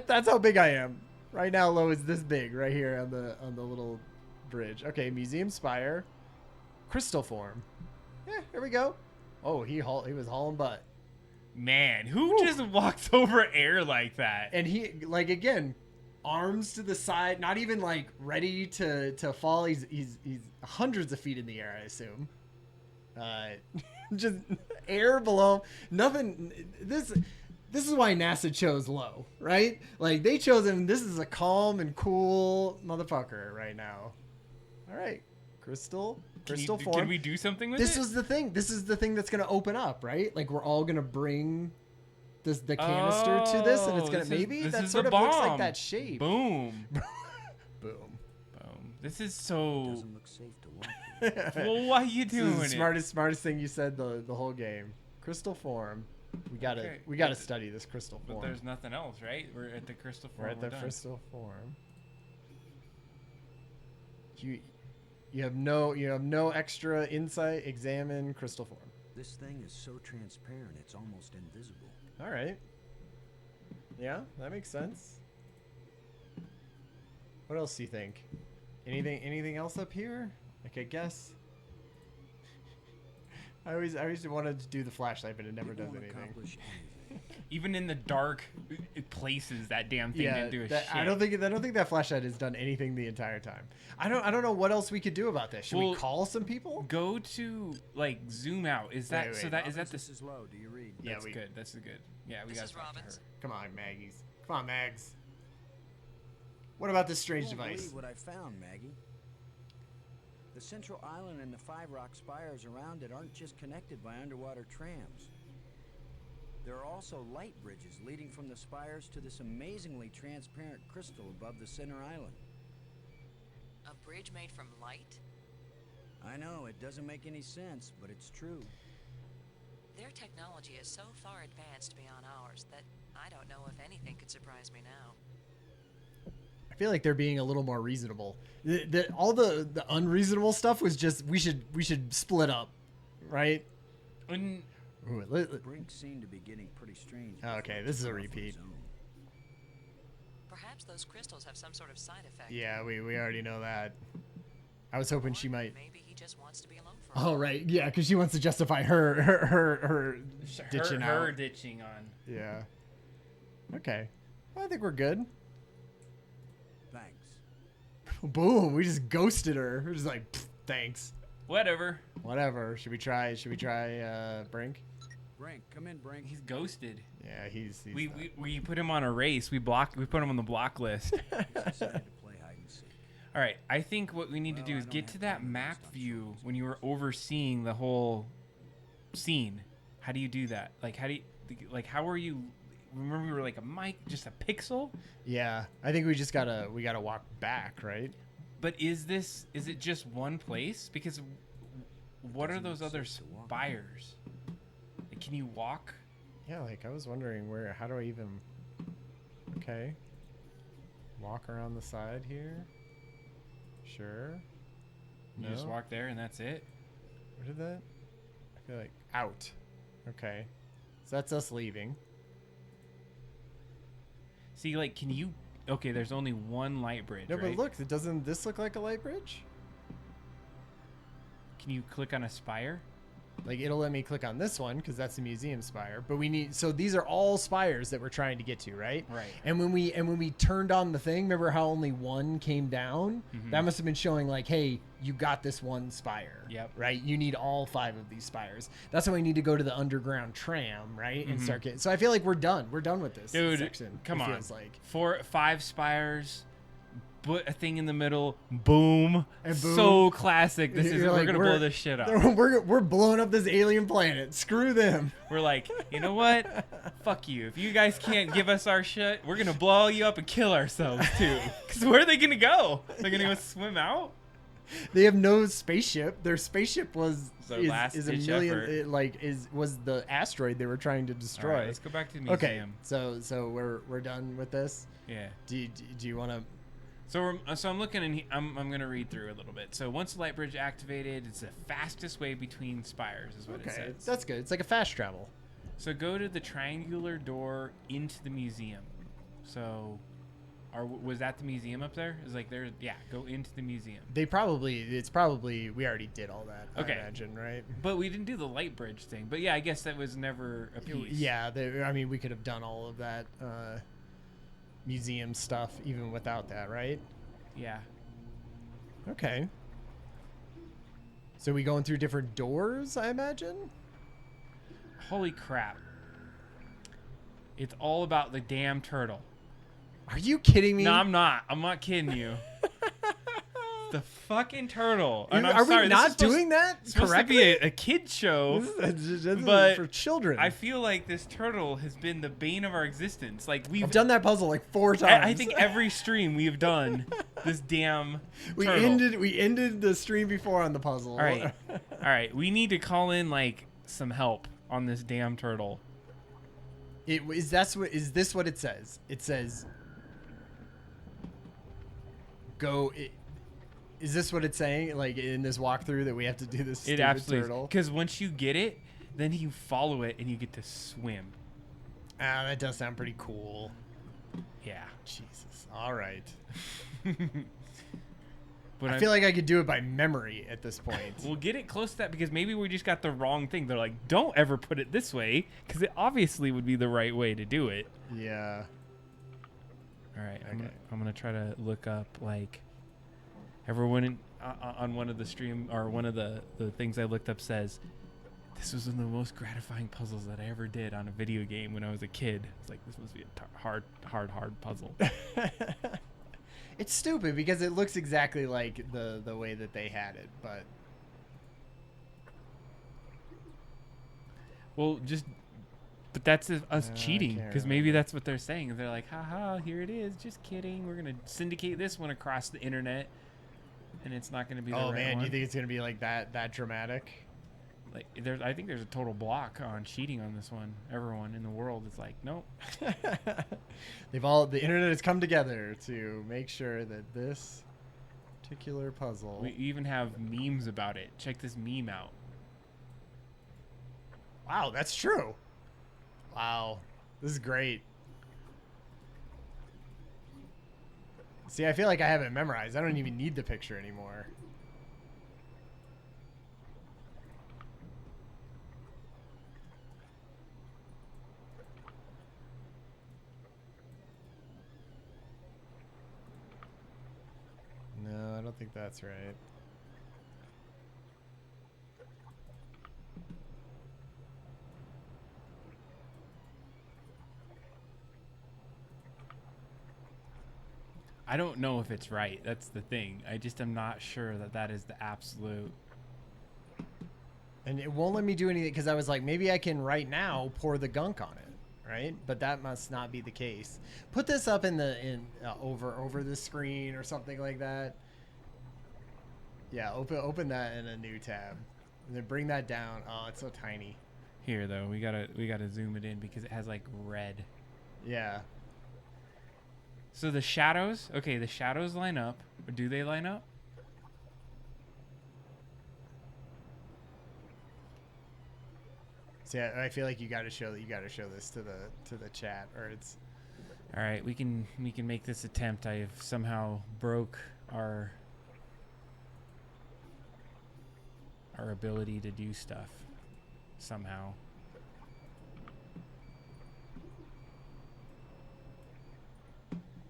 that's how big I am. Right now, Low is this big right here on the little bridge. Okay, museum spire, crystal form. Yeah, here we go. Oh, he was hauling butt. Man, who just walks over air like that? And he like again, arms to the side, not even like ready to fall. He's hundreds of feet in the air, I assume. Just air below. Nothing. This is why NASA chose Low, right? Like they chose him. This is a calm and cool motherfucker right now. All right, crystal form. Can we do something with This it? is the thing. This is the thing that's gonna open up, right? Like we're all gonna bring the canister to this, and it's gonna that sort of looks like that shape. Boom. Boom. This is so. Doesn't look safe to walk in. Well, why are you doing This is it? the smartest thing you said the whole game. Crystal form. We gotta study this crystal form. But there's nothing else, right? We're at the crystal form. We're at the done. crystal form. You have no extra insight. Examine crystal form. This thing is so transparent, it's almost invisible. All right. Yeah, that makes sense. What else do you think? Anything else up here? Like I guess. I always wanted to do the flashlight, but it never does won't anything. accomplish anything. Even in the dark places, that damn thing didn't do a shit. I don't think that flashlight has done anything the entire time. I don't know what else we could do about this. Should we call some people? Go to like zoom out. Is that Wait, so? That is that the? This is Low. Do you read? Yeah, That's good. That's good. Yeah, we got to talk to her. Come on, Maggies. Come on, Mags. What about this strange You won't device? believe what I found, Maggie. The central island and the 5 rock spires around it aren't just connected by underwater trams. There are also light bridges leading from the spires to this amazingly transparent crystal above the center island. A bridge made from light? I know, it doesn't make any sense, but it's true. Their technology is so far advanced beyond ours that I don't know if anything could surprise me now. I feel like they're being a little more reasonable. All the unreasonable stuff was just we should split up, right? And Ooh, Brink seemed to be getting pretty strange. Okay, this is a repeat. Perhaps those crystals have some sort of side effect. Yeah, we already know that. I was hoping she might. Maybe he just wants to be alone for a Oh while. right, yeah, because she wants to justify her ditching out. her ditching on. Yeah. Okay. Well, I think we're good. Thanks. Boom! We just ghosted her. We're just like, thanks. Whatever. Whatever. Should we try Brink? Brink, come in, Brink. He's ghosted. Yeah, he's We put him on a race. We put him on the block list. Decided to play hide and seek. All right. I think what we need to do is get to that map view when you were overseeing the whole scene. How do you do that? How are you? Remember, we were like just a pixel. Yeah, I think we gotta walk back, right? But is it just one place? Because what are those other spires? Like, can you walk? Yeah, like I was wondering how do I even... Okay. Walk around the side here. Sure. You just walk there and that's it? Where did that? I feel like out. Okay. So that's us leaving. See, like, can you... Okay, there's only one light bridge, No, right? but look, doesn't this look like a light bridge? Can you click on a spire? Like, it'll let me click on this one because that's the museum spire. But we need... So these are all spires that we're trying to get to, right? Right. And when we turned on the thing, remember how only one came down? Mm-hmm. That must have been showing like, hey, you got this one spire. Yep. Right? You need all 5 of these spires. That's why we need to go to the underground tram, right? And start getting... So I feel like we're done. We're done with this section. Come on. Feels like 5 spires... Put a thing in the middle, boom. And boom. So classic. We're like, gonna blow this shit up. We're blowing up this alien planet. Screw them. We're like, you know what? Fuck you. If you guys can't give us our shit, we're gonna blow you up and kill ourselves too. Because where are they gonna go? They're gonna go swim out? They have no spaceship. Their spaceship was was the asteroid they were trying to destroy. All right, let's go back to the museum. Okay, so we're done with this. Yeah. Do you want to? So I'm looking and I'm gonna read through a little bit. So once the light bridge activated, it's the fastest way between spires, is what it says. That's good. It's like a fast travel. So go to the triangular door into the museum. So, was that the museum up there? Is like there? Yeah, go into the museum. It's probably we already did all that. Okay. I imagine, right? But we didn't do the light bridge thing. But yeah, I guess that was never a piece. Yeah, I mean, we could have done all of that museum stuff even without that, right? Yeah. Okay. So we going through different doors, I imagine? Holy crap. It's all about the damn turtle. Are you kidding me? No, I'm not. I'm not kidding you. The fucking turtle. And Are we not doing that It's supposed correctly? to be a kid show, This is but for children. I feel like this turtle has been the bane of our existence. Like I've done that puzzle like 4 times. I think every stream we have done this damn we turtle. ended the stream before on the puzzle. All right. We need to call in like some help on this damn turtle. Is this what it says? It says go. Is this what it's saying? Like in this walkthrough that we have to do this stupid turtle? Because once you get it, then you follow it and you get to swim. Ah, that does sound pretty cool. Yeah. Jesus. All right. But I feel like I could do it by memory at this point. We'll get it close to that because maybe we just got the wrong thing. They're like, don't ever put it this way because it obviously would be the right way to do it. Yeah. All right. Okay. I'm gonna try to look up like everyone on one of the stream or one of the things I looked up says this was one of the most gratifying puzzles that I ever did on a video game when I was a kid. It's like this must be a hard puzzle. It's stupid because it looks exactly like the way that they had it, but but that's us cheating because maybe that's what they're saying. They're like, haha, here it is. Just kidding. We're gonna syndicate this one across the internet, and it's not gonna be. The right one. You think it's gonna be like that dramatic? Like I think there's a total block on cheating on this one. Everyone in the world is like, nope. The internet has come together to make sure that this particular puzzle. We even have memes about it. Check this meme out. Wow, that's true. Wow, this is great. See, I feel like I have it memorized. I don't even need the picture anymore. No, I don't think that's right. I don't know if it's right. That's the thing. I just am not sure that is the absolute. And it won't let me do anything because I was like, maybe I can right now pour the gunk on it, right? But that must not be the case. Put this up over the screen or something like that. Yeah, open that in a new tab. And then bring that down. Oh, it's so tiny. Here though, we gotta zoom it in because it has like red. Yeah. So the shadows, okay, the shadows line up. Or do they line up? See, I feel like you gotta show this to the chat, or it's. All right, we can make this attempt. I have somehow broke our ability to do stuff somehow.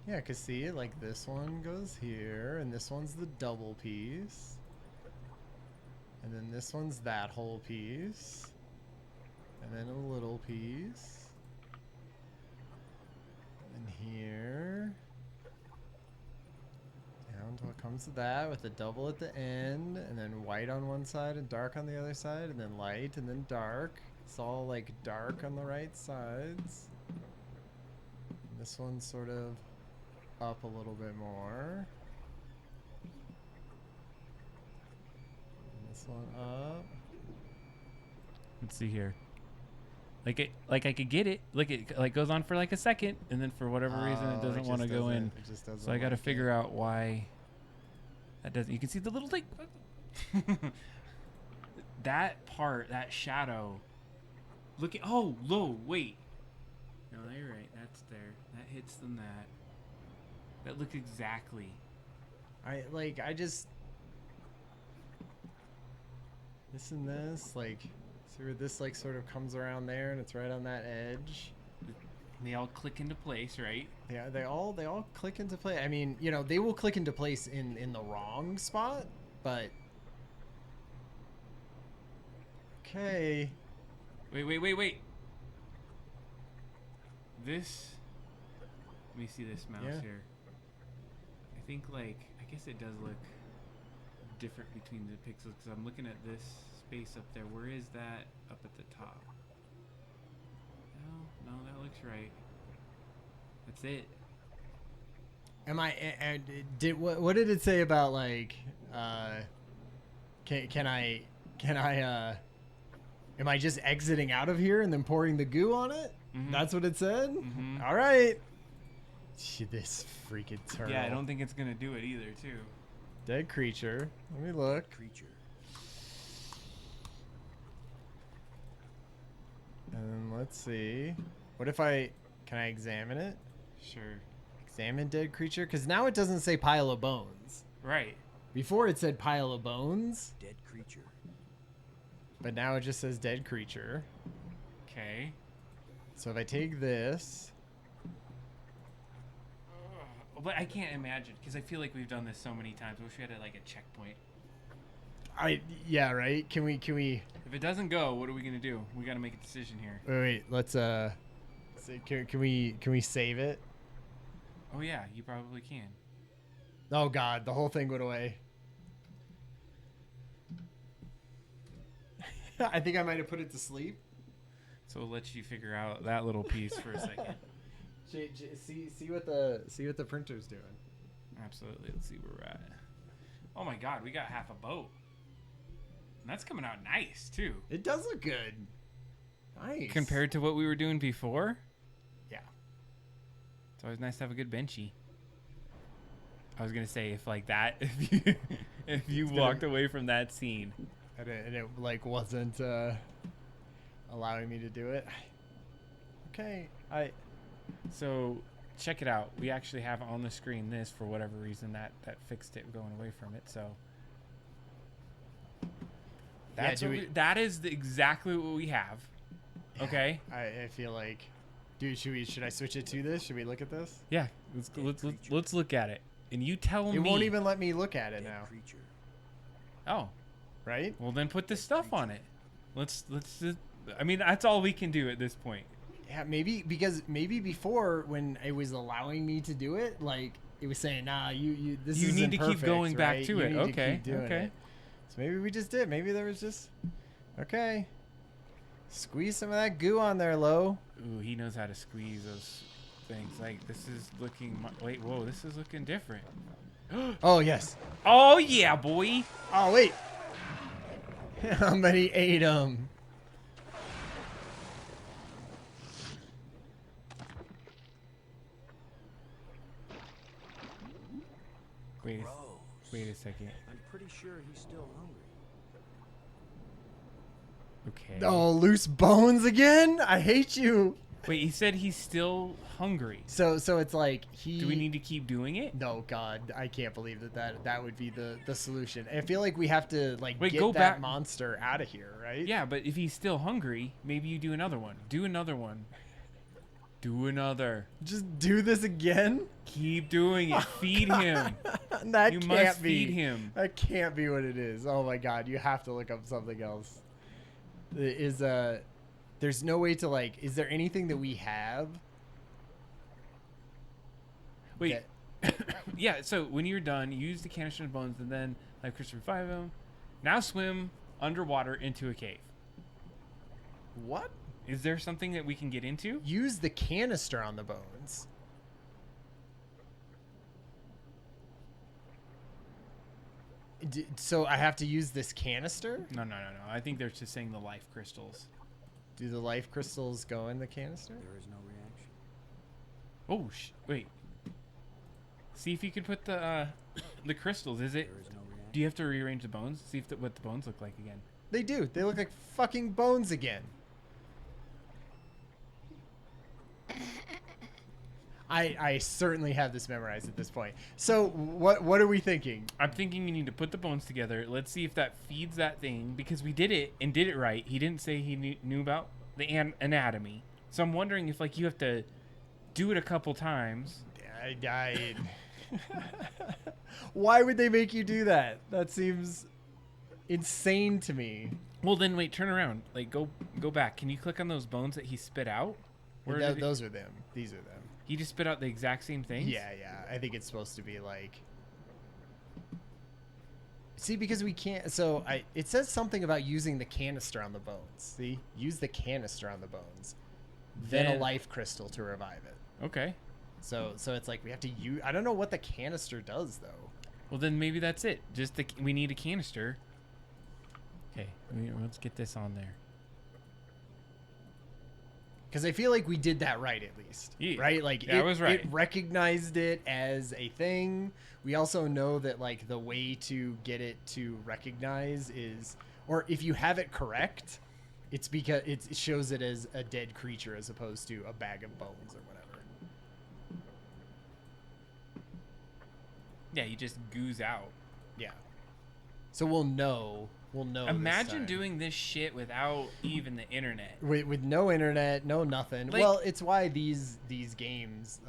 Yeah, cause see, like this one goes here, and this one's the double piece, and then this one's that whole piece, and then a little piece, and here, down to what comes to that with the double at the end, and then white on one side and dark on the other side, and then light and then dark. It's all like dark on the right sides. And this one's sort of up a little bit more. And this one up. Let's see here. Like I could get it. Like it like goes on for like a second, and then for whatever reason it doesn't want to go in. So I got to figure out why that doesn't. You can see the little thing. That part, that shadow. Look at. Oh, low. Wait. No, you're right. That's there. That hits them. That looks exactly. I just this and this, like, see where this like sort of comes around there and it's right on that edge. They all click into place, right? Yeah, they all click into place. I mean, you know, they will click into place in the wrong spot, but okay. Wait. This. Let me see this mouse here. I think, like, I guess it does look different between the pixels because I'm looking at this space up there. Where is that up at the top? No, that looks right. That's it. Am I? And what did it say about like? Can I? Am I just exiting out of here and then pouring the goo on it? Mm-hmm. That's what it said. Mm-hmm. All right. This freaking turtle. Yeah, I don't think it's gonna do it either, too. Dead creature. Let me look. Creature. And let's see. What if can I examine it? Sure. Examine dead creature? Because now it doesn't say pile of bones. Right. Before it said pile of bones. Dead creature. But now it just says dead creature. Okay. So if I take this. But I can't imagine because I feel like we've done this so many times. I wish we had like a checkpoint. Yeah, right. Can we? If it doesn't go, what are we gonna do? We gotta make a decision here. Wait. Let's see, can we save it? Oh yeah, you probably can. Oh God, the whole thing went away. I think I might have put it to sleep. So we'll let you figure out that little piece for a second. See what the printer's doing. Absolutely. Let's see where we're at. Oh my God, we got half a boat. And that's coming out nice too. It does look good. Nice. Compared to what we were doing before? Yeah. It's always nice to have a good benchy. I was gonna say if like that, if you walked away from that scene and it like wasn't allowing me to do it. Okay. So check it out. We actually have on the screen this for whatever reason that fixed it going away from it. So that's that is exactly what we have. Yeah, okay. I feel like, dude, should I switch it to this? Should we look at this? Yeah. Let's look at it. And you tell me. It won't even let me look at it now. Creature. Oh. Right. Well, then put this stuff on it. Let's. I mean, that's all we can do at this point. Yeah, maybe before when it was allowing me to do it, like it was saying, nah, you need to keep going back to it. Okay. It. So maybe we just did. Maybe there was just okay. Squeeze some of that goo on there, Lo. Ooh, he knows how to squeeze those things. Like, this is looking... Wait, whoa, this is looking different. Oh, yes. Oh, yeah, boy. Oh, wait. How many ate them? Wait a second. I'm pretty sure he's still hungry. Okay. Oh, loose bones again? I hate you. Wait, he said he's still hungry. So it's like he... Do we need to keep doing it? No, God, I can't believe that would be the solution. I feel like we have to like Wait, get go that back. monster out of here, right? Yeah, but if he's still hungry, maybe you do another one. Do another one. Do another. Just do this again? Keep doing it. Feed him. That You can't must be. feed him. That can't be what it is. Oh my God, you have to look up something else. There's no way to like, is there anything that we have? Wait. Yeah, so when you're done, use the canister of bones and then like Christopher 5 of them. Now swim underwater into a cave. What? Is there something that we can get into? Use the canister on the bones. So I have to use this canister? No. I think they're just saying the life crystals. Do the life crystals go in the canister? There is no reaction. Oh, wait. See if you could put the crystals. Is it? There is no reaction. Do you have to rearrange the bones? See if what the bones look like again. They do. They look like fucking bones again. I certainly have this memorized at this point. So what are we thinking? I'm thinking you need to put the bones together. Let's see if that feeds that thing, because we did it and did it right. He didn't say he knew about the anatomy. So I'm wondering if like you have to do it a couple times. I died. Why would they make you do that? That seems insane to me. Well, then wait, turn around. Like go back. Can you click on those bones that he spit out? Those are them. These are them. He just spit out the exact same things? Yeah. I think it's supposed to be like... See, because we can't... So, it says something about using the canister on the bones. See? Use the canister on the bones. Then a life crystal to revive it. Okay. So it's like we have to use... I don't know what the canister does, though. Well, then maybe that's it. We need a canister. Okay, let's get this on there. Because I feel like we did that right, at least. Yeah. Right? Like, yeah, I was right. It recognized it as a thing. We also know that, like, the way to get it to recognize is... Or if you have it correct, it's because it shows it as a dead creature as opposed to a bag of bones or whatever. Yeah, you just goose out. Yeah. So we'll know. Imagine doing this shit without even the internet. With no internet, no nothing. Like, well, it's why these games,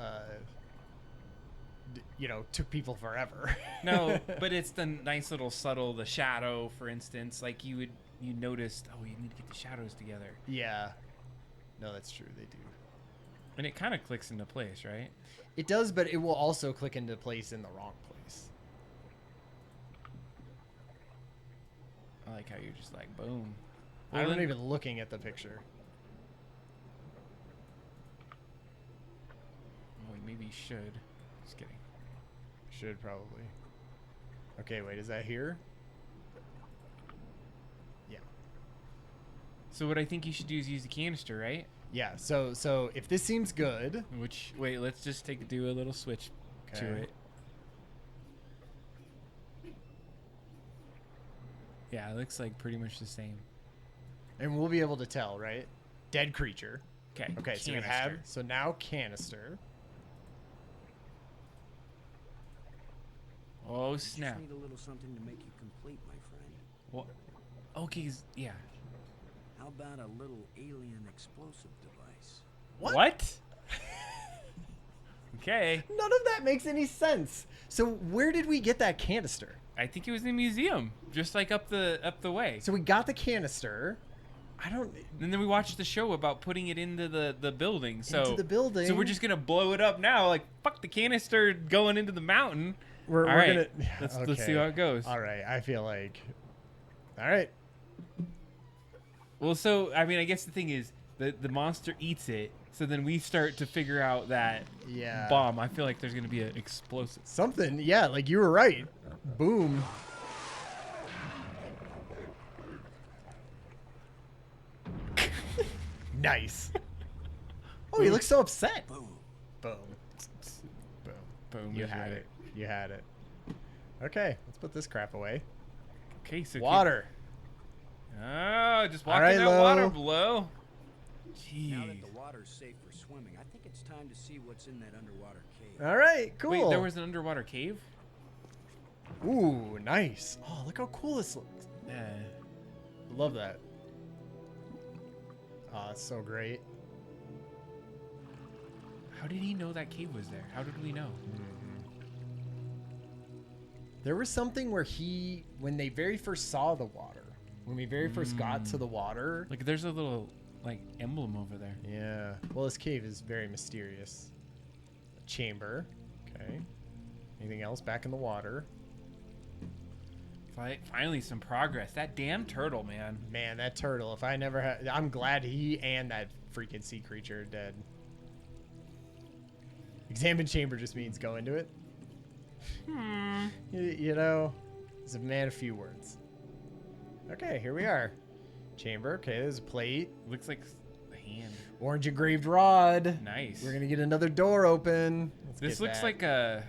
took people forever. No, but it's the nice little subtle, the shadow, for instance. Like you noticed, you need to get the shadows together. Yeah. No, that's true. They do. And it kind of clicks into place, right? It does, but it will also click into place in the wrong place. I like how you're just like, boom. Well, I'm not even looking at the picture. Oh, maybe you should. Just kidding. Should probably. Okay, wait, is that here? Yeah. So what I think you should do is use the canister, right? Yeah, so if this seems good... Wait, let's just do a little switch to it. Yeah, it looks like pretty much the same. And we'll be able to tell, right? Dead creature. Okay. Okay, so we have... So now canister. Oh, snap. You just need a little something to make you complete, my friend. What? Okay, yeah. How about a little alien explosive device? What? Okay. None of that makes any sense. So where did we get that canister? I think it was in the museum, just like up the way. So we got the canister. And then we watched the show about putting it into the building. Into the building. So we're just gonna blow it up now. Like fuck the canister going into the mountain. We're right. gonna. Let's see how it goes. All right. I feel like. All right. Well, so I mean, I guess the thing is the monster eats it. So then we start to figure out that bomb. I feel like there's going to be an explosive. Something. Yeah, like you were right. Boom. Nice. Oh, he looks so upset. Boom. Boom. Boom. Boom. You had it. You had it. Okay, let's put this crap away. Okay, so water. Oh, just walk in that water below. Jeez. Now that the water's safe for swimming, I think it's time to see what's in that underwater cave. All right, cool. Wait, there was an underwater cave? Ooh, nice. Oh, look how cool this looks. Yeah. Love that. Oh, it's so great. How did he know that cave was there? How did we know? There was something where when they very first saw the water, when we very first got to the water. Like, there's a little, like, emblem over there. Yeah. Well, this cave is very mysterious. A chamber. Okay. Anything else back in the water? Finally, some progress. That damn turtle, man. Man, that turtle. If I never had... I'm glad he and that freaking sea creature are dead. Examine chamber just means go into it. You know, he's a man of few words. Okay, here we are. Chamber. Okay, there's a plate. Looks like a hand. Orange engraved rod. Nice. We're gonna get another door open. This looks like an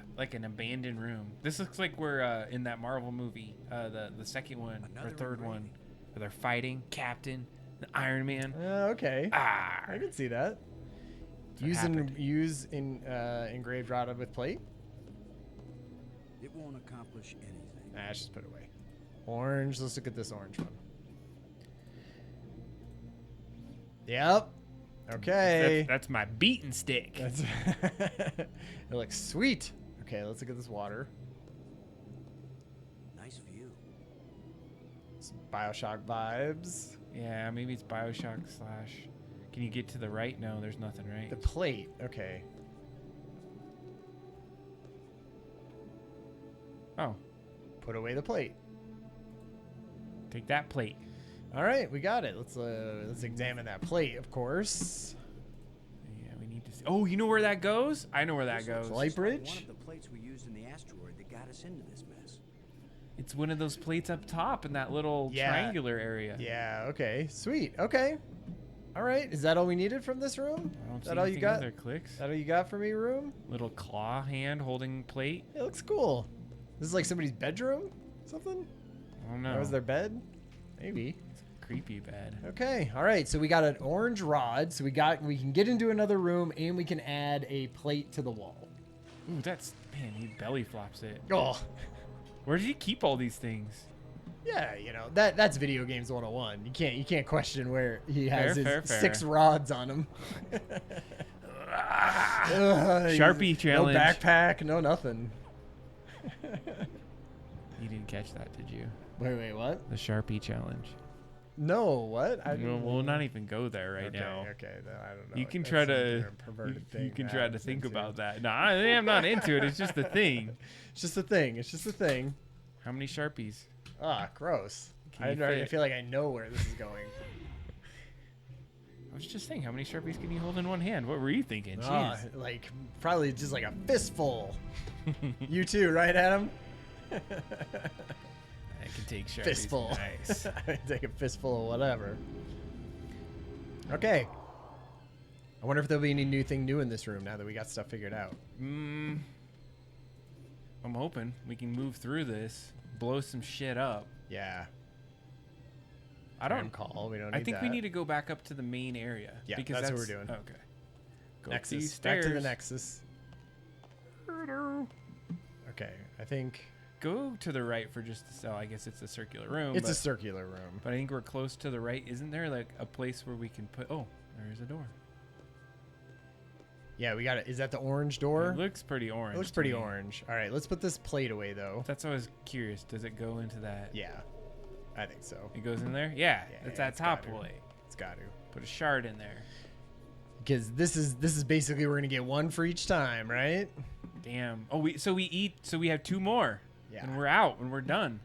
abandoned room. This looks like we're in that Marvel movie, the second one or third one, where they're fighting Captain, the Iron Man. Okay. I can see that. Use engraved rod with plate. It won't accomplish anything. Let's just put it away. Orange. Let's look at this orange one. Yep. Okay. That's my beating stick. It looks sweet. Okay, let's look at this water. Nice view. Some Bioshock vibes. Yeah, maybe it's Bioshock / Can you get to the right? No, there's nothing, right? The plate. Okay. Oh. Put away the plate. Take that plate. All right, we got it. Let's examine that plate, of course. Yeah, we need to see. Oh, you know where that goes? I know where that goes. Light bridge? Like one of the plates we used in the asteroid that got us into this mess. It's one of those plates up top in that little triangular area. Yeah, okay. Sweet. Okay. All right. Is that all we needed from this room? I don't Is see that all you got? Other clicks. Is that all you got for me, room? Little claw hand holding plate. It looks cool. This is like somebody's bedroom? Something? I don't know. That was their bed? Maybe. Creepy bed. Okay. All right. So we got an orange rod. So we can get into another room and we can add a plate to the wall. Ooh, man, he belly flops it. Oh. Where did you keep all these things? Yeah, you know, that's video games 101. You can't question where he has fair. 6 rods on him. Sharpie challenge. No backpack, no nothing. You didn't catch that, did you? Wait, what? The Sharpie challenge. No, what? We'll not even go there right now. Okay, I don't know. You can try to think about that. No, I'm not into it. It's just a thing. It's just a thing. How many Sharpies? Ah, gross. I feel like I know where this is going. I was just saying, how many Sharpies can you hold in one hand? What were you thinking? Jeez. Like probably just like a fistful. You too, right, Adam? I can take Sharpies. Fistful. Nice. I can take a fistful of whatever. Okay. I wonder if there'll be any new in this room now that we got stuff figured out. I'm hoping we can move through this, blow some shit up. Yeah. I don't call. We don't. I think we need to go back up to the main area. Yeah, because that's what we're doing. Okay. Go Nexus. Back to the Nexus. Okay, I think. Go to the right for just I guess it's a circular room. It's a circular room. But I think we're close to the right. Isn't there like a place where we can put? Oh, there's a door. Yeah, we got it. Is that the orange door? It looks pretty orange. It looks pretty orange. All right, let's put this plate away though. That's why I was curious. Does it go into that? Yeah, I think so. It goes in there. Yeah, it's that top plate. It's got to put a shard in there. Because this is basically we're gonna get one for each time, right? Damn. Oh, we have 2 more. Yeah. And we're out and we're done.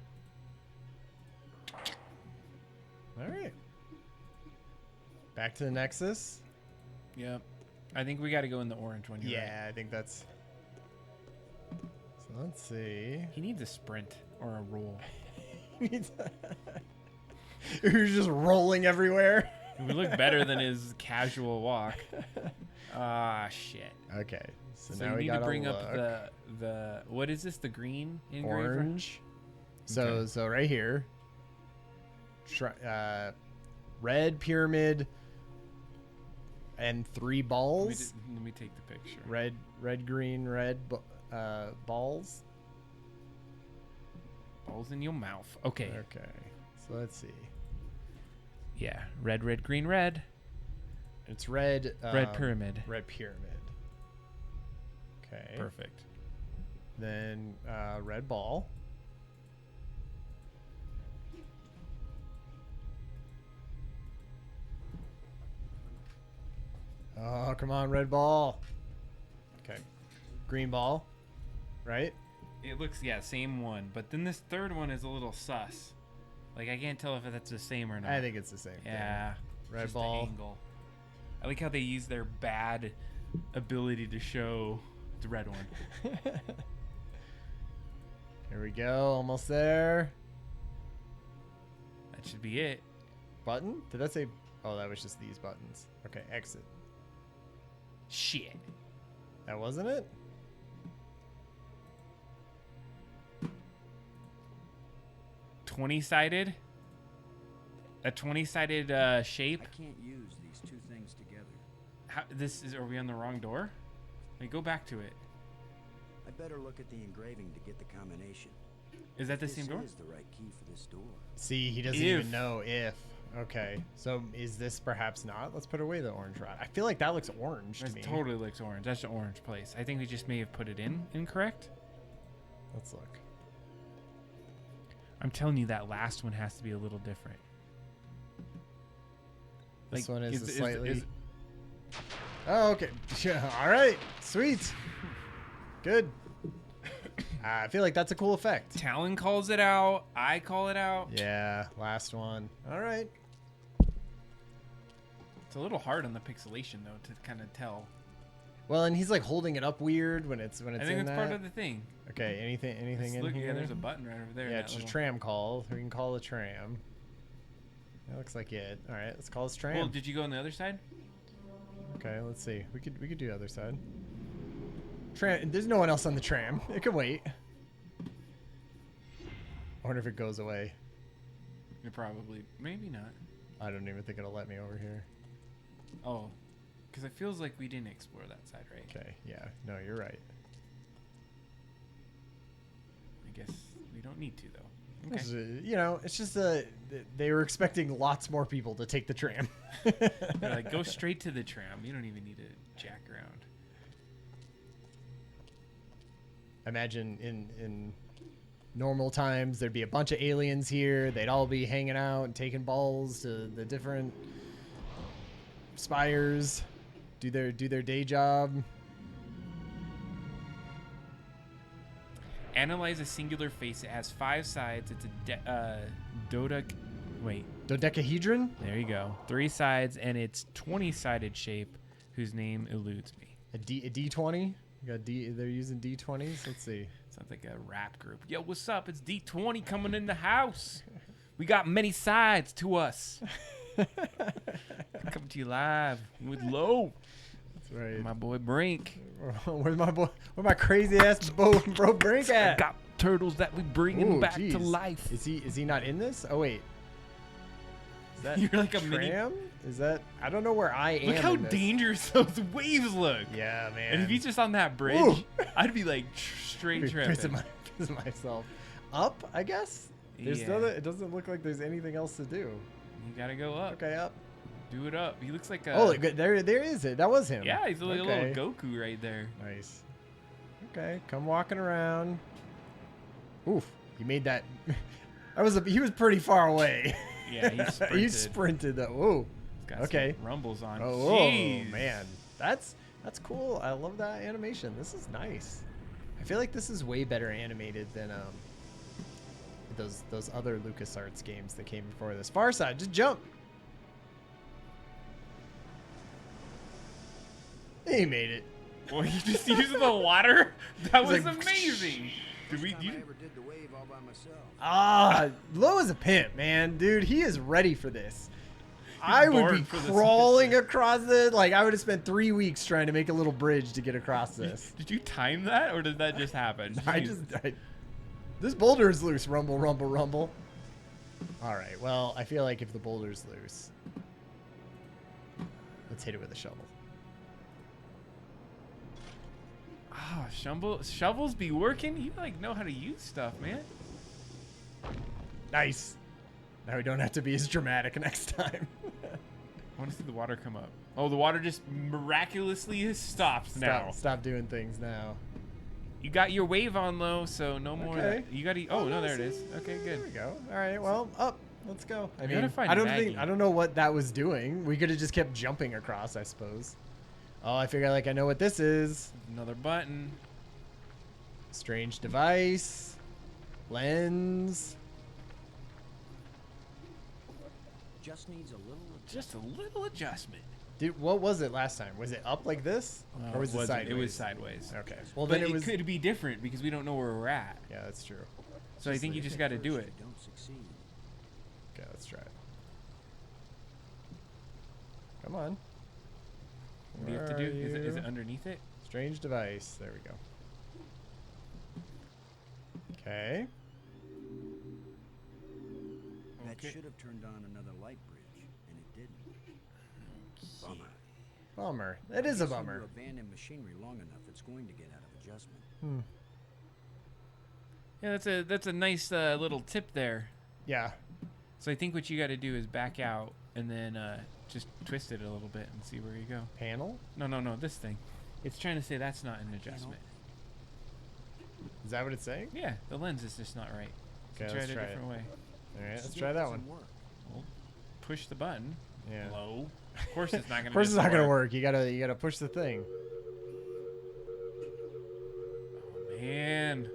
All right. Back to the Nexus. Yep. I think we got to go in the orange one. Yeah, right. I think that's... So let's see. He needs a sprint or a roll. You're just rolling everywhere. It would look better than his casual walk. Ah, shit. Okay. So So now you we need got to bring up the what is this? The green engraver? orange. Okay. So right here. Red pyramid and 3 balls. Let me take the picture. Red, green, red balls. Balls in your mouth. Okay. Okay. So let's see. Yeah. Red, red, green, red. It's red. Red pyramid. Red pyramid. Okay. Perfect. Then red ball. Oh, come on, red ball. Okay. Green ball. Right? It looks, same one. But then this third one is a little sus. Like, I can't tell if that's the same or not. I think it's the same thing. Yeah. Red just ball. the angle. I like how they use their bad ability to show the red one. Here we go. Almost there. That should be it. Button? Did that say... Oh, that was just these buttons. Okay, exit. Shit. That wasn't it? $20-sided? A 20-sided shape? I can't use these two things together. Are we on the wrong door? Wait, go back to it. I better look at the engraving to get the combination. Is that the same door? This is the right key for this door. See, he doesn't even know if. Okay, so is this perhaps not? Let's put away the orange rod. I feel like that looks orange to me. That totally looks orange. That's an orange place. I think we just may have put it in incorrect. Let's look. I'm telling you, that last one has to be a little different. This one is slightly... Oh, okay. Yeah, all right. Sweet. Good. I feel like that's a cool effect. Talon calls it out. I call it out. Yeah, last one. All right. It's a little hard on the pixelation, though, to kind of tell. Well, and he's like holding it up weird when it's I think it's part of the thing. Okay, anything in here? Yeah, there's a button right over there. Yeah, it's a tram call. We can call the tram. That looks like it. All right, let's call this tram. Well, did you go on the other side? Okay, let's see. We could do the other side. Tram. There's no one else on the tram. It can wait. I wonder if it goes away. It probably, maybe not. I don't even think it'll let me over here. Oh, because it feels like we didn't explore that side, right? Okay, yeah. No, you're right. I guess we don't need to, though. Okay. You know, it's just they were expecting lots more people to take the tram. They're like, go straight to the tram. You don't even need to jack around. Imagine in normal times there'd be a bunch of aliens here. They'd all be hanging out and taking balls to the different spires, do their day job. Analyze a singular face. It has 5 sides. It's a dodecahedron. There you go. 3 sides, and it's 20-sided shape, whose name eludes me. A D20. You got D. They're using D20s. Let's see. Sounds like a rap group. Yo, what's up? It's D20 coming in the house. We got many sides to us. Coming to you live with Low. That's right. My boy Brink. Where's my boy? Where my crazy ass bro Brink at? I got turtles that we bringing back to life. Is he not in this? Oh wait. Is that You're like a tram? mini. Is that? I don't know where I am. Look how in this. dangerous those waves look. Yeah, man. And if he's just on that bridge, Ooh. I'd be like straight tripping. Piss myself. Up, I guess. There's it doesn't look like there's anything else to do. You gotta go up. Okay, up. Do it up. He looks like a. Oh, there is it. That was him. Yeah, he's like a little Goku right there. Nice. Okay, come walking around. Oof, he made that. He was pretty far away. Yeah, he sprinted. He sprinted though. Whoa. Got okay. Some rumbles on. Oh man, that's cool. I love that animation. This is nice. I feel like this is way better animated than those other LucasArts games that came before this. Far Side, just jump. He made it. Well, he just used the water? That was like, amazing. Did we? I ever did the wave all by myself. Ah, Lo is a pimp, man. Dude, he is ready for this. I would be born for this crawling across it. Like, I would have spent 3 weeks trying to make a little bridge to get across this. Did you time that, or did that just happen? This boulder is loose. Rumble, rumble, rumble. All right. Well, I feel like if the boulder's loose, let's hit it with a shovel. Oh, shovels be working? You like know how to use stuff, man. Nice. Now we don't have to be as dramatic next time. I want to see the water come up. Oh, the water just miraculously has stopped now. Stop doing things now. You got your wave on low, so no more. Okay. You got to. Oh no, there it is. Okay, good. There we go. All right. Well, up. Let's go. I gotta mean, find I Maggie. don't know what that was doing. We could have just kept jumping across, I suppose. Oh, I figure like I know what this is. Another button. Strange device. Lens. Just needs a little. Just a little adjustment. Dude, what was it last time? Was it up like this? Or was it wasn't. sideways? It was sideways. Okay. Well, But then it was... could be different because we don't know where we're at. Yeah, that's true. So I think you just got to do it. Don't succeed. Okay, let's try it. Come on. What do you have to do? Is it underneath it? Strange device. There we go. Okay. That Okay. should have turned on another light bridge, and it didn't. Bummer. Bummer. It is a Guess when bummer. you abandon machinery long enough, it's going to get out of adjustment. Yeah, that's a nice little tip there. Yeah. So I think what you got to do is back out and then just twist it a little bit and see where you go. Panel? No, this thing. It's trying to say that's not an adjustment. Is that what it's saying? Yeah, the lens is just not right. So Okay, try let's it a try it. different way. All right, let's Still try that doesn't one. work. Well, push the button. Yeah. Low. Of course it's not gonna. Of course, it's not gonna work. You gotta push the thing. Oh man.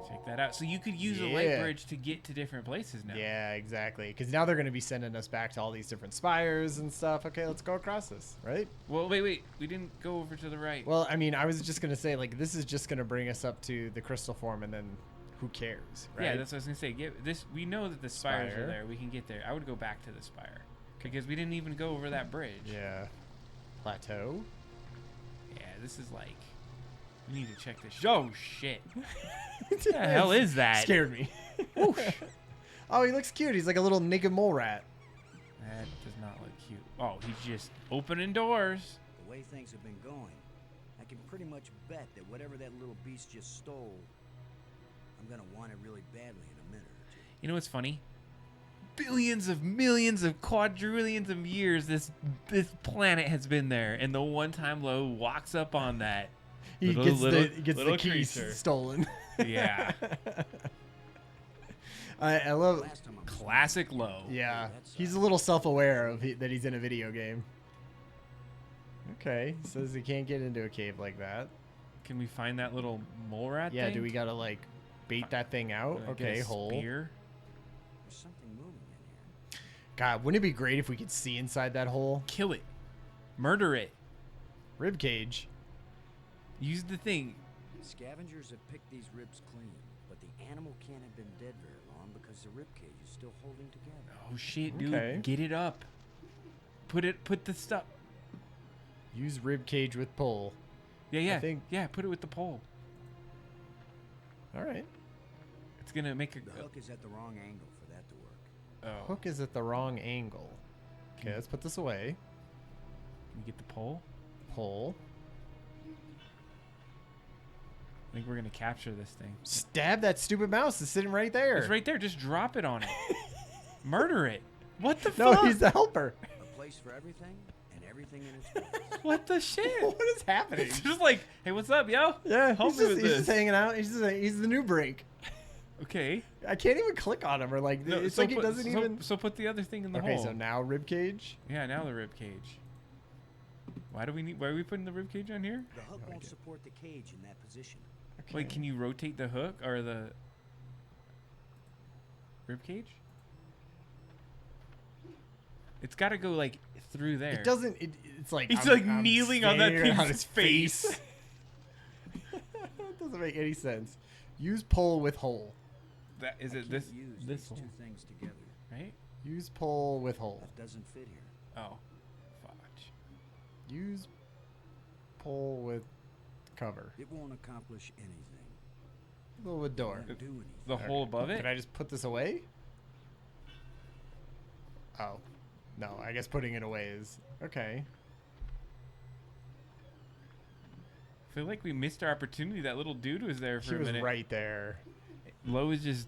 Check that out. So you could use a light bridge to get to different places now. Yeah, exactly. Because now they're gonna be sending us back to all these different spires and stuff. Okay, let's go across this, right? Well, wait. We didn't go over to the right. Well, I mean, I was just gonna say like this is just gonna bring us up to the crystal form, and then who cares, right? Yeah, that's what I was gonna say. Get this. We know that the spires Spire. are there. We can get there. I would go back to the spire because we didn't even go over that bridge. Yeah. Plateau. Yeah, this is like. We need to check this. Oh shit! What the hell is that? Scared me. Oh, he looks cute. He's like a little naked mole rat. That does not look cute. Oh, he's just opening doors. The way things have been going, I can pretty much bet that whatever that little beast just stole, I'm gonna want it really badly in a minute or two. You know what's funny? Billions of millions of quadrillions of years this planet has been there, and the one time Lo walks up on that. He gets the keys creature. stolen. Yeah. I love. Last time I was Classic Lo. Yeah, That's, he's a little self-aware of that he's in a video game. Okay, he says he can't get into a cave like that. Can we find that little mole rat Yeah, thing? do we gotta like bait that thing out? Get Okay, a hole. spear? There's something moving in here. God, wouldn't it be great if we could see inside that hole? Kill it. Murder it. Rib cage. Use the thing. Scavengers have picked these ribs clean, but the animal can't have been dead very long because the rib cage is still holding together. Oh shit, dude. Okay. Get it up. Put the stuff. Use rib cage with pole. Yeah. think- Yeah, put it with the pole. All right. It's gonna make a The hook is at the wrong angle for that to work. Oh. Hook is at the wrong angle. Okay, let's put this away. Can you get the pole? Pole. I think we're gonna capture this thing. Stab that stupid mouse that's sitting right there. It's right there. Just drop it on it. Murder it. What the No, fuck? he's the helper. A place for everything and everything in its place. What the shit? What is happening? It's just like, hey, what's up, yo? Yeah, Help he's me just, with he's this. just hanging out. He's the new break. Okay. I can't even click on him or like No, it's so like it put- doesn't so- even. So put the other thing in the Okay, hole. so now rib cage. Yeah, now the rib cage. Why are we putting the rib cage on here? The hook won't support the cage in that position. Okay. Wait, can you rotate the hook or the rib cage? It's got to go like through there. It doesn't. It's like he's I'm kneeling on that staring thing's face. It doesn't make any sense. Use pole with hole. That is it. Use This these one, two things together. right? Use pole with hole. That doesn't fit here. Oh, fudge. Use pole with cover. It won't accomplish anything. Little with door. Won't do anything. The hole above it. Can I just put this away? Oh, no. I guess putting it away is okay. I feel like we missed our opportunity. That little dude was there for She a was minute. right there. Lo is just.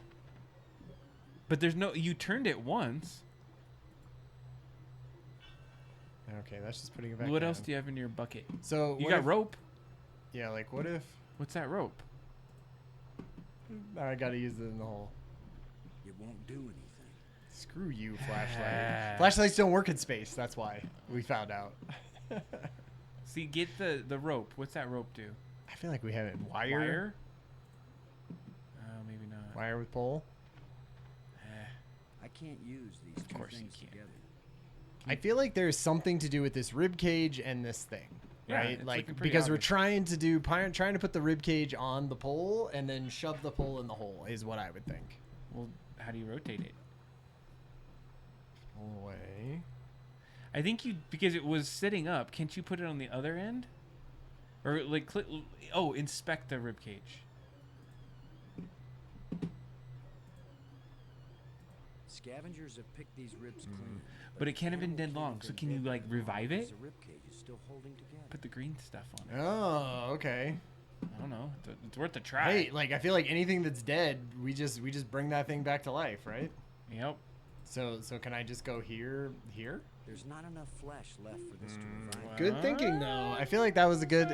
But there's no. You turned it once. Okay, that's just putting it back. What down. else do you have in your bucket? So You what got if- rope. Yeah, like what if What's that rope? I gotta use it in the hole? It won't do anything. Screw you, flashlight. Flashlights don't work in space. That's why we found out. See, get the rope. What's that rope do? I feel like we have it in wire. Wire? Oh, maybe not. Wire with pole. I can't use these two course you things can't. together. I feel like there's something to do with this rib cage and this thing, Yeah, right? it's Like looking pretty because we're obvious. trying to put the rib cage on the pole and then shove the pole in the hole is what I would think. Well, how do you rotate it? Pull away. I think you because it was sitting up. Can't you put it on the other end? Or like inspect the rib cage. Scavengers have picked these ribs clean. But it can't have been animal dead long, can't so have can been you dead like that long revive because it? The rib cage is still holding together. Put the green stuff on it. Oh, okay. I don't know. It's worth a try. Hey, like I feel like anything that's dead, we just bring that thing back to life, right? Yep. So can I just go here? There's not enough flesh left for this to revive. Good thinking though. I feel like that was a good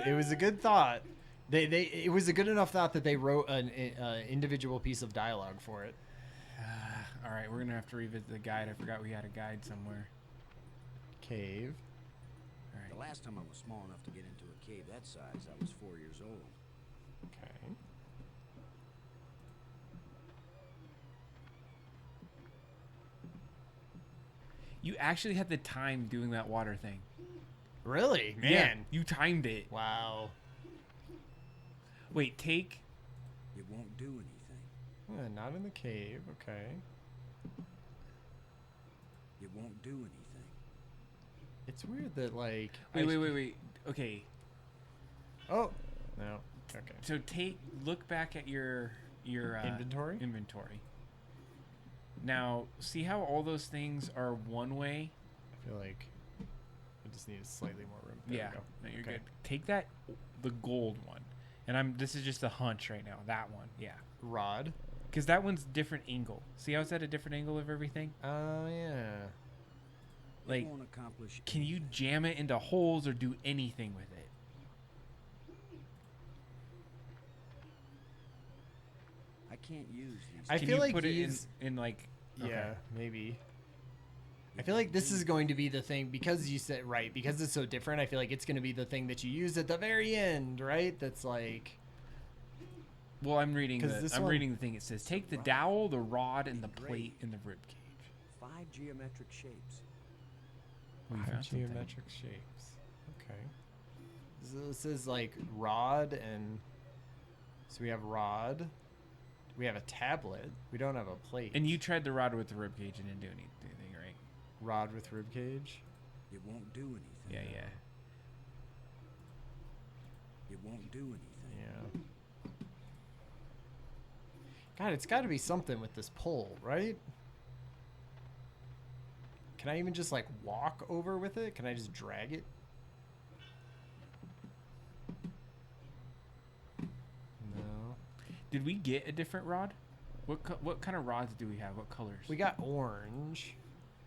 thought. It was a good enough thought that they wrote an individual piece of dialogue for it. All right, we're gonna have to revisit the guide. I forgot we had a guide somewhere. Cave. All The right. last time I was small enough to get into a cave that size, I was 4 years old. Okay. You actually had the time doing that water thing. Really? Man. Yeah, you timed it. Wow. Wait, take. It won't do anything. Not in the cave. Okay. It won't do anything. It's weird that like. Wait. Okay. Oh. No. Okay. So look back at your Inventory? Inventory. Now, see how all those things are one way? I feel like I just need slightly more room. There Yeah. we go. No, you're Okay. good. Take that, the gold one, and this is just a hunch right now. That one, yeah, Rod. because that one's different angle. See how it's at a different angle of everything? Oh yeah. Like, It won't accomplish can you anything. jam it into holes or do anything with it? I can't use these. I Can feel you like put these. it in like? Yeah, Okay. maybe. I feel like this is going to be the thing because you said right because it's so different. I feel like it's going to be the thing that you use at the very end, right? That's like Well, I'm reading 'Cause this one- reading the thing. It says take the dowel, the rod, and the plate in the rib cage. 5 geometric shapes. Oh, you found something. geometric shapes. Okay. So this is like rod and so we have rod. We have a tablet. We don't have a plate. And you tried the rod with the rib cage and didn't do anything, right? Rod with rib cage. It won't do anything. Yeah. It won't do anything. Yeah. God, it's got to be something with this pole, right? Can I even just like walk over with it? Can I just drag it? No. Did we get a different rod? What kind of rods do we have? What colors? We got orange.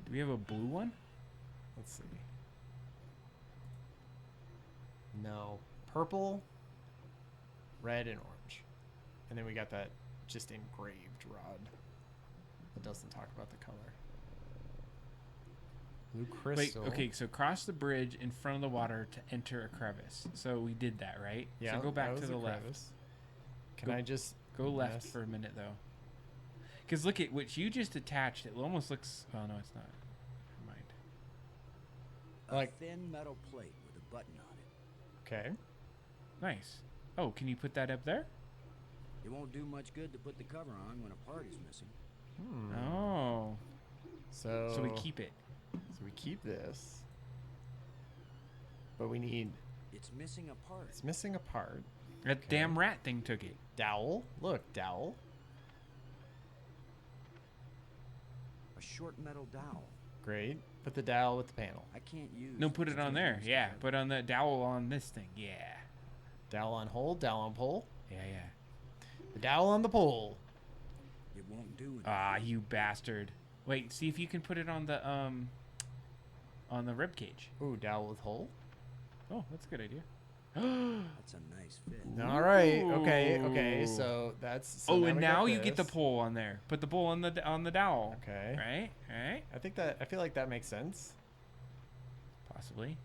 Do we have a blue one? Let's see. No. Purple, red, and orange. And then we got that just engraved rod that doesn't talk about the color. Blue crystal. Wait, okay, so cross the bridge in front of the water to enter a crevice. So we did that, right? Yeah. So go back that to was the a left. crevice. Can Go- I just Go left Yes. for a minute, though. Because look at what you just attached. It almost looks... Oh, no, it's not. Never mind. A thin metal plate with a button on it. Okay. Nice. Oh, can you put that up there? It won't do much good to put the cover on when a part is missing. Oh. So we keep it. So we keep this. But we need... It's missing a part. It's missing a part. That damn rat thing took it. Dowel. Look, dowel. A short metal dowel. Great. Put the dowel with the panel. I can't use. No, put it on there. Yeah, put on the dowel on this thing. Yeah. Dowel on hold, dowel on pole. Yeah. The dowel on the pole. It won't do it. Ah, you bastard. Wait, see if you can put it on the rib cage. Ooh, dowel with hole. Oh, that's a good idea. That's a nice fit. All right. Okay. So that's. So and we now got you get the this. pole on there. Put the pole on the dowel. Okay. Right. I feel like that makes sense. Possibly.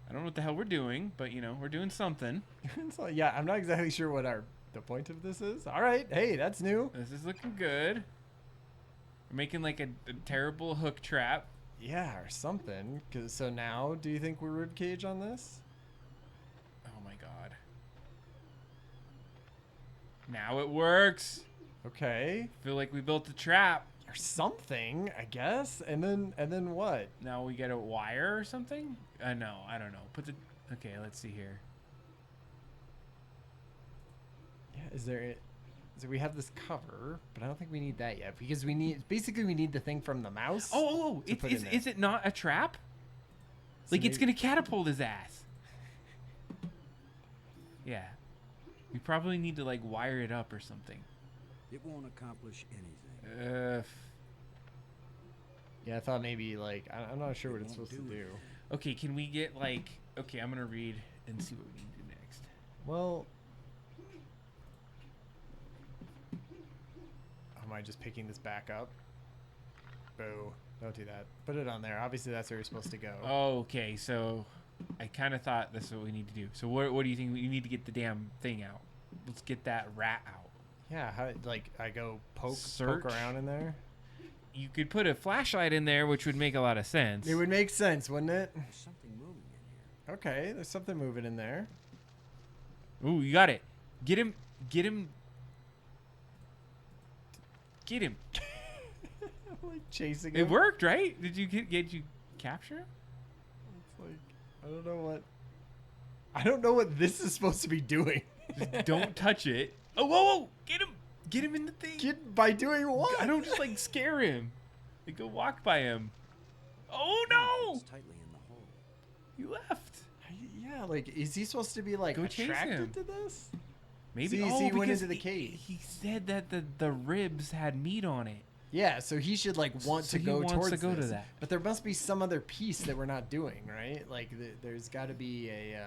I don't know what the hell we're doing, but we're doing something. So yeah, I'm not exactly sure what the point of this is. All right. Hey, that's new. This is looking good. We're making like a terrible hook trap. Yeah, or something. So now, do you think we're rib cage on this? Oh my god. Now it works. Okay. Feel like we built a trap. Or something, I guess. And then what? Now we get a wire or something? No, I don't know. Okay, let's see here. Yeah, so we have this cover, but I don't think we need that yet because we need the thing from the mouse. Oh, is it not a trap? So Like it's gonna catapult his ass. Yeah. We probably need to like wire it up or something. It won't accomplish anything. Yeah, I thought maybe like I'm not sure what it's supposed to do. Okay, can we get like okay, I'm gonna read and see what we need to do next. Well, am I just picking this back up? Boo. Don't do that. Put it on there. Obviously, that's where you're supposed to go. Okay, so I kind of thought that's what we need to do. So what do you think? We need to get the damn thing out. Let's get that rat out. Yeah, like I go poke around in there? You could put a flashlight in there, which would make a lot of sense. It would make sense, wouldn't it? There's something moving in here. Okay, there's something moving in there. Ooh, you got it. Get him. I'm like chasing him. It worked, right? Did you get you capture him? It's like I don't know what this is supposed to be doing. Just don't touch it. Oh, whoa! Get him in the thing. By doing what? I don't just like scare him. Like, go walk by him. Oh no! It's tightly in the hole. You left. Yeah, like is he supposed to be like Go chase attracted him. to this? Maybe See, he went because into the cage. He said that the ribs had meat on it. Yeah, so he should like want So to he go wants towards to go to this. that. But there must be some other piece that we're not doing, right? Like there's got to be a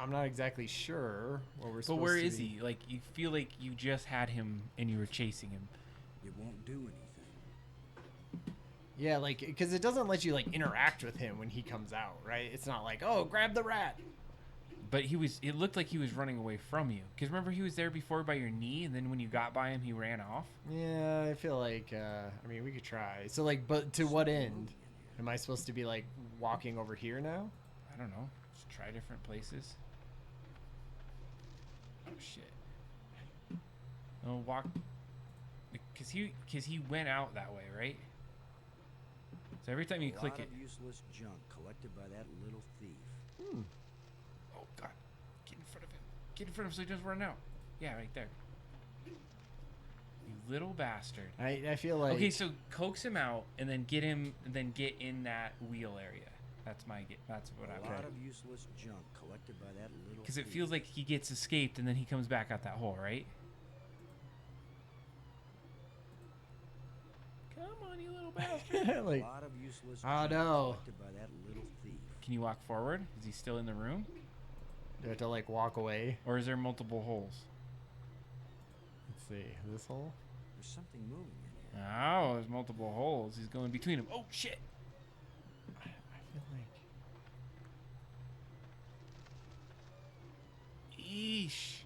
I'm not exactly sure what we're supposed to But where be. is he? Like, you feel like you just had him and you were chasing him. It won't do anything. Yeah, like because it doesn't let you like interact with him when he comes out, right? It's not like, "Oh, grab the rat." But it looked like he was running away from you. Because remember he was there before by your knee, and then when you got by him, he ran off? Yeah, I feel like I mean, we could try. So like, but to what end? Am I supposed to be like walking over here now? I don't know. Just try different places. Oh, shit. Oh, walk. Because he went out that way, right? So every time you click it. A lot of useless junk collected by that little thief. Oh, God. Get in front of him. Get in front of him so he doesn't run out. Yeah, right there. You little bastard. I feel like Okay, so coax him out and then get him, and then get in that wheel area. That's what I A want. lot of useless junk collected by that little Because it thief. feels like he gets escaped and then he comes back out that hole, right? Come on, you little bastard. like, A lot of useless oh junk no. collected by that little thief. Can you walk forward? Is he still in the room? Do I have to like walk away? Or is there multiple holes? Let's see. This hole? There's something moving in here. Oh, there's multiple holes. He's going between them. Oh, shit. I feel like Eesh.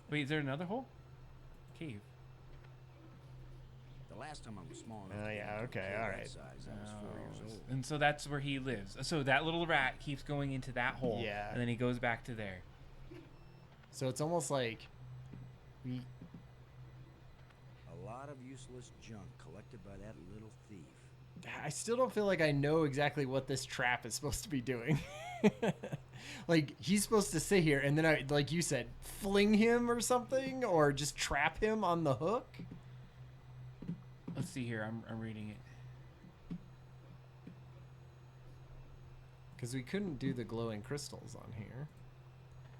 Wait, is there another hole? Cave. The The last time I was small enough. Oh yeah, okay, all right. Size, I was 4 years old. And so that's where he lives. So that little rat keeps going into that hole. Yeah. And then he goes back to there. So it's almost like we. A lot of useless junk collected by that little thief. I still don't feel like I know exactly what this trap is supposed to be doing. Like, he's supposed to sit here and then, like you said, fling him or something, or just trap him on the hook. Let's see here. I'm reading it. Because we couldn't do the glowing crystals on here.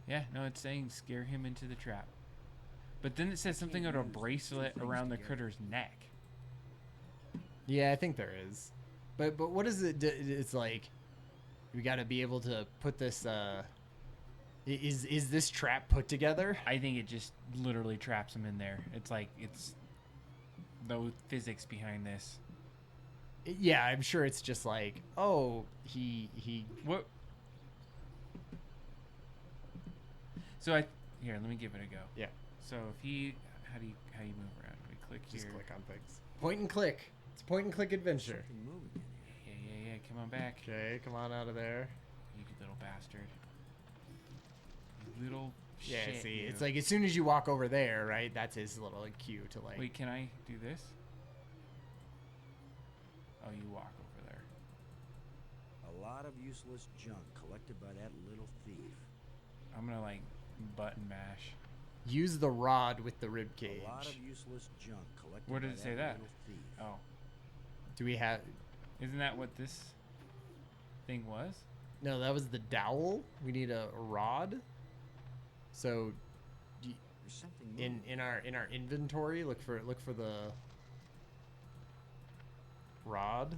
Yeah, no, it's saying scare him into the trap. But then it says something about a bracelet around the critter's neck. Yeah, I think there is. But what is it? It's like we got to be able to put this. Is this trap put together? I think it just literally traps him in there. It's like it's no physics behind this. Yeah, I'm sure it's just like, oh, he. What? So here, let me give it a go. Yeah. So if he, how do you move around? We click here. Just click on things. Point and click. It's a point and click adventure. Something moving in here. Yeah. Come on back. Okay, come on out of there. You little bastard. You little Yeah, shit. see, you. it's like as soon as you walk over there, right? That's his little cue to like. Wait, can I do this? Oh, you walk over there. A lot of useless junk collected by that little thief. I'm gonna like button mash. Use the rod with the rib cage. A lot of useless junk collected Where did by it say that? little thief. Oh, Do we have? isn't that what this thing was? No, that was the dowel. We need a rod. So, There's something moving. in our inventory, look for the rod.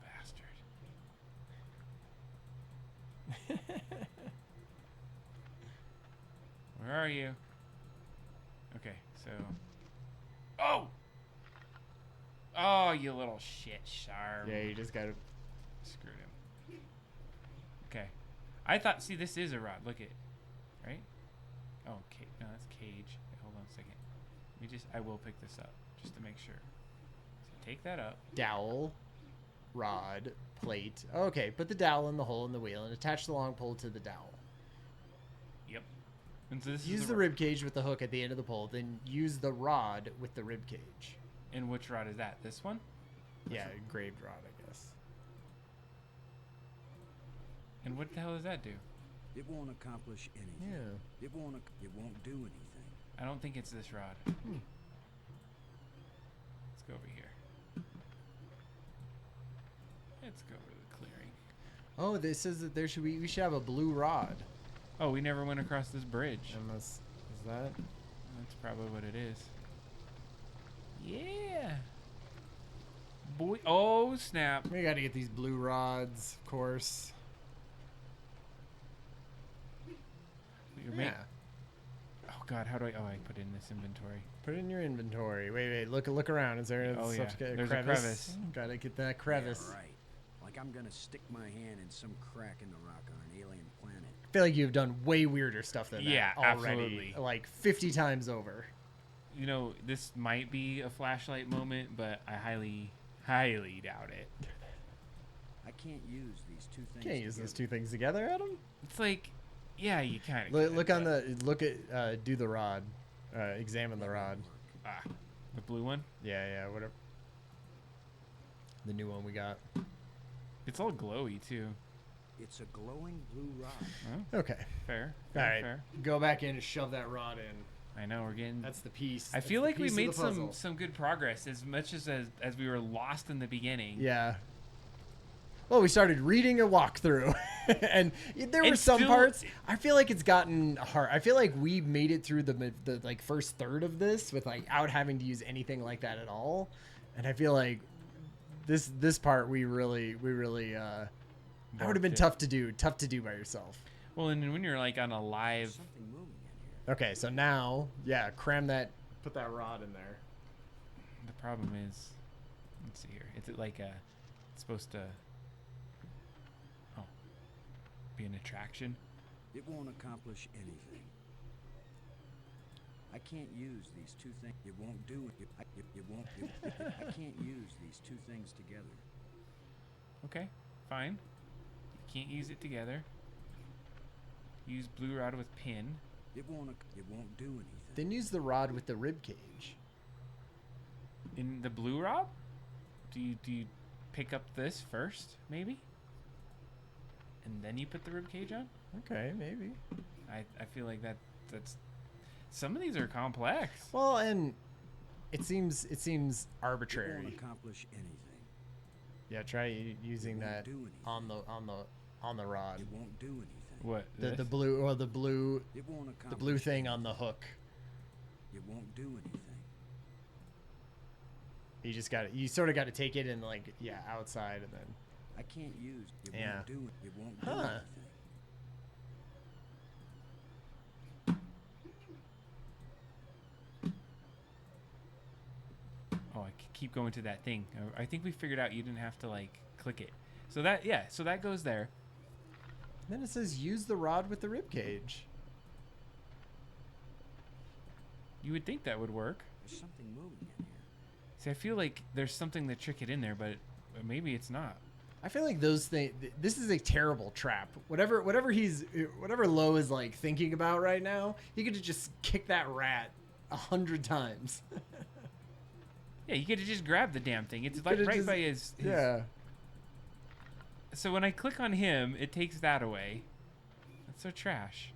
Bastard. Where are you? Okay, so. Oh, you little shit sharp. Yeah, you just gotta. Screwed him. Okay. I thought, see, this is a rod. Look at it. Right? Oh, okay. No, that's cage. Okay, hold on a second. I will pick this up just to make sure. So take that up. Dowel, rod, plate. Okay, put the dowel in the hole in the wheel and attach the long pole to the dowel. Yep. And so this Use is the rib cage with the hook at the end of the pole, then use the rod with the rib cage. And which rod is that? This one? Yeah, engraved rod, I guess. And what the hell does that do? It won't accomplish anything. Yeah. It won't do anything. I don't think it's this rod. Let's go over here. Let's go over to the clearing. Oh, this says that we should have a blue rod. Oh, we never went across this bridge. Unless is that? That's probably what it is. Yeah. Boy, oh snap. We got to get these blue rods, of course. Yeah. Oh god, how do I? Oh, I put it in this inventory. Put it in your inventory. Wait, look around. Is there Oh, stuff yeah. to get? There's a crevice. Gotta get that crevice. Yeah, right. Like I'm gonna stick my hand in some crack in the rock on an alien planet. I feel like you've done way weirder stuff than Yeah, that already. absolutely. Like 50 times over. You know, this might be a flashlight moment, but I highly, highly doubt it. I can't use these two things. Can't use those together. two things together, Adam. It's like, yeah, you kind of Look at do the rod. Examine the rod. the blue one. Yeah, whatever. The new one we got. It's all glowy too. It's a glowing blue rock. Oh, Okay. fair. All right. Fair. Go back in and shove that rod in. I know we're getting. That's the piece. I That's feel the like we piece of made the puzzle. some good progress as much as we were lost in the beginning. Yeah. Well, we started reading a walkthrough, and there were And some still- parts. I feel like it's gotten hard. I feel like we made it through the like first third of this without having to use anything like that at all, and I feel like this part we really that would have been tough to do by yourself. Well, and when you're like on a live, Something moving in here. Okay, so now, yeah, put that rod in there. the problem is, let's see here. It's like it's supposed to. Oh, be an attraction. It won't accomplish anything. I can't use these two things. It won't do it. It won't. I can't use these two things together. Okay, fine. You can't use it together. Use blue rod with pin. It won't do anything. Then use the rod with the rib cage. In the blue rod? Do you pick up this first, maybe? And then you put the rib cage on? Okay, maybe. I feel like that's some of these are complex. Well, and it seems arbitrary. It won't accomplish anything. Yeah, try using that on the rod. It won't do anything. What? The blue or the blue It won't the blue thing on the hook. It won't do anything. You just got you sort of got to take it and like outside and then. I can't use. It Yeah. won't do it. It won't do Huh. anything. Oh, I keep going to that thing. I think we figured out you didn't have to like click it. So that goes there. Then it says use the rod with the rib cage. You would think that would work. There's something moving in here. See, I feel like there's something to trick it in there, but maybe it's not. I feel like those things. This is a terrible trap. Whatever Lo is like thinking about right now, he could just kick that rat 100 times. Yeah, you could have just grabbed the damn thing. It's like right by his. Yeah. So when I click on him, it takes that away. That's so trash.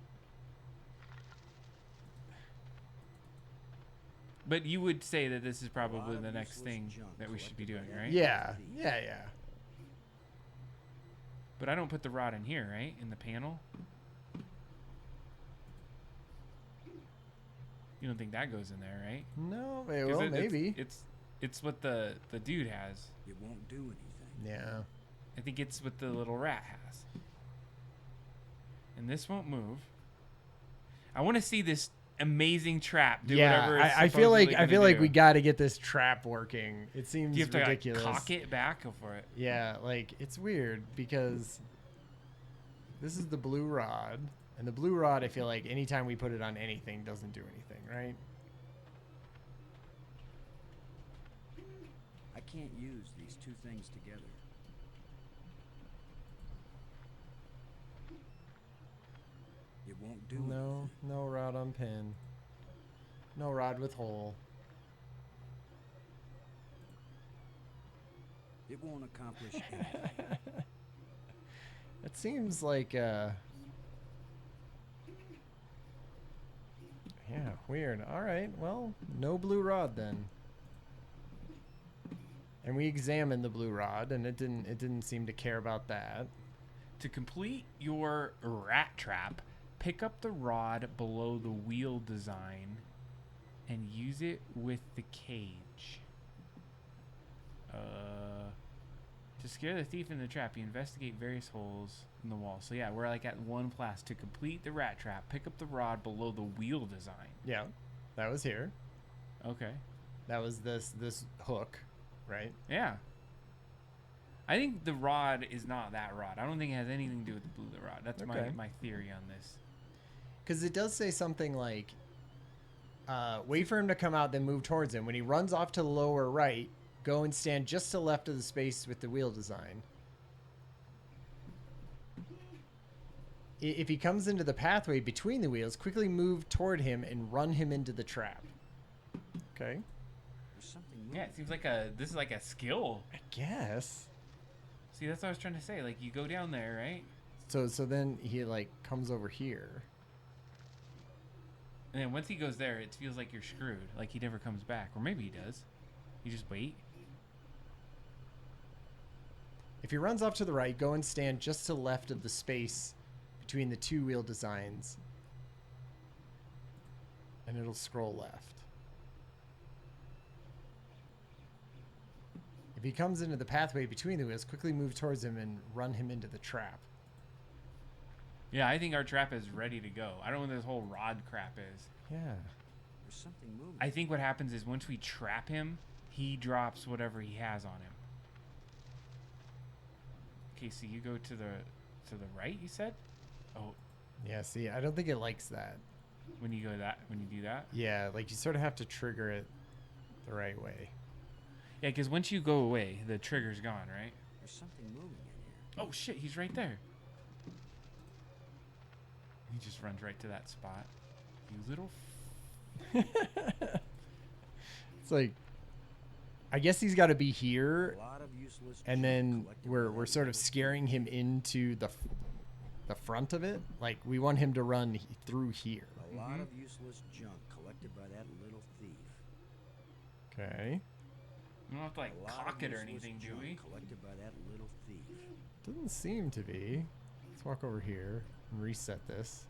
But you would say that this is probably the next thing that we should be doing, right? Yeah. But I don't put the rod in here, right? In the panel? You don't think that goes in there, right? No, well, maybe. It's what the dude has. It won't do anything. Yeah. I think it's what the little rat has. And this won't move. I want to see this amazing trap do whatever it's I feel like do. we got to get this trap working. It seems Do you have ridiculous. to like, cock it back? Go for it. Yeah, like it's weird because this is the blue rod, and the blue rod I feel like anytime we put it on anything doesn't do anything, right? I can't use these two things together. It won't do anything. No rod on pin. No rod with hole. It won't accomplish anything. It seems like yeah, weird. All right, well, no blue rod then. And we examined the blue rod, and it didn't seem to care about that. To complete your rat trap, pick up the rod below the wheel design and use it with the cage. To scare the thief in the trap, you investigate various holes in the wall. So yeah, we're like at one class. To complete the rat trap, pick up the rod below the wheel design. Yeah, that was here. Okay. That was this hook, right? Yeah. I think the rod is not that rod. I don't think it has anything to do with the blue rod. That's Okay. my theory on this. Because it does say something like, wait for him to come out, then move towards him. When he runs off to the lower right, go and stand just to the left of the space with the wheel design. If he comes into the pathway between the wheels, quickly move toward him and run him into the trap. Okay. There's something moving. Yeah, it seems like this is like a skill. I guess. See, that's what I was trying to say. Like, you go down there, right? So then he like comes over here. And then once he goes there, it feels like you're screwed. Like he never comes back. Or maybe he does. You just wait. If he runs off to the right, go and stand just to the left of the space between the two wheel designs. And it'll scroll left. If he comes into the pathway between the wheels, quickly move towards him and run him into the trap. Yeah, I think our trap is ready to go. I don't know what this whole rod crap is. Yeah. There's something moving. I think what happens is once we trap him, he drops whatever he has on him. Okay, so you go to the right, you said? Oh. Yeah, see, I don't think it likes that. When you do that. Yeah, like you sort of have to trigger it the right way. Yeah, because once you go away, the trigger's gone, right? There's something moving in here. Oh shit, he's right there. He just runs right to that spot. You little. It's like, I guess he's got to be here, A lot of useless and junk then collected we're by that sort of little scaring him into the front of it. Like we want him to run through here. A lot of useless junk collected by that little thief. Okay. We don't have to like A lot of cock it or useless anything, do junk we? Collected by that little thief. Doesn't seem to be. Let's walk over here and reset this.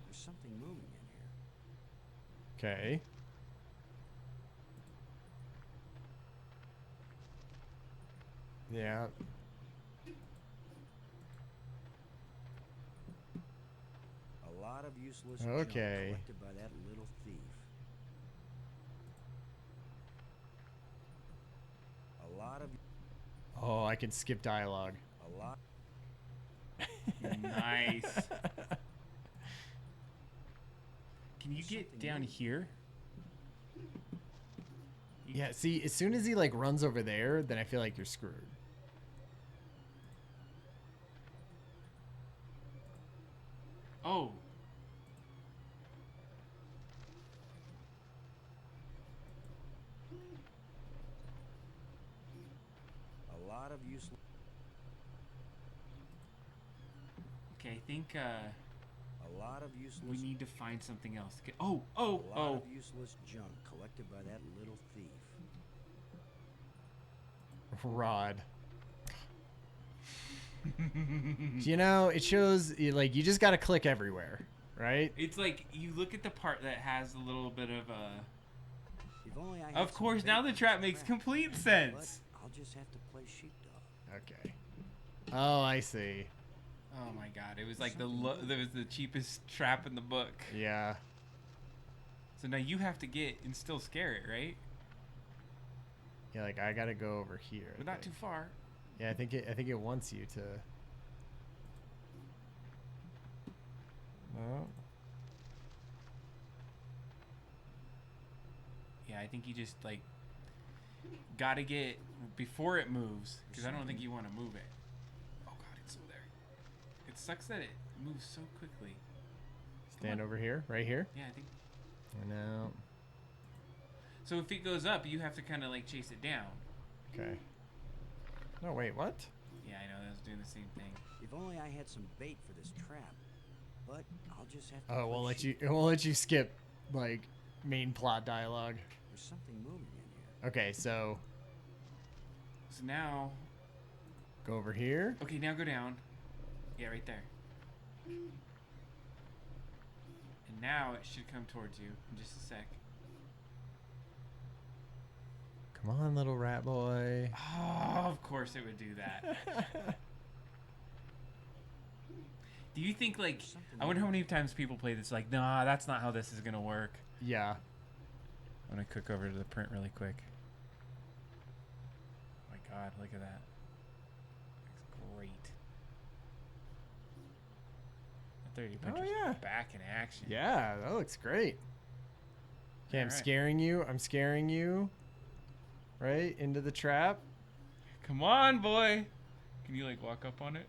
There's something moving in here. Okay. Yeah. A lot of useless Okay. junk collected by that little thief. A lot of Oh, I can skip dialogue. a lot Nice. Can you get down here? Yeah, see, as soon as he like runs over there, then I feel like you're screwed. Oh. a lot of useless Okay, I think a lot of useless we need to find something else. Oh. a lot of useless junk collected by that little thief. Rod. You know, it shows like you just got to click everywhere, right? It's like you look at the part that has a little bit of a. If only I had Of some course, bait now for the this trap makes complete But sense. I'll just have to play sheepdog. Okay. Oh, I see. Oh my god, it was like that was the cheapest trap in the book. Yeah. So now you have to get and still scare it, right? Yeah, like I got to go over here. But not too far. Yeah, I think it wants you to. No. Yeah, I think you just like gotta get before it moves, because I don't think you want to move it. Oh god, it's so there. It sucks that it moves so quickly. Stand over here, right here. Yeah, I think. No. So if it goes up, you have to kind of like chase it down. Okay. No, wait, what? Yeah, I know. I was doing the same thing. If only I had some bait for this trap. But I'll just have to Oh, play it won't let you skip like main plot dialogue. There's something moving in here. Okay, so So now, go over here. okay, now go down. Yeah, right there. And now it should come towards you in just a sec. Come on, little rat boy. Oh, of course it would do that. Do you think, like, I wonder how many times people play this, like, nah, that's not how this is going to work. Yeah. I'm going to click over to the print really quick. Oh my god, look at that. Looks great. That 30 puncher's yeah. back in action. Yeah, that looks great. Okay, I'm Alright. scaring you. I'm scaring you. Right into the trap. Come on, boy. Can you, like, walk up on it?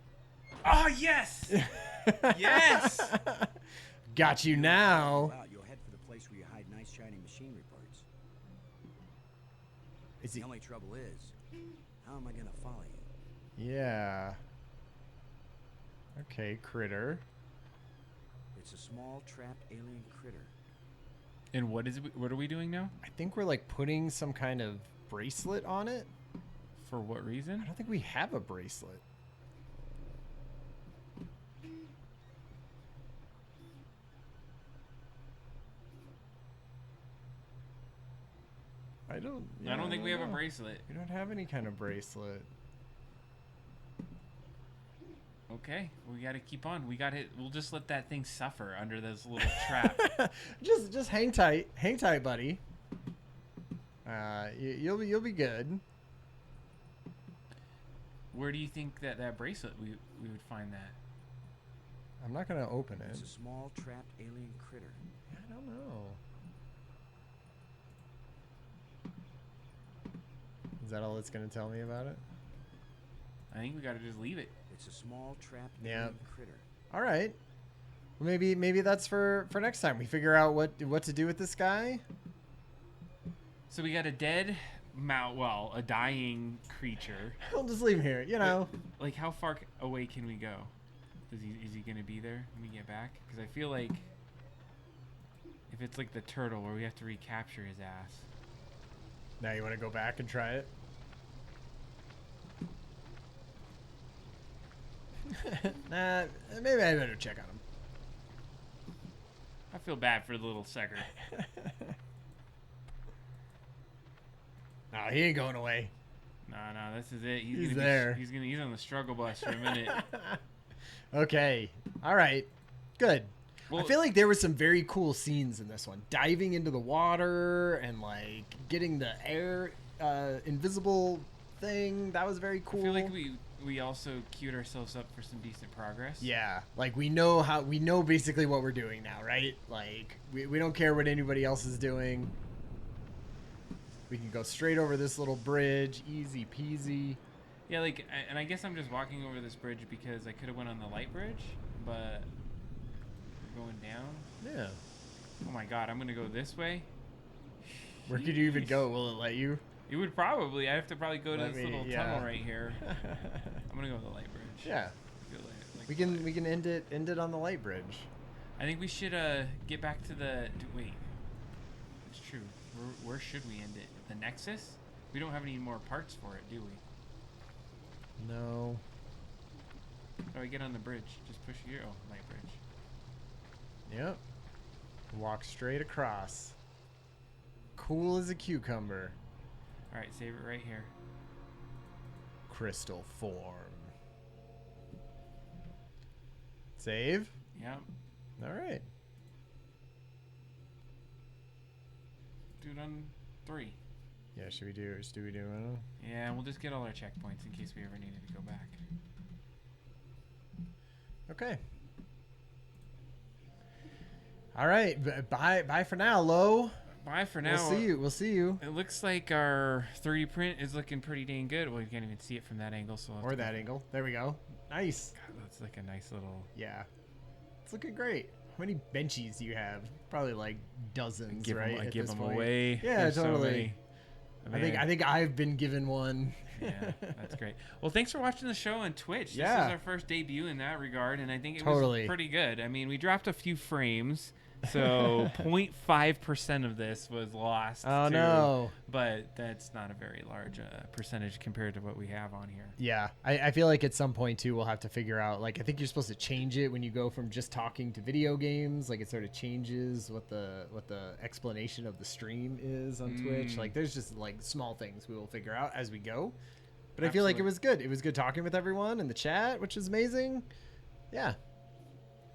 Oh, yes! Yes! Got you now. Out, you'll head for the place where you hide nice shiny machinery parts. Is The he? only trouble is, how am I gonna follow you? Yeah. Okay, critter. It's a small trapped alien critter. And what are we doing now? I think we're like putting some kind of bracelet on it. For what reason? I don't think we have a bracelet. I don't think we have a know. bracelet. We don't have any kind of bracelet. Okay, we got to keep on. We'll just let that thing suffer under this little trap. just hang tight, buddy. You'll be good. Where do you think that bracelet we would find that? I'm not gonna open it. It's a small trapped alien critter. I don't know. Is that all it's gonna tell me about it? I think we gotta just leave it. It's a small trapped alien critter. All right. Well, maybe that's for next time. We figure out what to do with this guy. So we got a dead a dying creature. We'll just leave him here, you know. Like, how far away can we go? Is he gonna be there when we get back? Because I feel like if it's like the turtle where we have to recapture his ass. Now you want to go back and try it? Nah, maybe I better check on him. I feel bad for the little sucker. No, he ain't going away. No, this is it. He's there. He's on the struggle bus for a minute. Okay. All right. Good. Well, I feel like there were some very cool scenes in this one. Diving into the water and like getting the air invisible thing. That was very cool. I feel like we also queued ourselves up for some decent progress. Yeah. Like we know basically what we're doing now, right? Like we don't care what anybody else is doing. We can go straight over this little bridge, easy peasy. Yeah, like, and I guess I'm just walking over this bridge because I could have went on the light bridge, but we're going down. Yeah. Oh my god, I'm gonna go this way. Where could you even go? Will it let you? It would probably. I have to probably go to this little tunnel right here. I'm gonna go to the light bridge. Yeah. Like we can end it on the light bridge. I think we should get back to the. Wait. It's true. Where should we end it? The Nexus? We don't have any more parts for it, do we? No. How do I get on the bridge? Just push your light bridge. Yep. Walk straight across. Cool as a cucumber. Alright, save it right here. Crystal form. Save? Yep. Alright. Do it on 3. Yeah, should we do it? Yeah, we'll just get all our checkpoints in case we ever needed to go back. Okay. All right. Bye for now, Lo. Bye for now. We'll see you. It looks like our 3D print is looking pretty dang good. Well, you can't even see it from that angle, so or that angle. There we go. Nice. God, that's like a nice little. Yeah. It's looking great. How many benchies do you have? Probably like dozens, right? I give them away. Yeah, There's totally. So I think I've been given one. Yeah, that's great. Well, thanks for watching the show on Twitch. Yeah. This is our first debut in that regard, and I think it was pretty good. I mean, we dropped a few frames, so 0.5% of this was lost. Oh, no. But that's not a very large percentage compared to what we have on here. Yeah, I feel like at some point, too, we'll have to figure out, like, I think you're supposed to change it when you go from just talking to video games. Like, it sort of changes what the explanation of the stream is on Twitch. Like, there's just, like, small things we will figure out as we go. But I feel like it was good. It was good talking with everyone in the chat, which is amazing. Yeah.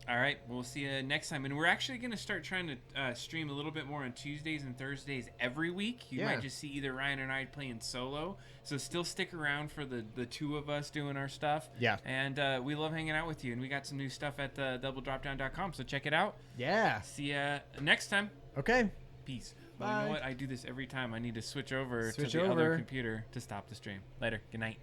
All right, we'll see you next time. And we're actually going to start trying to stream a little bit more on Tuesdays and Thursdays every week. You might just see either Ryan or I playing solo. So still stick around for the two of us doing our stuff. Yeah. And we love hanging out with you. And we got some new stuff at doubledropdown.com, so check it out. Yeah. See you next time. Okay. Peace. Bye. Well, you know what? I do this every time. I need to switch over to the other computer to stop the stream. Later. Good night.